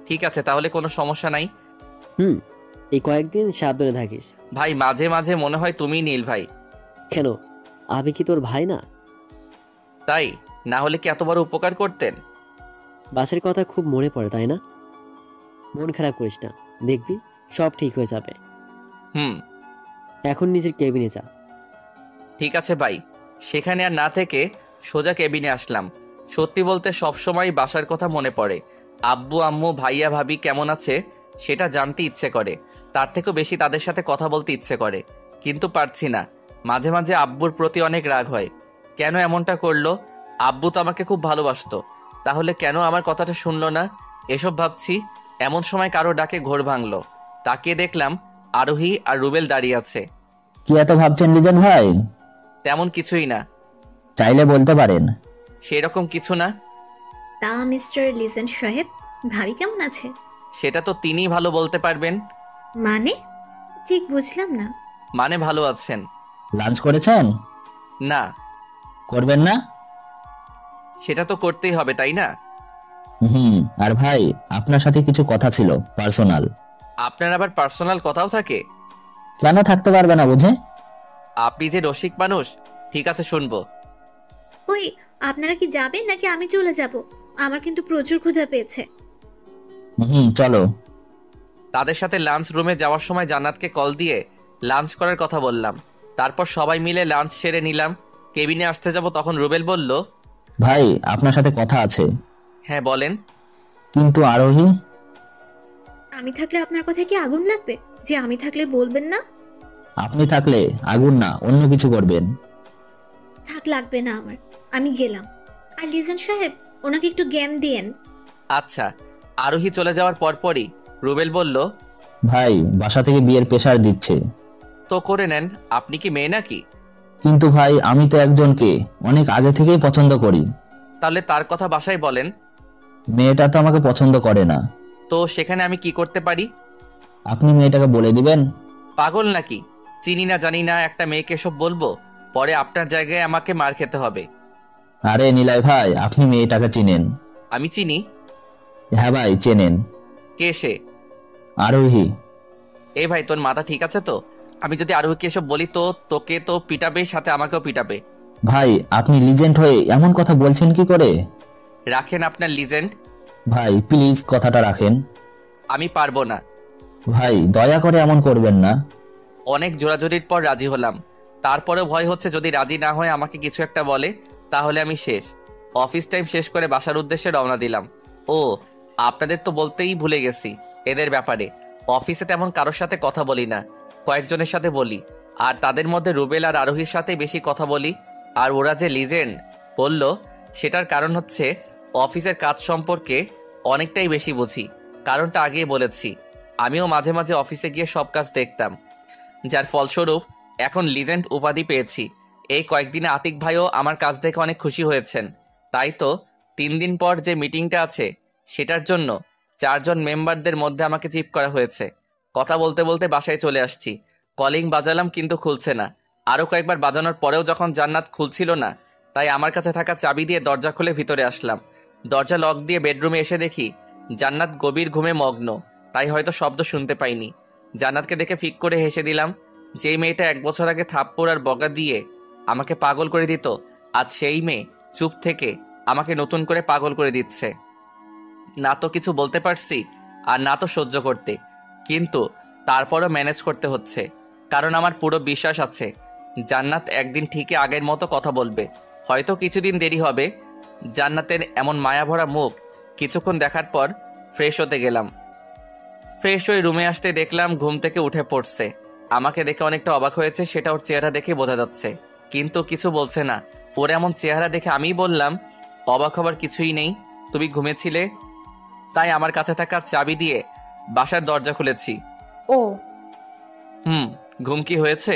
Speaker 2: ঠিক আছে, তাহলে কোনো সমস্যা নাই।
Speaker 16: এই কয়েকদিন সাবধানে থাকিস।
Speaker 2: ভাই মাঝে মাঝে মনে হয় তুমি নীল ভাই।
Speaker 16: কেন, আমি কি তোর ভাই না?
Speaker 2: তাই না হলে কি এত বড় উপকার করতেন?
Speaker 16: বাসের কথা খুব মনে পড়ে তাই না? মন খারাপ করিস না, দেখবি সব ঠিক হয়ে যাবে। এখন নিজের কেবিনে যা।
Speaker 2: ঠিক আছে ভাই। সেখানে আর না থেকে সোজা কেবিনে আসলাম। সত্যি বলতে সবসময় বাসার কথা মনে পড়ে। আব্বু আম্মু ভাইয়া ভাবি কেমন আছে সেটা জানতে ইচ্ছে করে, তার থেকেও বেশি তাদের সাথে কথা বলতে ইচ্ছে করে, কিন্তু পারছি না। মাঝে মাঝে আব্বুর প্রতি অনেক রাগ হয়। কেন এমনটা করলো? আব্বু তো আমাকে খুব ভালোবাসতো, তাহলে কেন আমার কথাটা শুনলো না? এসব ভাবছি, এমন সময় কারো ডাকে ঘোর ভাঙলো। তাকিয়ে দেখলাম আরোহী আর রুবেল দাঁড়িয়ে আছে।
Speaker 8: কি এত ভাবছেন লিজেন ভাই?
Speaker 2: তেমন কিছুই না।
Speaker 8: চাইলে বলতে পারেন।
Speaker 2: সেরকম কিছু না।
Speaker 18: তা মিস্টার লিজেন সাহেব, ভাবি কেমন আছে?
Speaker 2: সেটা তো তিনিই ভালো বলতে পারবেন।
Speaker 18: মানে ঠিক বুঝলাম না।
Speaker 2: মানে ভালো আছেন।
Speaker 8: লাঞ্চ করেছেন?
Speaker 2: না।
Speaker 8: করবেন না?
Speaker 2: সেটা তো করতেই হবে, তাই না?
Speaker 8: আর ভাই, আপনার সাথে কিছু কথা ছিল, পার্সোনাল।
Speaker 2: আপনার আবার পার্সোনাল কথাও থাকে?
Speaker 8: কেন থাকতে পারবে না বুঝে?
Speaker 2: আপনি যে রসিক মানুষ। ঠিক আছে, শুনবো।
Speaker 18: ওই, আপনারা কি যাবেন নাকি আমি চলে যাব? আমার কিন্তু প্রচুর ক্ষুধা পেয়েছে।
Speaker 8: চলো।
Speaker 2: তাদের সাথে লাঞ্চ রুমে যাওয়ার সময় জান্নাতকে কল দিয়ে লাঞ্চ করার কথা বললাম। তারপর সবাই মিলে লাঞ্চ সেরে নিলাম। কেবিনে আসতে যাব, তখন রুবেল বলল,
Speaker 8: ভাই আপনার সাথে কথা আছে।
Speaker 2: হ্যাঁ বলেন।
Speaker 8: কিন্তু আরোহী?
Speaker 18: আমি থাকলে আপনার কথা কি আগুন লাগবে যে আমি থাকলে বলবেন না?
Speaker 8: আপনি থাকলে আগুন না, অন্য কিছু করবেন।
Speaker 18: থাক, লাগবে না আমার, আমি গেলাম। আর লিজেন সাহেব, ওনাকে একটু জ্ঞান দিয়েন।
Speaker 2: আচ্ছা। আরোহী চলে যাওয়ার পরপরই রুবেল বলল,
Speaker 8: ভাই বাসা থেকে বিয়ের প্রেসার দিচ্ছে।
Speaker 2: তো করে নেন, আপনি কি মেয়ে নাকি?
Speaker 8: কিন্তু ভাই আমি তো একজনকে অনেক আগে থেকেই পছন্দ করি।
Speaker 2: তাহলে তার কথা বাসায় বলেন।
Speaker 8: মেয়েটা তো আমাকে পছন্দ করে না।
Speaker 2: তো সেখানে আমি কি করতে পারি?
Speaker 8: আপনি মেয়েটাকে বলে দিবেন।
Speaker 2: পাগল নাকি? চিনি না জানি না একটা মেয়েকে সব বলবো? পরে আপনার জায়গায় আমাকে মার খেতে হবে।
Speaker 8: আরে নিলয় ভাই, আপনি মেয়েটাকে চিনেন।
Speaker 2: আমি চিনি।
Speaker 8: হ্যাঁ ভাই চেনেন।
Speaker 2: কে সে?
Speaker 8: আরোহী।
Speaker 2: এই ভাই, তোর মাথা ঠিক আছে তো? আমি যদি আরোহীকে এসব বলি তো তোকে তো পিটাবে, সাথে আমাকেও পিটাবে।
Speaker 8: ভাই আপনি লিজেন্ড হয়ে এমন কথা বলছেন কি করে?
Speaker 2: রাখেন আপনার লিজেন্ড।
Speaker 8: ভাই প্লিজ কথাটা রাখেন।
Speaker 2: আমি পারবো না।
Speaker 8: ভাই দয়া করে এমন করবেন না।
Speaker 2: অনেক জোরাজোরির পর রাজি হলাম, তারপরেও ভয় হচ্ছে যদি রাজি না হয় আমাকে কিছু একটা বলে তাহলে আমি শেষ। অফিস টাইম শেষ করে বাসার উদ্দেশ্যে রওনা দিলাম। ও, আপনাদের তো বলতেই ভুলে গেছি এদের ব্যাপারে। অফিসে তেমন কারোর সাথে কথা বলি না, কয়েকজনের সাথে বলি, আর তাদের মধ্যে রুবেল আর আরোহীর সাথে বেশি কথা বলি। আর ওরা যে লিজেন্ড বলল, সেটার কারণ হচ্ছে অফিসের কাজ সম্পর্কে অনেকটাই বেশি বুঝি। কারণটা আগেই বলেছি, আমিও মাঝে মাঝে অফিসে গিয়ে সব কাজ দেখতাম, যার ফলস্বরূপ এখন লিজেন্ড উপাধি পেয়েছি। এই কয়েকদিনে আতিক ভাইও আমার কাজ দেখে অনেক খুশি হয়েছেন। তাই তো 3 দিন পর যে মিটিংটা আছে সেটার জন্য 4 জন মেম্বারদের মধ্যে আমাকে চিপ করা হয়েছে। কথা বলতে বলতে বাসায় চলে আসছি। কলিং বাজালাম কিন্তু খুলছে না। আরও কয়েকবার বাজানোর পরেও যখন জান্নাত খুলছিল না, তাই আমার কাছে থাকা চাবি দিয়ে দরজা খুলে ভিতরে আসলাম। দরজা লক দিয়ে বেডরুমে এসে দেখি জান্নাত গভীর ঘুমে মগ্ন, তাই হয়তো শব্দ শুনতে পাইনি। জান্নাতকে দেখে ফিক করে হেসে দিলাম। যেই মেয়েটা 1 বছর আগে থাপ্পড় আর বকা দিয়ে আমাকে পাগল করে দিত, আজ সেই মেয়ে চুপ থেকে আমাকে নতুন করে পাগল করে দিচ্ছে। না তো কিছু বলতে পারছি আর না তো সহ্য করতে, কিন্তু তারপরও ম্যানেজ করতে হচ্ছে, কারণ আমার পুরো বিশ্বাস আছে জান্নাত একদিন ঠিকই আগের মতো কথা বলবে। হয়তো কিছুদিন দেরি হবে। জান্নাতের এমন মায়াভরা মুখ কিছুক্ষণ দেখার পর ফ্রেশ হতে গেলাম। ফ্রেশ হয়ে রুমে আসতে দেখলাম ঘুম থেকে উঠে পড়ছে। আমাকে দেখে অনেকটা অবাক হয়েছে, সেটা ওর চেহারা দেখে বোঝা যাচ্ছে, কিন্তু কিছু বলছে না। ওর এমন চেহারা দেখে আমিই বললাম, অবাক হবার কিছুই নেই, তুমি ঘুমেছিলে। তাই আমার কাছে থাকা চাবি দিয়ে বাসার দরজা খুলেছি।
Speaker 5: ও
Speaker 2: ঘুম কি হয়েছে?